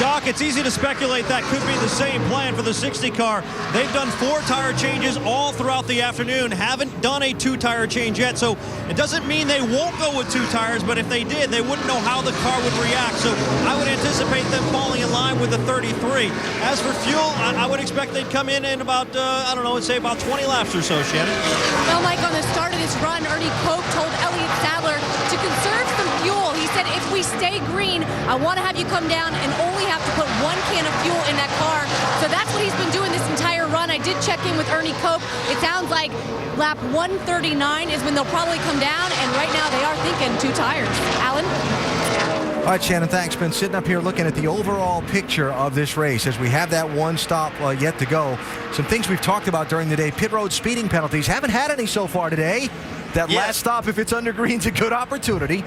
Doc, it's easy to speculate that could be the same plan for the 60 car. They've done 4 tire changes all throughout the afternoon, haven't done a 2 tire change yet, so it doesn't mean they won't go with 2 tires, but if they did, they wouldn't know how the car would react. So I would anticipate them falling in line with the 33. As for fuel, I would expect they'd come in about, I don't know, let's say about 20 laps or so, Shannon. Well, Mike, on the start of this run, Ernie Koch told Elliott Sadler to conserve some fuel. He said, if we stay green, I want to have you come down and only have to put 1 can of fuel in that car. So that's what he's been doing this entire run. I did check in with Ernie Koch. It sounds like lap 139 is when they'll probably come down, and right now they are thinking 2 tires. Alan? All right, Shannon, thanks. Been sitting up here looking at the overall picture of this race as we have that 1 stop yet to go. Some things we've talked about during the day. Pit road speeding penalties. Haven't had any so far today. That last stop, if it's under green's a good opportunity.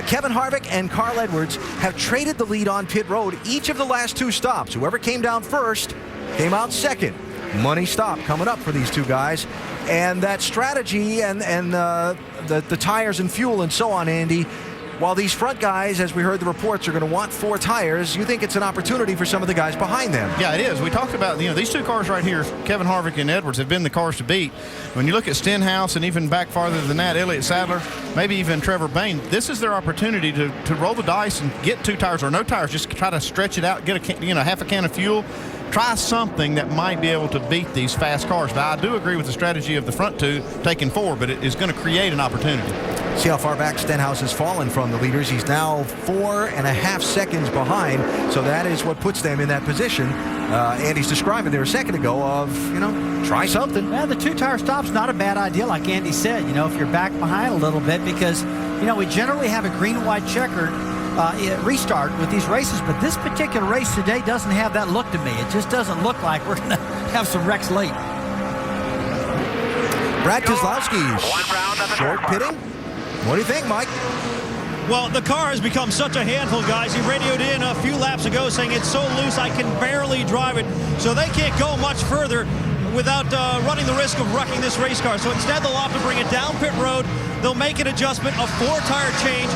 Kevin Harvick and Carl Edwards have traded the lead on pit road each of the last 2 stops. Whoever came down first came out second. Money stop coming up for these 2 guys. And that strategy and the tires and fuel and so on, Andy, while these front guys, as we heard the reports, are going to want 4 tires, you think it's an opportunity for some of the guys behind them? Yeah, it is. We talked about, these 2 cars right here, Kevin Harvick and Edwards, have been the cars to beat. When you look at Stenhouse and even back farther than that, Elliott Sadler, maybe even Trevor Bayne, this is their opportunity to roll the dice and get 2 tires or no tires, just try to stretch it out, get half a can of fuel, try something that might be able to beat these fast cars. But I do agree with the strategy of the front two taking 4, but it is going to create an opportunity. See how far back Stenhouse has fallen from the leaders. He's now 4.5 seconds behind, so that is what puts them in that position. Andy's describing there a second ago of, try something. Well, the two-tire stop's not a bad idea, like Andy said, if you're back behind a little bit, because, we generally have a green and white checkered restart with these races, but this particular race today doesn't have that look to me. It just doesn't look like we're going to have some wrecks late. Brad Keselowski, short pitting. What do you think, Mike? Well, the car has become such a handful, guys. He radioed in a few laps ago saying it's so loose I can barely drive it. So they can't go much further without running the risk of wrecking this race car. So instead, they'll have to bring it down pit road. They'll make an adjustment, a 4-tire change,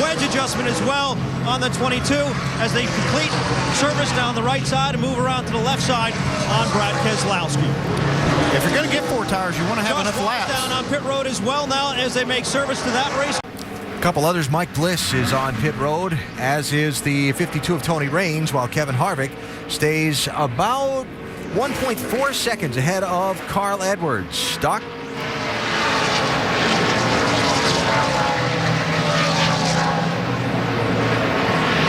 wedge adjustment as well on the 22 as they complete service down the right side and move around to the left side on Brad Keselowski. If you're going to get 4 tires, you want to have enough laps. Down on pit road as well now as they make service to that race. A couple others. Mike Bliss is on pit road, as is the 52 of Tony Raines, while Kevin Harvick stays about 1.4 seconds ahead of Carl Edwards. Doc?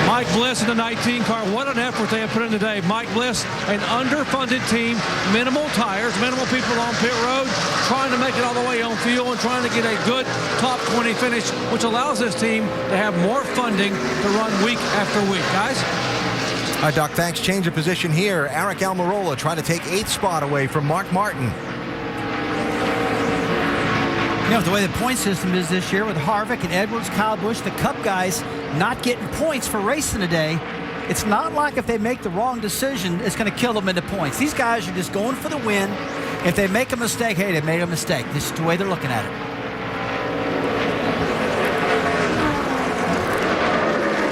Mike Bliss in the 19 car. What an effort they have put in today. Mike Bliss, an underfunded team, minimal tires, minimal people on pit road, trying to make it all the way on fuel and trying to get a good top 20 finish, which allows this team to have more funding to run week after week. Guys? All right, Doc, thanks. Change of position here. Eric Almirola trying to take 8th spot away from Mark Martin. The way the point system is this year with Harvick and Edwards, Kyle Busch, the Cup guys not getting points for racing today, it's not like if they make the wrong decision, it's going to kill them into points. These guys are just going for the win. If they make a mistake, hey, they made a mistake. This is the way they're looking at it.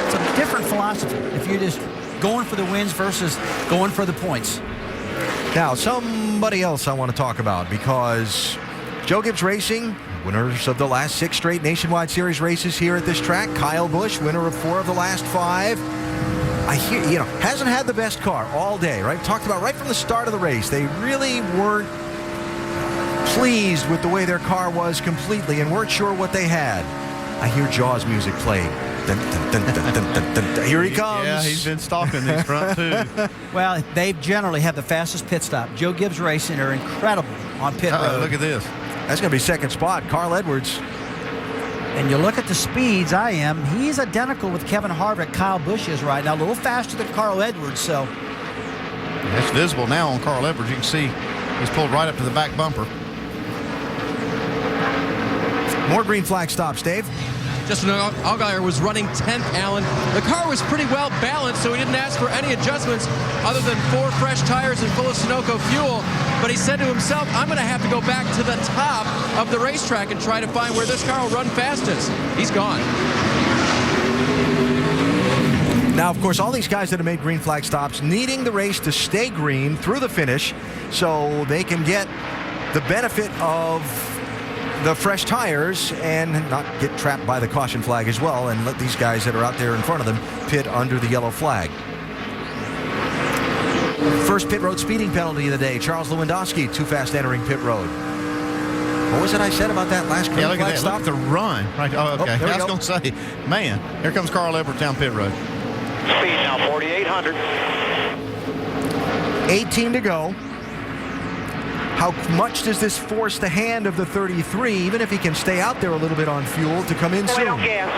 It's a different philosophy if you're just going for the wins versus going for the points. Now, somebody else I want to talk about, because Joe Gibbs Racing, winners of the last 6 straight Nationwide Series races here at this track. Kyle Busch, winner of 4 of the last 5. I hear, hasn't had the best car all day, right? Talked about right from the start of the race. They really weren't pleased with the way their car was completely and weren't sure what they had. I hear Jaws music playing. Dun, dun, dun, dun, dun, dun, dun, dun. Here he comes. Yeah, he's been stalking these front two. Well, they generally have the fastest pit stop. Joe Gibbs Racing are incredible on pit road. Look at this. That's going to be 2nd spot. Carl Edwards. And you look at the speeds, he's identical with Kevin Harvick. Kyle Busch is right now, a little faster than Carl Edwards. So it's visible now on Carl Edwards. You can see he's pulled right up to the back bumper. More green flag stops, Dave. Justin Allgaier was running 10th, Alan. The car was pretty well balanced, so he didn't ask for any adjustments other than 4 fresh tires and full of Sunoco fuel. But he said to himself, I'm going to have to go back to the top of the racetrack and try to find where this car will run fastest. He's gone. Now, of course, all these guys that have made green flag stops needing the race to stay green through the finish so they can get the benefit of the fresh tires and not get trapped by the caution flag as well, and let these guys that are out there in front of them pit under the yellow flag. First pit road speeding penalty of the day. Charles Lewandowski, too fast entering pit road. What was it I said about that last green look flag at that. stop? Look at the run. Right. Oh, okay. Oh, I was going to say, man, here comes Carl Edwards down pit road. Speed now 4,800. 18 to go. How much does this force the hand of the 33, even if he can stay out there a little bit on fuel, to come in soon? Wait on gas.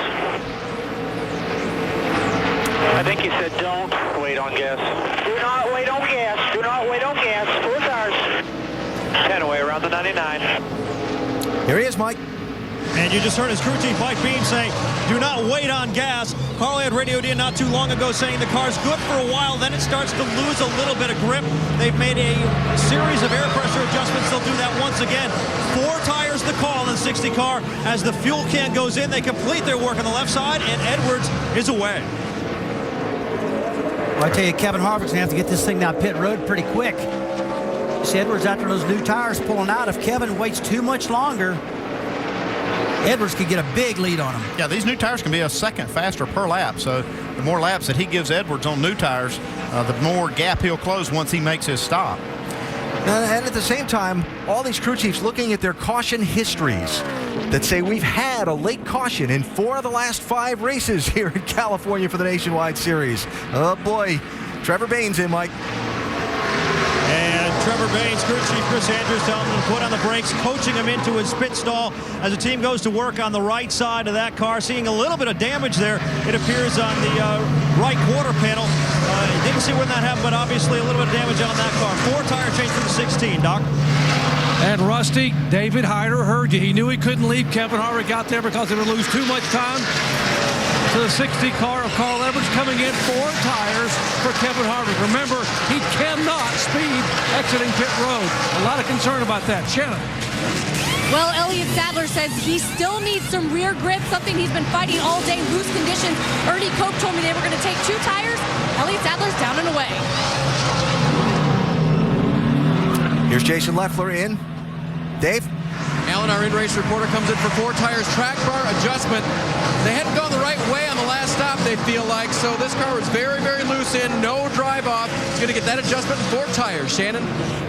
I think he said don't wait on gas. Do not wait on gas. Do not wait on gas. 4 tires. 10 away around the 99. Here he is, Mike. And you just heard his crew chief, Mike Beam, say, do not wait on gas. Carl had radioed in not too long ago saying the car's good for a while, then it starts to lose a little bit of grip. They've made a series of air pressure adjustments. They'll do that once again. 4 tires the call in the 60 car. As the fuel can goes in, they complete their work on the left side, and Edwards is away. Well, I tell you, Kevin Harvick's going to have to get this thing down pit road pretty quick. See, Edwards, after those new tires pulling out, if Kevin waits too much longer, Edwards could get a big lead on him. Yeah, these new tires can be a second faster per lap. So the more laps that he gives Edwards on new tires, the more gap he'll close once he makes his stop. And at the same time, all these crew chiefs looking at their caution histories that say we've had a late caution in 4 of the last 5 races here in California for the Nationwide Series. Oh boy, Trevor Baines in, Mike. And Trevor Baines, crew chief Chris Andrews telling him to put on the brakes, coaching him into his pit stall as the team goes to work on the right side of that car. Seeing a little bit of damage there, it appears, on the right quarter panel. Didn't see when that happened, but obviously a little bit of damage on that car. 4 tire change for the 16, Doc. And Rusty, David Hyder heard you. He knew he couldn't leave Kevin Harvick out there because he would lose too much time. To the 60 car of Carl Edwards coming in, 4 tires for Kevin Harvick. Remember, he cannot speed exiting pit road. A lot of concern about that. Shannon. Well, Elliott Sadler says he still needs some rear grip, something he's been fighting all day, loose conditions. Ernie Koch told me they were going to take 2 tires. Elliott Sadler's down and away. Here's Jason Leffler in. Dave? Alan, our in-race reporter, comes in for 4 tires. Track bar adjustment. They hadn't gone the right way on the last stop, they feel like, so this car was very, very loose in, no drive off. He's going to get that adjustment in 4 tires. Shannon?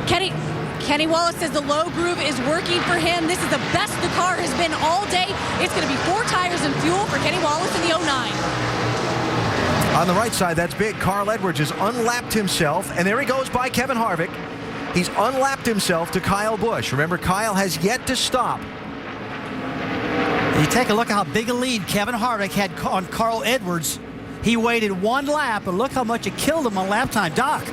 Kenny Wallace says the low groove is working for him. This is the best the car has been all day. It's going to be 4 tires and fuel for Kenny Wallace in the 09. On the right side, that's big. Carl Edwards has unlapped himself, and there he goes by Kevin Harvick. He's unlapped himself to Kyle Busch. Remember, Kyle has yet to stop. You take a look at how big a lead Kevin Harvick had on Carl Edwards. He waited 1 lap, and look how much it killed him on lap time. Doc.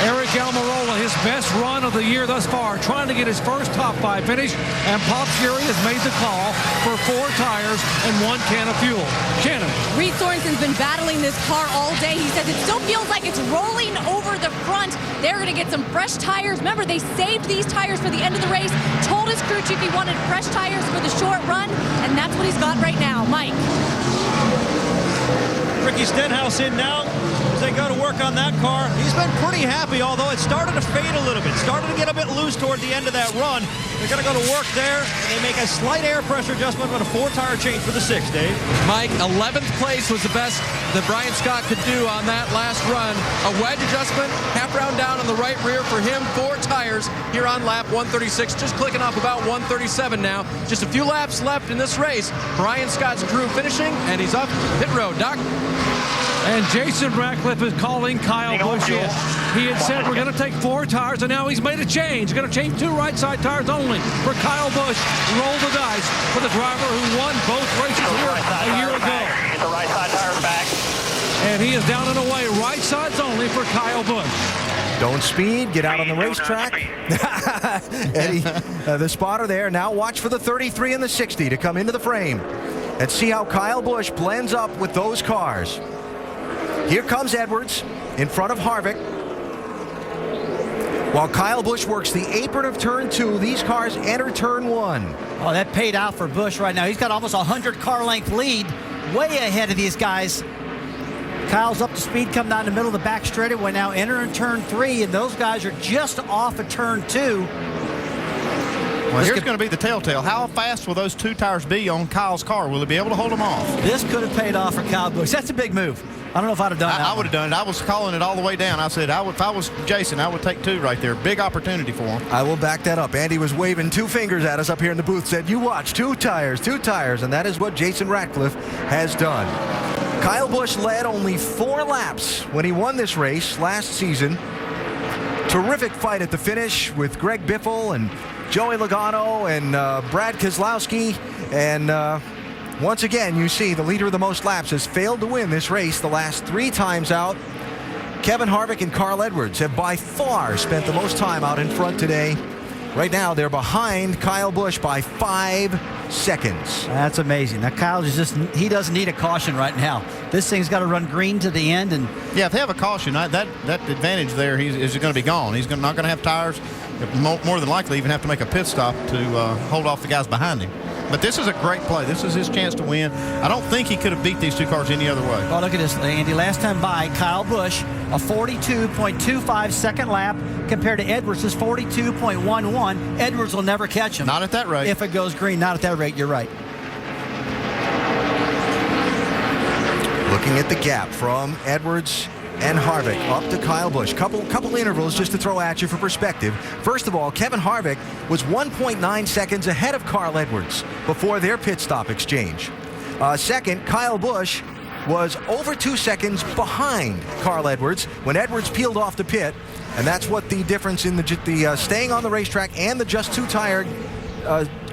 Eric Almirola, his best run of the year thus far, trying to get his first top 5 finish, and Pop Fury has made the call for 4 tires and 1 can of fuel. Shannon. Reed Sorensen's been battling this car all day. He says it still feels like it's rolling over the front. They're going to get some fresh tires. Remember, they saved these tires for the end of the race, told his crew chief he wanted fresh tires for the short run, and that's what he's got right now. Mike. Ricky Stenhouse in now as they go to work on that car. He's been pretty happy, although it started to fade a little bit. Started to get a bit loose toward the end of that run. They're going to go to work there, and they make a slight air pressure adjustment with a 4-tire change for the 6, Dave. Mike, 11th place was the best that Brian Scott could do on that last run. A wedge adjustment, half round down on the right rear for him. 4 tires here on lap 136, just clicking off about 137 now. Just a few laps left in this race. Brian Scott's crew finishing, and he's up pit road. Doc? And Jason Ratcliffe is calling Kyle Busch in. He had said we're going to take 4 tires, and now he's made a change. He's going to change 2 right side tires only for Kyle Busch. Roll the dice for the driver who won both races here a year ago. The right side tire back. And he is down and away. Right sides only for Kyle Busch. Don't speed. Get out on the racetrack. Eddie, the spotter there. Now watch for the 33 and the 60 to come into the frame. And see how Kyle Busch blends up with those cars. Here comes Edwards in front of Harvick. While Kyle Busch works the apron of turn 2, these cars enter turn 1. Oh, that paid out for Busch right now. He's got almost a 100 car length lead, way ahead of these guys. Kyle's up to speed, come down the middle of the back straightaway now, entering turn 3, and those guys are just off of turn 2. Well, here's going to be the telltale. How fast will those 2 tires be on Kyle's car? Will he be able to hold them off? This could have paid off for Kyle Busch. That's a big move. I don't know if I'd have done that. I would have done it. I was calling it all the way down. I said, if I was Jason, I would take 2 right there. Big opportunity for him. I will back that up. Andy was waving 2 fingers at us up here in the booth, said, you watch, 2 tires, 2 tires, and that is what Jason Ratcliffe has done. Kyle Busch led only 4 laps when he won this race last season. Terrific fight at the finish with Greg Biffle and Joey Logano and Brad Keselowski, and once again, you see the leader of the most laps has failed to win this race the last 3 times out. Kevin Harvick and Carl Edwards have by far spent the most time out in front today. Right now, they're behind Kyle Busch by 5 seconds. That's amazing. Now, Kyle he doesn't need a caution right now. This thing's got to run green to the end. And yeah, if they have a caution, that advantage there is going to be gone. He's not going to have tires. More than likely, even have to make a pit stop to hold off the guys behind him. But this is a great play. This is his chance to win. I don't think he could have beat these 2 cars any other way. Oh, look at this, Andy. Last time by, Kyle Busch, a 42.25 second lap compared to Edwards' 42.11. Edwards will never catch him. Not at that rate. If it goes green, not at that rate. You're right. Looking at the gap from Edwards and Harvick. Up to Kyle Busch. Couple intervals just to throw at you for perspective. First of all, Kevin Harvick was 1.9 seconds ahead of Carl Edwards before their pit stop exchange. Second, Kyle Busch was over 2 seconds behind Carl Edwards when Edwards peeled off the pit, and that's what the difference in the staying on the racetrack and the just two tire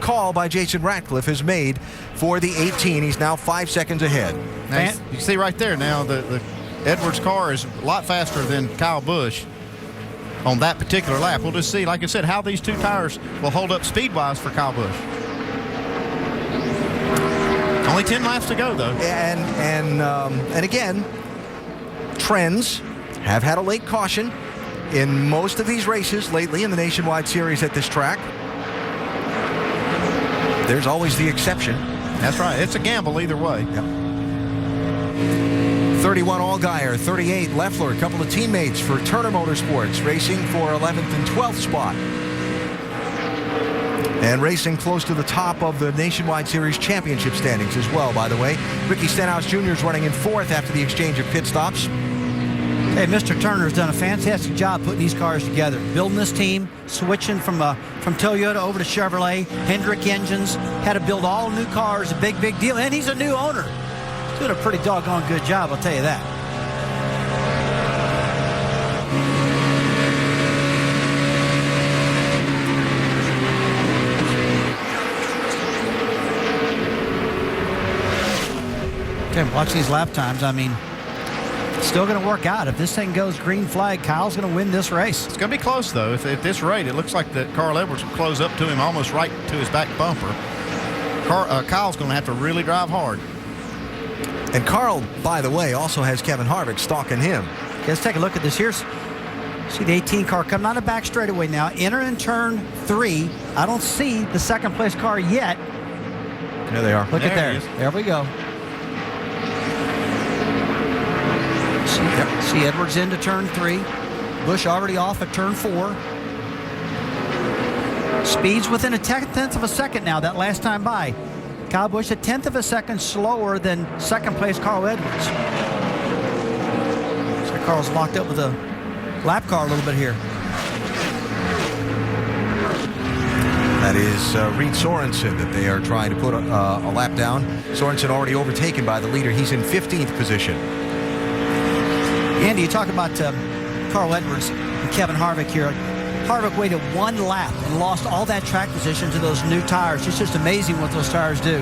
call by Jason Ratcliffe has made for the 18. He's now 5 seconds ahead. Now, you see right there now the Edwards car is a lot faster than Kyle Busch on that particular lap. We'll just see, like I said, how these two tires will hold up speed-wise for Kyle Busch. Only 10 laps to go, though. And again, trends have had a late caution in most of these races lately in the Nationwide Series at this track. There's always the exception. That's right. It's a gamble either way. Yep. 31 Allgaier, 38 Leffler, a couple of teammates for Turner Motorsports, racing for 11th and 12th spot. And racing close to the top of the Nationwide Series championship standings as well, by the way. Ricky Stenhouse Jr. is running in 4th after the exchange of pit stops. Hey, Mr. Turner's done a fantastic job putting these cars together, building this team, switching from Toyota over to Chevrolet, Hendrick engines, had to build all new cars, a big deal, and he's a new owner. He's doing a pretty doggone good job, I'll tell you that. Okay, watch these lap times. I mean, it's still going to work out. If this thing goes green flag, Kyle's going to win this race. It's going to be close, though. If at this rate, it looks like that Carl Edwards will close up to him almost right to his back bumper. Kyle's going to have to really drive hard. And Carl, by the way, also has Kevin Harvick stalking him. Okay, let's take a look at this. Here's, see the 18 car coming on the back straightaway now. Enter in turn 3. I don't see the second place car yet. There they are. Look at there. There we go. See Edwards into turn 3. Busch already off at turn 4. Speeds within a tenth of a second now, that last time by. Kyle Busch a tenth of a second slower than second place Carl Edwards. So Carl's locked up with a lap car a little bit here. That is Reed Sorensen that they are trying to put a lap down. Sorensen already overtaken by the leader. He's in 15th position. Andy, you talk about Carl Edwards and Kevin Harvick here. Harvick waited 1 lap and lost all that track position to those new tires. It's just amazing what those tires do.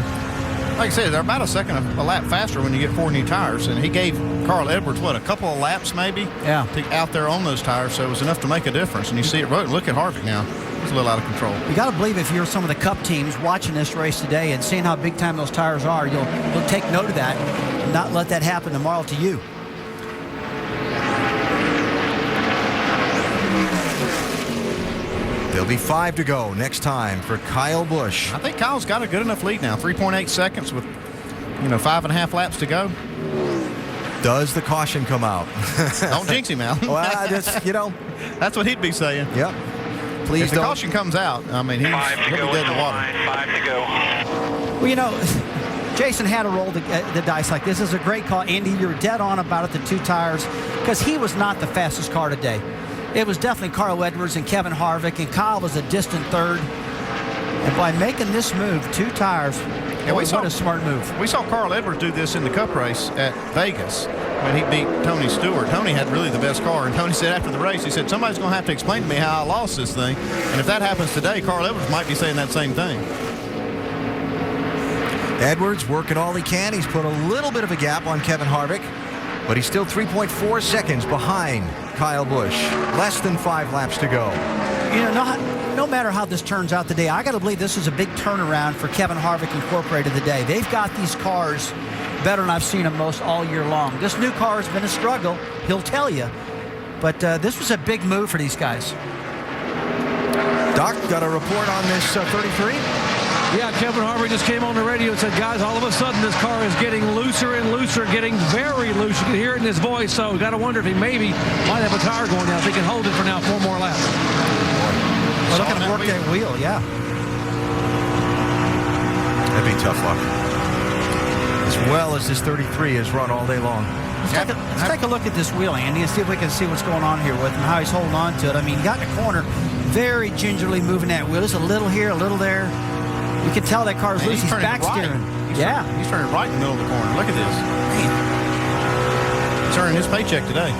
Like I said, they're about a second a lap faster when you get 4 new tires. And he gave Carl Edwards, what, a couple of laps maybe? Yeah. To out there on those tires, so it was enough to make a difference. And you see it, look at Harvick now. He's a little out of control. You got to believe if you're some of the Cup teams watching this race today and seeing how big time those tires are, you'll take note of that and not let that happen tomorrow to you. There'll be 5 to go next time for Kyle Busch. I think Kyle's got a good enough lead now. 3.8 seconds with, 5.5 laps to go. Does the caution come out? Don't jinx him, Al. Well, that's what he'd be saying. Yep. Please if the caution comes out, I mean, he'll be dead in the water. 5 to go. Well, Jason had to roll the dice like this. This is a great call. Andy, you're dead on about it, the 2 tires, because he was not the fastest car today. It was definitely Carl Edwards and Kevin Harvick, and Kyle was a distant 3rd. And by making this move, 2 tires, what a smart move. We saw Carl Edwards do this in the Cup race at Vegas when he beat Tony Stewart. Tony had really the best car, and Tony said after the race, he said, somebody's going to have to explain to me how I lost this thing. And if that happens today, Carl Edwards might be saying that same thing. Edwards working all he can. He's put a little bit of a gap on Kevin Harvick, but he's still 3.4 seconds behind Kyle Busch. Less than 5 laps to go. No matter how this turns out today, I got to believe this is a big turnaround for Kevin Harvick Incorporated today. They've got these cars better than I've seen them most all year long. This new car has been a struggle, he'll tell you. But this was a big move for these guys. Doc, got a report on this 33? Yeah, Kevin Harvick just came on the radio and said, guys, all of a sudden this car is getting looser and looser, getting very loose. You can hear it in his voice, so got to wonder if he maybe might have a tire going down. If he can hold it for now 4 more laps. Well, look at him work that wheel, yeah. That'd be tough luck. As well as this 33 has run all day long. Let's take a look at this wheel, Andy, and see if we can see what's going on here with him, how he's holding on to it. I mean, he got in the corner, very gingerly moving that wheel. Just a little here, a little there. You can tell that car's loose. He's back steering. He's turning right in the middle of the corner. Look at this. Man. He's earning his paycheck today.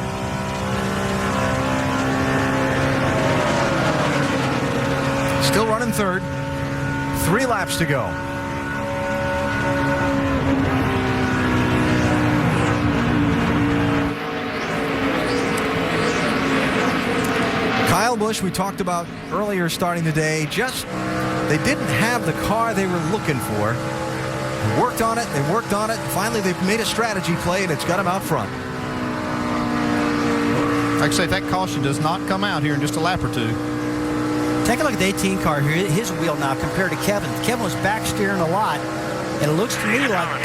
Still running third. 3 laps to go. Kyle Busch, we talked about earlier starting the day, they didn't have the car they were looking for. They worked on it, finally they've made a strategy play, and it's got them out front. Like I say, that caution does not come out here in just a lap or two. Take a look at the 18 car here. His wheel now compared to Kevin. Kevin was back steering a lot. And it looks to me like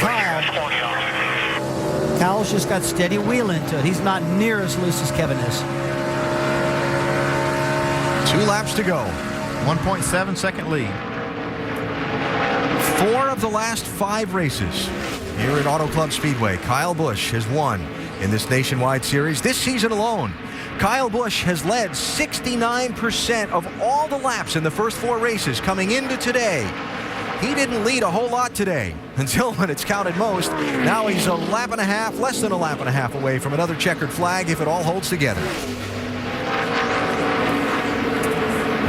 Kyle's just got steady wheel into it. He's not near as loose as Kevin is. 2 laps to go. 1.7 second lead. 4 of the last 5 races here at Auto Club Speedway. Kyle Busch has won in this nationwide series this season alone. Kyle Busch has led 69% of all the laps in the first 4 races coming into today. He didn't lead a whole lot today until when it's counted most. Now he's a lap and a half, less than a lap and a half away from another checkered flag if it all holds together.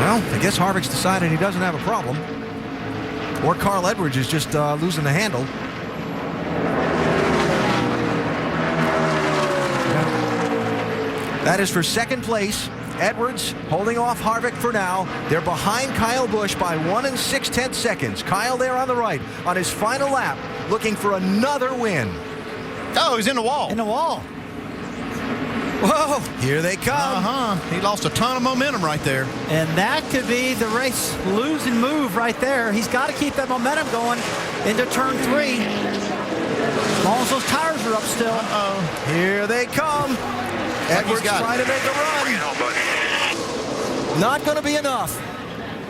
Well, I guess Harvick's decided he doesn't have a problem. Or Carl Edwards is just losing the handle. That is for second place. Edwards holding off Harvick for now. They're behind Kyle Busch by 1 6/10 seconds. Kyle there on the right on his final lap, looking for another win. Oh, he's in the wall. In the wall. Whoa, here they come. He lost a ton of momentum right there. And that could be the race losing move right there. He's got to keep that momentum going into turn 3. As long as those tires are up still. Here they come. Edwards trying to make a run. Not going to be enough.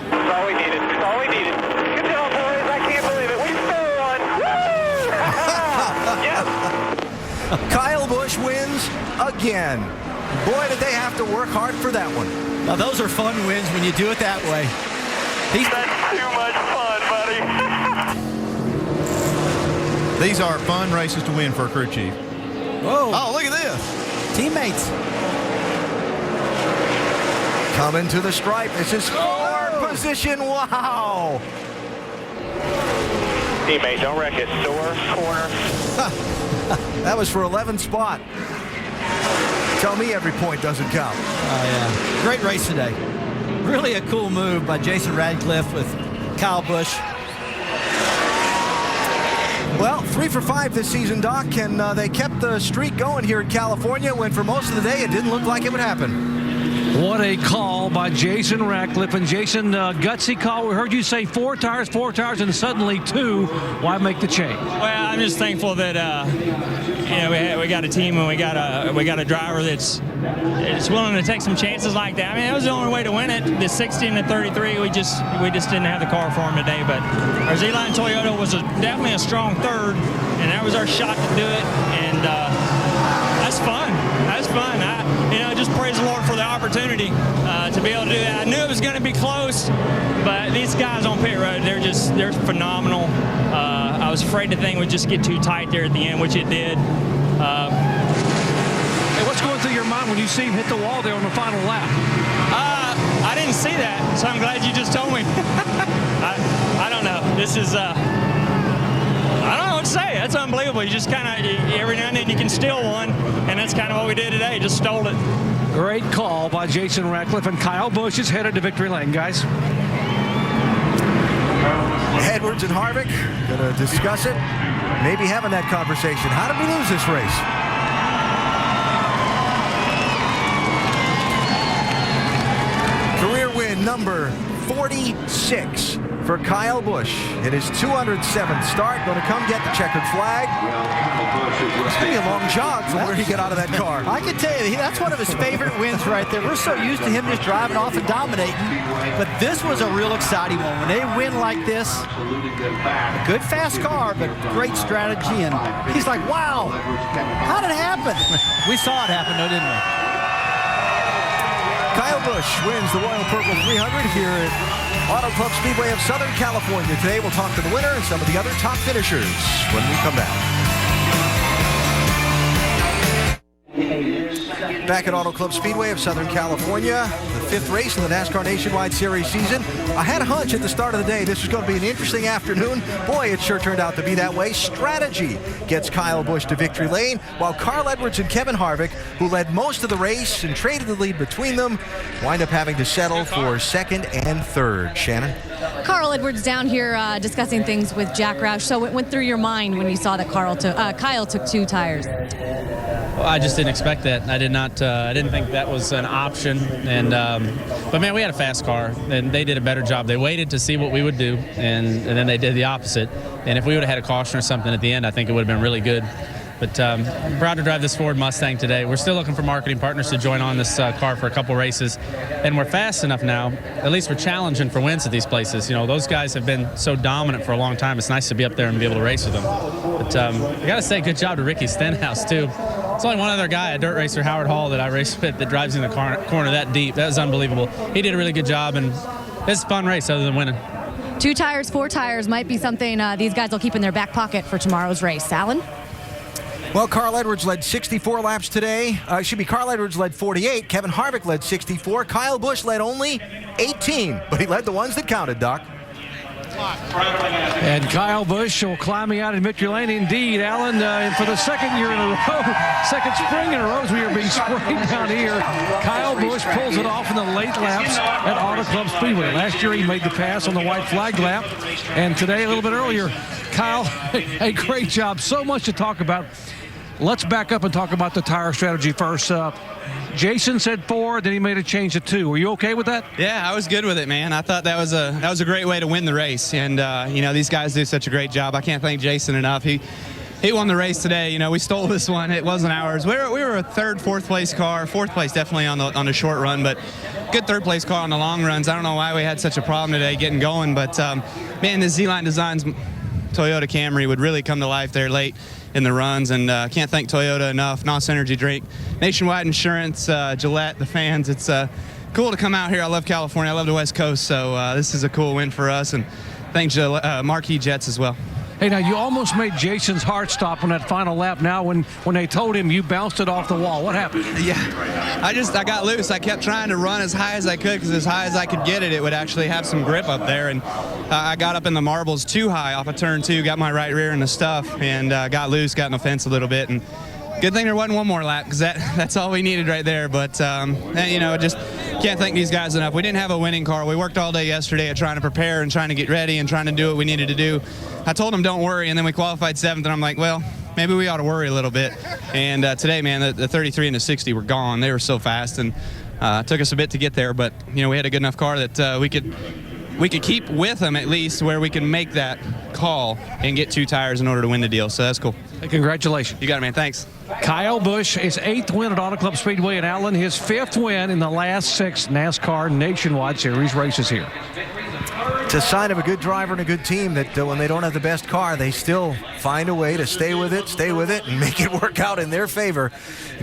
That's all we needed. That's all we needed. Good job, boys. I can't believe it. We still won. Woo! Yes. Kyle Busch wins again. Boy, did they have to work hard for that one. Now, those are fun wins when you do it that way. That's too much fun, buddy. These are fun races to win for a crew chief. Whoa. Oh, look at this. Teammates. Coming to the stripe. This is forward position. Wow. Teammate, don't wreck it. Door, corner. That was for 11th spot. Tell me every point doesn't count. Oh, yeah. Great race today. Really a cool move by Jason Radcliffe with Kyle Busch. Well, 3 for 5 this season, Doc, and they kept the streak going here in California when for most of the day it didn't look like it would happen. What a call by Jason Ratcliffe. And Jason, gutsy call. We heard you say 4 tires, and suddenly 2. Why make the change? Well, I'm just thankful that we got a team and we got a driver that's willing to take some chances like that. I mean, that was the only way to win it. The 60 and the 33, we just didn't have the car for him today. But our Z-Line Toyota was definitely a strong third, and that was our shot to do it. And that's fun. That's fun. I just praise the Lord for the opportunity to be able to do that. I knew it was going to be close, but these guys on pit road, they're phenomenal. I was afraid the thing would just get too tight there at the end, which it did. Hey, what's going through your mind when you see him hit the wall there on the final lap? I didn't see that, so I'm glad you just told me. I don't know. This is I don't know what to say. That's unbelievable. You just kind of, every now and then you can steal one, and that's kind of what we did today, just stole it. Great call by Jason Ratcliffe, and Kyle Busch is headed to victory lane, guys. Edwards and Harvick going to discuss it, maybe having that conversation. How did we lose this race? Career win number 46 for Kyle Busch in his 207th start. Going to come get the checkered flag. It's going to be a long jog from where he got out of that car. I can tell you, that's one of his favorite wins right there. We're so used to him just driving off and dominating, but this was a real exciting one. When they win like this, a good fast car, but great strategy, and he's like, wow, how did it happen? We saw it happen, though, didn't we? Kyle Busch wins the Royal Purple 300 here at Auto Club Speedway of Southern California. Today we'll talk to the winner and some of the other top finishers when we come back. Back at Auto Club Speedway of Southern California, the 5th race in the NASCAR Nationwide Series season. I had a hunch at the start of the day this was going to be an interesting afternoon. Boy, it sure turned out to be that way. Strategy gets Kyle Busch to victory lane, while Carl Edwards and Kevin Harvick, who led most of the race and traded the lead between them, wind up having to settle for 2nd and 3rd. Shannon? Carl Edwards down here discussing things with Jack Roush. So what went through your mind when you saw that Kyle took 2 tires? Well, I just didn't expect that. I did not. I didn't think that was an option. And but man, we had a fast car, and they did a better job. They waited to see what we would do, and then they did the opposite. And if we would have had a caution or something at the end, I think it would have been really good. But I'm proud to drive this Ford Mustang today. We're still looking for marketing partners to join on this car for a couple races. And we're fast enough now, at least we're challenging for wins at these places. You know, those guys have been so dominant for a long time. It's nice to be up there and be able to race with them. But I got to say, good job to Ricky Stenhouse, too. There's only one other guy, a dirt racer, Howard Hall, that I race with that drives in the corner that deep. That was unbelievable. He did a really good job, and it's a fun race other than winning. 2 tires, 4 tires might be something these guys will keep in their back pocket for tomorrow's race. Alan? Well, Carl Edwards led 64 laps today. Carl Edwards led 48. Kevin Harvick led 64. Kyle Busch led only 18, but he led the ones that counted, Doc. And Kyle Busch will climbing out in victory lane. Indeed, Alan, and for the 2nd year in a row, 2nd spring in a row, as we are being sprayed down here, Kyle Busch pulls it off in the late laps at Auto Club Speedway. Last year, he made the pass on the white flag lap, and today, a little bit earlier, Kyle, a great job. So much to talk about. Let's back up and talk about the tire strategy first. Jason said 4, then he made a change to 2. Were you okay with that? Yeah, I was good with it, man. I thought that was a great way to win the race, and you know, these guys do such a great job. I can't thank Jason enough. He won the race today. You know, we stole this one. It wasn't ours. We were a 3rd, 4th place car. 4th place definitely on the short run, but good 3rd place car on the long runs. I don't know why we had such a problem today getting going, but man, the Z-Line Designs Toyota Camry would really come to life there late in the runs, and can't thank Toyota enough. NOS Energy Drink, Nationwide Insurance, Gillette, the fans. It's cool to come out here. I love California. I love the West Coast, so this is a cool win for us, and thanks Marquis Jets as well. Hey, now you almost made Jason's heart stop on that final lap. Now, when they told him you bounced it off the wall, what happened? Yeah, I got loose. I kept trying to run as high as I could, because as high as I could get it, it would actually have some grip up there. And I got up in the marbles too high off of turn 2, got my right rear in the stuff, and got loose, got in the fence a little bit. And good thing there wasn't one more lap, because that's all we needed right there. But you know, just can't thank these guys enough. We didn't have a winning car. We worked all day yesterday at trying to prepare and trying to get ready and trying to do what we needed to do. I told them don't worry, and then we qualified 7th, and I'm like, well, maybe we ought to worry a little bit. And today, man, the 33 and the 60 were gone. They were so fast, and it took us a bit to get there. But you know, we had a good enough car that we could keep with them at least, where we can make that call and get 2 tires in order to win the deal. So that's cool. Hey, congratulations. You got it, man. Thanks. Kyle Busch, his 8th win at Auto Club Speedway in Allen, his 5th win in the last 6 NASCAR Nationwide Series races here. It's a sign of a good driver and a good team that when they don't have the best car, they still find a way to stay with it, and make it work out in their favor.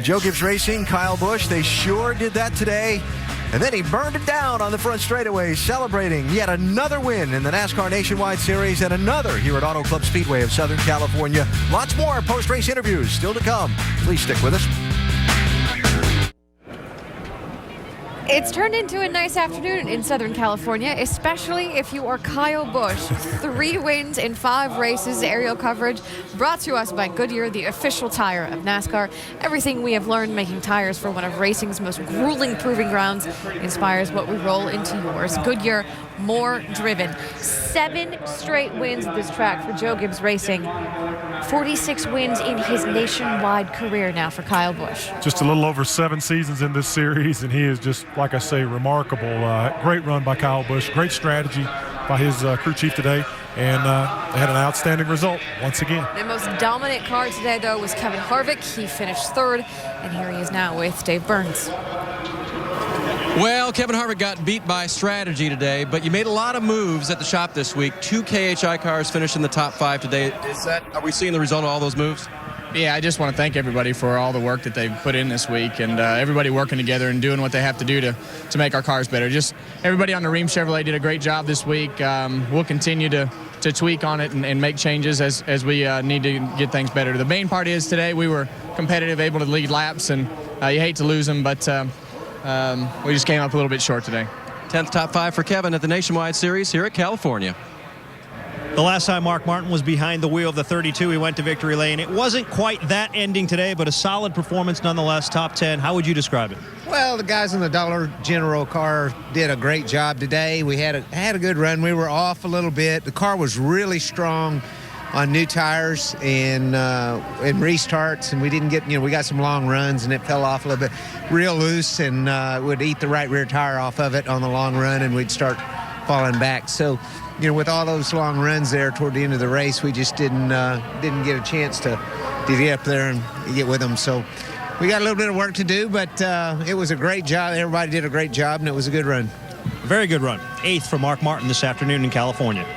Joe Gibbs Racing, Kyle Busch, they sure did that today. And then he burned it down on the front straightaway, celebrating yet another win in the NASCAR Nationwide Series and another here at Auto Club Speedway of Southern California. Lots more post-race interviews still to come. Please stick with us. It's turned into a nice afternoon in Southern California, especially if you are Kyle Busch. 3 wins in 5 races. Aerial coverage brought to us by Goodyear, the official tire of NASCAR. Everything we have learned making tires for one of racing's most grueling proving grounds inspires what we roll into yours. Goodyear, more driven. 7 straight wins at this track for Joe Gibbs Racing. 46 wins in his nationwide career now for Kyle Busch. Just a little over 7 seasons in this series, and he is just, like I say, remarkable. Great run by Kyle Busch. Great strategy by his crew chief today, and they had an outstanding result once again. The most dominant car today, though, was Kevin Harvick. He finished third, and here he is now with Dave Burns. Well, Kevin Harvick got beat by strategy today, but you made a lot of moves at the shop this week. 2 KHI cars finished in the top 5 today. Are we seeing the result of all those moves? Yeah, I just want to thank everybody for all the work that they've put in this week, and everybody working together and doing what they have to do to make our cars better. Just everybody on the Ream Chevrolet did a great job this week. We'll continue to tweak on it and make changes as we need to get things better. The main part is today we were competitive, able to lead laps, and you hate to lose them, but we just came up a little bit short today. 10th top 5 for Kevin at the Nationwide Series here at California. The last time Mark Martin was behind the wheel of the 32, he went to victory lane. It wasn't quite that ending today, but a solid performance nonetheless, top 10. How would you describe it? Well, the guys in the Dollar General car did a great job today. We had a good run. We were off a little bit. The car was really strong on new tires and restarts, and we didn't get, we got some long runs, and it fell off a little bit real loose, and would eat the right rear tire off of it on the long run, and we'd start falling back. So, with all those long runs there toward the end of the race, we just didn't get a chance to get up there and get with them. So we got a little bit of work to do, but it was a great job. Everybody did a great job, and it was a good run. Very good run. 8th for Mark Martin this afternoon in California.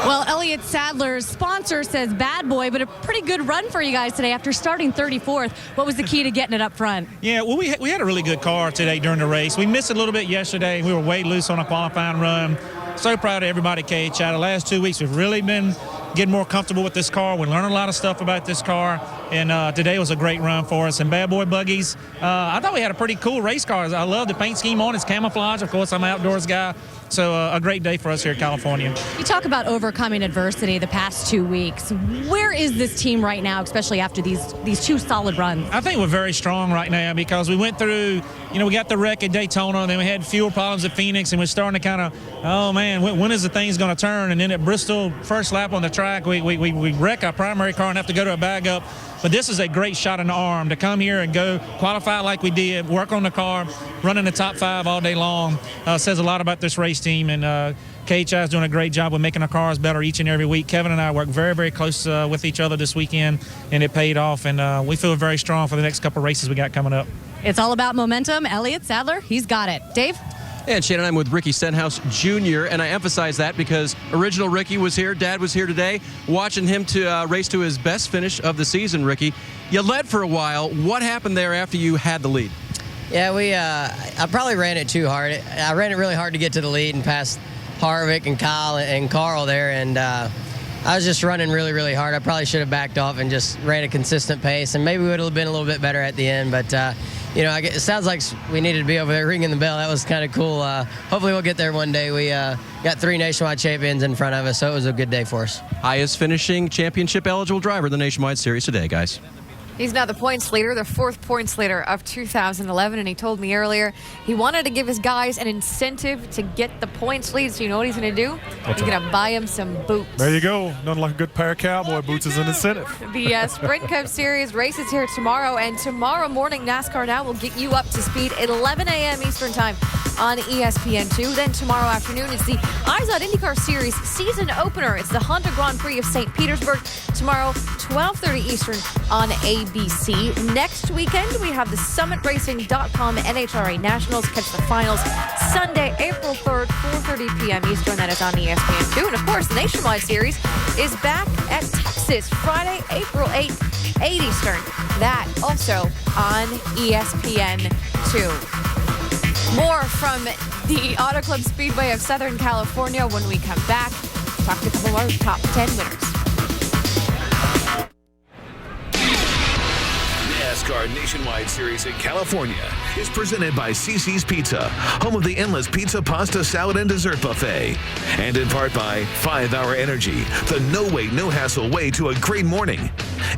Well, Elliott Sadler's sponsor says bad boy, but a pretty good run for you guys today after starting 34th. What was the key to getting it up front? Yeah, well, we had a really good car today during the race. We missed a little bit yesterday. We were way loose on a qualifying run. So proud of everybody at KHI. The last 2 weeks, we've really been getting more comfortable with this car. We're learning a lot of stuff about this car, and today was a great run for us. And bad boy buggies, I thought we had a pretty cool race car. I love the paint scheme on it. It's camouflage. Of course, I'm an outdoors guy. So a great day for us here in California. You talk about overcoming adversity the past 2 weeks. Where is this team right now, especially after these 2 solid runs? I think we're very strong right now because we went through, we got the wreck at Daytona, and then we had fuel problems at Phoenix, and we're starting to kind of, oh man, when is the thing's going to turn? And then at Bristol, first lap on the track, we wreck our primary car and have to go to a bag up. But this is a great shot in the arm to come here and go qualify like we did, work on the car, run in the top 5 all day long. Says a lot about this race team, and KHI is doing a great job of making our cars better each and every week. Kevin and I work very, very close with each other this weekend, and it paid off, and we feel very strong for the next couple of races we got coming up. It's all about momentum. Elliott Sadler, he's got it. Dave? And Shannon, I'm with Ricky Stenhouse Jr., and I emphasize that because original Ricky was here. Dad was here today, watching him to race to his best finish of the season, Ricky. You led for a while. What happened there after you had the lead? Yeah, I probably ran it too hard. I ran it really hard to get to the lead and past Harvick and Kyle and Carl there, and I was just running really, really hard. I probably should have backed off and just ran a consistent pace, and maybe we would have been a little bit better at the end, but it sounds like we needed to be over there ringing the bell. That was kind of cool. Hopefully we'll get there one day. We got 3 Nationwide champions in front of us, so it was a good day for us. Highest finishing championship-eligible driver in the Nationwide Series today, guys. He's now the points leader, the 4th points leader of 2011, and he told me earlier he wanted to give his guys an incentive to get the points lead. So you know what he's going to do? He's going to buy him some boots. There you go. Nothing like a good pair of cowboy boots as an incentive. The Sprint Cup Series races here tomorrow, and tomorrow morning NASCAR Now will get you up to speed at 11 a.m. Eastern Time on ESPN2. Then tomorrow afternoon is the Eyes on IndyCar Series season opener. It's the Honda Grand Prix of St. Petersburg tomorrow, 12:30 Eastern on ABC. Next weekend, we have the SummitRacing.com NHRA Nationals. Catch the finals Sunday, April 3rd, 4:30 p.m. Eastern. That is on ESPN2. And, of course, the Nationwide Series is back at Texas Friday, April 8th, 8 Eastern. That also on ESPN2. More from the Auto Club Speedway of Southern California when we come back. Talk to a couple more top 10 winners. NASCAR Nationwide Series in California is presented by CiCi's Pizza, home of the endless pizza, pasta, salad, and dessert buffet. And in part by 5 Hour Energy, the no-wait, no-hassle way to a great morning.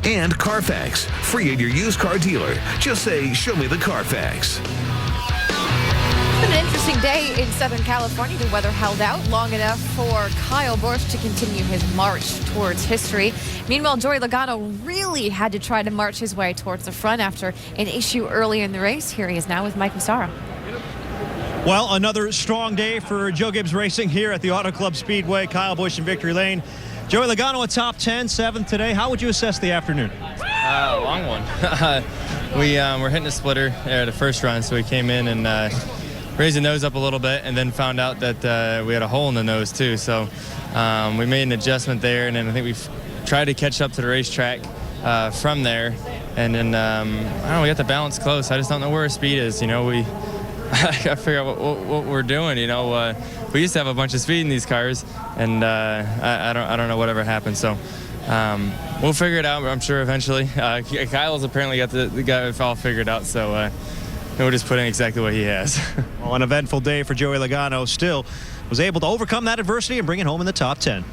And Carfax, free at your used car dealer. Just say, show me the Carfax. It's been an interesting day in Southern California. The weather held out long enough for Kyle Busch to continue his march towards history. Meanwhile, Joey Logano really had to try to march his way towards the front after an issue early in the race. Here he is now with Mike Massaro. Well, another strong day for Joe Gibbs Racing here at the Auto Club Speedway. Kyle Busch in victory lane. Joey Logano, a top 10, 7th today. How would you assess the afternoon? Long one. We were hitting a splitter at the first run, so we came in and raised the nose up a little bit, and then found out that we had a hole in the nose too. So we made an adjustment there, and then I think we tried to catch up to the racetrack from there. And then I don't know, we got the balance close. I just don't know where our speed is. I got to figure out what we're doing. We used to have a bunch of speed in these cars, and I don't know whatever happened. So we'll figure it out, I'm sure, eventually. Kyle's apparently got it all figured out, so we'll just put in exactly what he has. Well, an eventful day for Joey Logano. Still was able to overcome that adversity and bring it home in the top 10.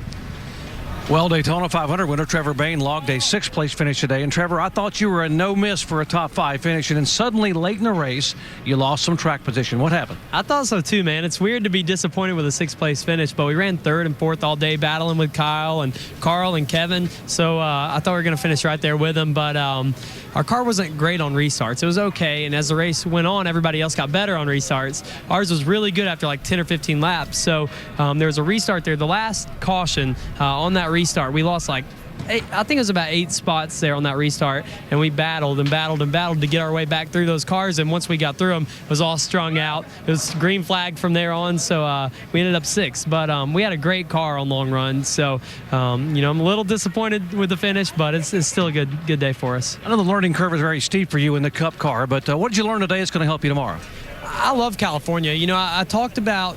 Well, Daytona 500 winner Trevor Bayne logged a 6th place finish today. And Trevor, I thought you were a no miss for a top 5 finish, and then suddenly late in the race, you lost some track position. What happened? I thought so too, man. It's weird to be disappointed with a 6th place finish, but we ran 3rd and 4th all day, battling with Kyle and Carl and Kevin. So I thought we were going to finish right there with them, but our car wasn't great on restarts. It was okay, and as the race went on, everybody else got better on restarts. Ours was really good after like 10 or 15 laps. So there was a restart there. The last caution on that restart, we lost like I think it was about 8 spots there on that restart, and we battled and battled and battled to get our way back through those cars. And once we got through them, it was all strung out. It was green flag from there on, so we ended up 6th. But we had a great car on long run, so I'm a little disappointed with the finish, but it's still a good day for us. I know the learning curve is very steep for you in the Cup car, but what did you learn today that's going to help you tomorrow? I love California. I talked about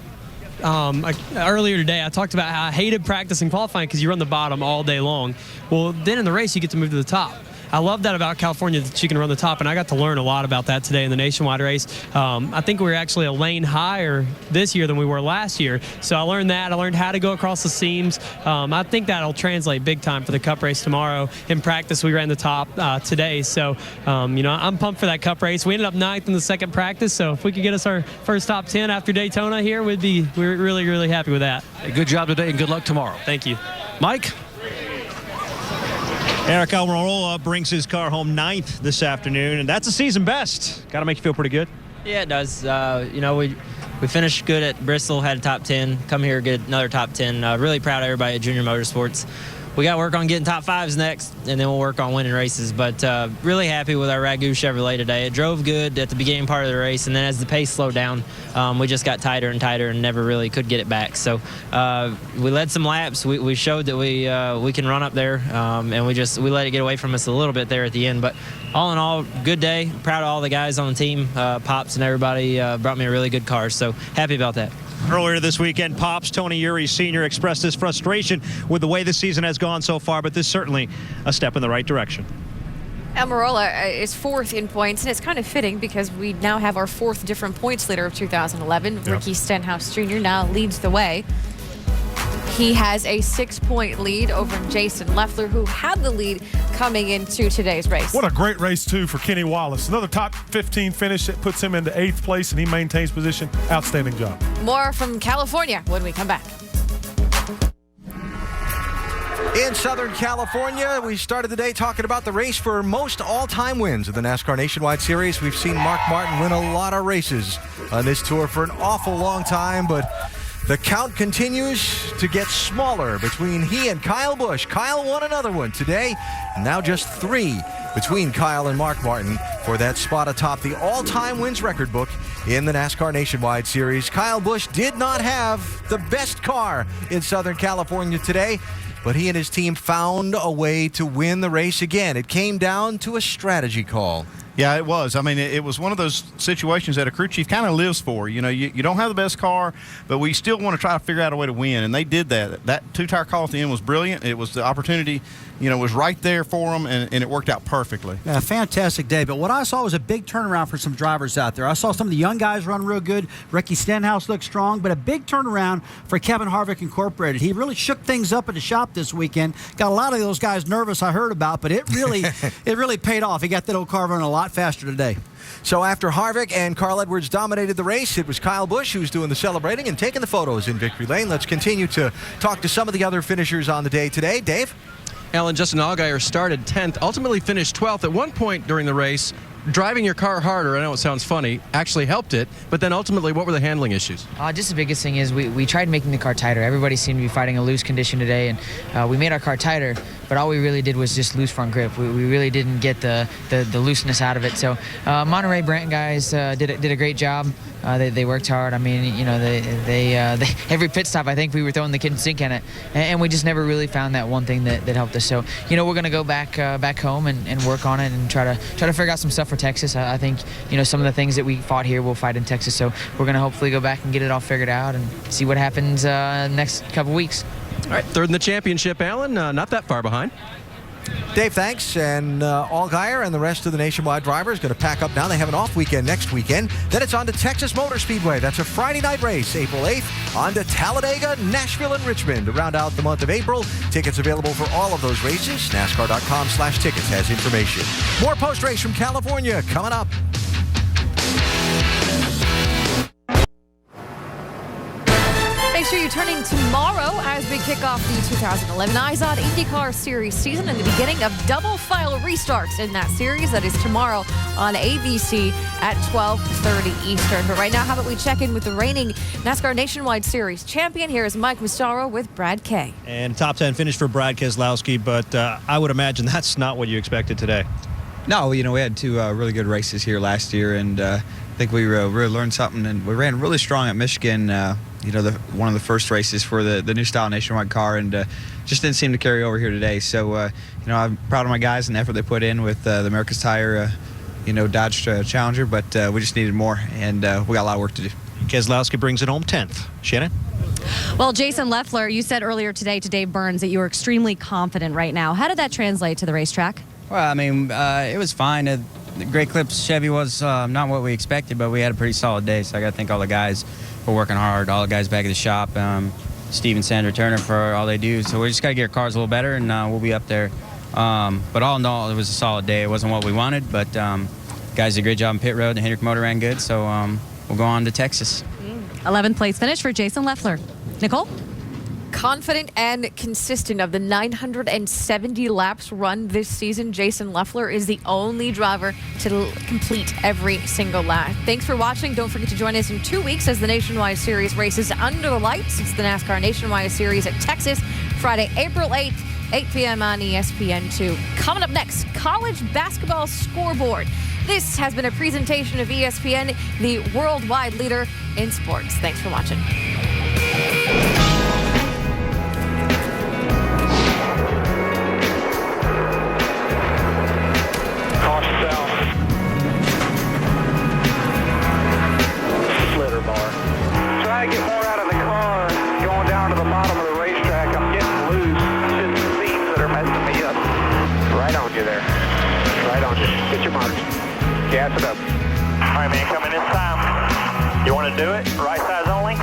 earlier today, I talked about how I hated practicing qualifying because you run the bottom all day long. Well, then in the race, you get to move to the top. I love that about California, that you can run the top, and I got to learn a lot about that today in the nationwide race. I think we were actually a lane higher this year than we were last year, so I learned that. I learned how to go across the seams. I think that'll translate big time for the Cup race tomorrow. In practice, we ran the top today, so I'm pumped for that Cup race. We ended up 9th in the second practice, so if we could get us our first top 10 after Daytona here, we're really, really happy with that. Hey, good job today, and good luck tomorrow. Thank you. Mike? Eric Almirola brings his car home 9th this afternoon, and that's a season best. Got to make you feel pretty good. Yeah, it does. We finished good at Bristol, had a top 10. Come here, get another top 10. Really proud of everybody at Junior Motorsports. We got to work on getting top 5s next, and then we'll work on winning races. But really happy with our Ragu Chevrolet today. It drove good at the beginning part of the race, and then as the pace slowed down, we just got tighter and tighter and never really could get it back. So we led some laps. We showed that we can run up there, and we let it get away from us a little bit there at the end. But all in all, good day. Proud of all the guys on the team. Pops and everybody brought me a really good car, so happy about that. Earlier this weekend, Pops Tony Uri Sr. expressed his frustration with the way the season has gone so far, but this is certainly a step in the right direction. Almirola is 4th in points, and it's kind of fitting because we now have our 4th different points leader of 2011. Yep. Ricky Stenhouse Jr. now leads the way. He has a 6-point lead over Jason Leffler, who had the lead coming into today's race. What a great race, too, for Kenny Wallace. Another top 15 finish that puts him into 8th place, and he maintains position. Outstanding job. More from California when we come back. In Southern California, we started the day talking about the race for most all-time wins of the NASCAR Nationwide Series. We've seen Mark Martin win a lot of races on this tour for an awful long time, but the count continues to get smaller between he and Kyle Busch. Kyle won another one today, and now just 3 between Kyle and Mark Martin for that spot atop the all-time wins record book in the NASCAR Nationwide Series. Kyle Busch did not have the best car in Southern California today, but he and his team found a way to win the race again. It came down to a strategy call. Yeah, it was. I mean, it was one of those situations that a crew chief kind of lives for. You don't have the best car, but we still want to try to figure out a way to win, and they did that. That 2-tire call at the end was brilliant. It was the opportunity, was right there for them, and it worked out perfectly. Yeah, fantastic day. But what I saw was a big turnaround for some drivers out there. I saw some of the young guys run real good. Ricky Stenhouse looked strong, but a big turnaround for Kevin Harvick Incorporated. He really shook things up at the shop this weekend. Got a lot of those guys nervous, I heard about, but it really paid off. He got that old car running a lot faster today. So after Harvick and Carl Edwards dominated the race, it was Kyle Busch who was doing the celebrating and taking the photos in victory lane. Let's continue to talk to some of the other finishers on the day today. Dave? Alan, Justin Allgaier started 10th, ultimately finished 12th. At one point during the race, driving your car harder, I know it sounds funny, actually helped it, but then ultimately, what were the handling issues? Just the biggest thing is we tried making the car tighter. Everybody seemed to be fighting a loose condition today, and we made our car tighter, but all we really did was just loose front grip. We really didn't get the looseness out of it. So Monterey Brent guys did a great job. They worked hard. I mean, you know, they every pit stop, I think we were throwing the kitchen sink in it, and we just never really found that one thing that helped us. So, you know, we're going to go back home and work on it and try to figure out some stuff for Texas. I think, you know, some of the things that we fought here, we'll fight in Texas. So we're going to hopefully go back and get it all figured out and see what happens next couple weeks. All right, third in the championship, Alan. Not that far behind. Dave, thanks. And Allgaier and the rest of the Nationwide drivers going to pack up now. They have an off weekend next weekend. Then it's on to Texas Motor Speedway. That's a Friday night race, April 8th. On to Talladega, Nashville, and Richmond to round out the month of April. Tickets available for all of those races. NASCAR.com/tickets has information. More post-race from California coming up. Make sure you tune in tomorrow as we kick off the 2011 IZOD IndyCar Series season and the beginning of double file restarts in that series. That is tomorrow on ABC at 12:30 Eastern. But right now, how about we check in with the reigning NASCAR Nationwide Series champion? Here is Mike Massaro with Brad Kay. And top 10 finish for Brad Keselowski, but I would imagine that's not what you expected today. No, you know, we had two really good races here last year, and I think we really learned something, and we ran really strong at Michigan. You know, one of the first races for the new style Nationwide car, and just didn't seem to carry over here today. So, you know, I'm proud of my guys and the effort they put in with the America's Tire, you know, Dodge Challenger, but we just needed more, and we got a lot of work to do. Keselowski brings it home 10th. Shannon? Well, Jason Leffler, you said earlier today to Dave Burns that you were extremely confident right now. How did that translate to the racetrack? Well, I mean, it was fine. The Great Clips Chevy was not what we expected, but we had a pretty solid day, so I got to thank all the guys for working hard, all the guys back at the shop, Steve and Sandra Turner for all they do. So we just got to get our cars a little better, and we'll be up there. But all in all, it was a solid day. It wasn't what we wanted, but guys did a great job in pit road, and the Hendrick motor ran good, so we'll go on to Texas. 11th place finish for Jason Leffler. Nicole? Confident and consistent of the 970 laps run this season, Jason Leffler is the only driver to complete every single lap. Thanks for watching. Don't forget to join us in 2 weeks as the Nationwide Series races under the lights. It's the NASCAR Nationwide Series at Texas, Friday, April 8th, 8 p.m. on ESPN2. Coming up next, college basketball scoreboard. This has been a presentation of ESPN, the worldwide leader in sports. Thanks for watching. Try to get more out of the car going down to the bottom of the racetrack. I'm getting loose. It's the seats that are messing me up. Right on you there. Right on you. Get your marks. Gas it up. All right, man, coming this time. You want to do it? Right size only?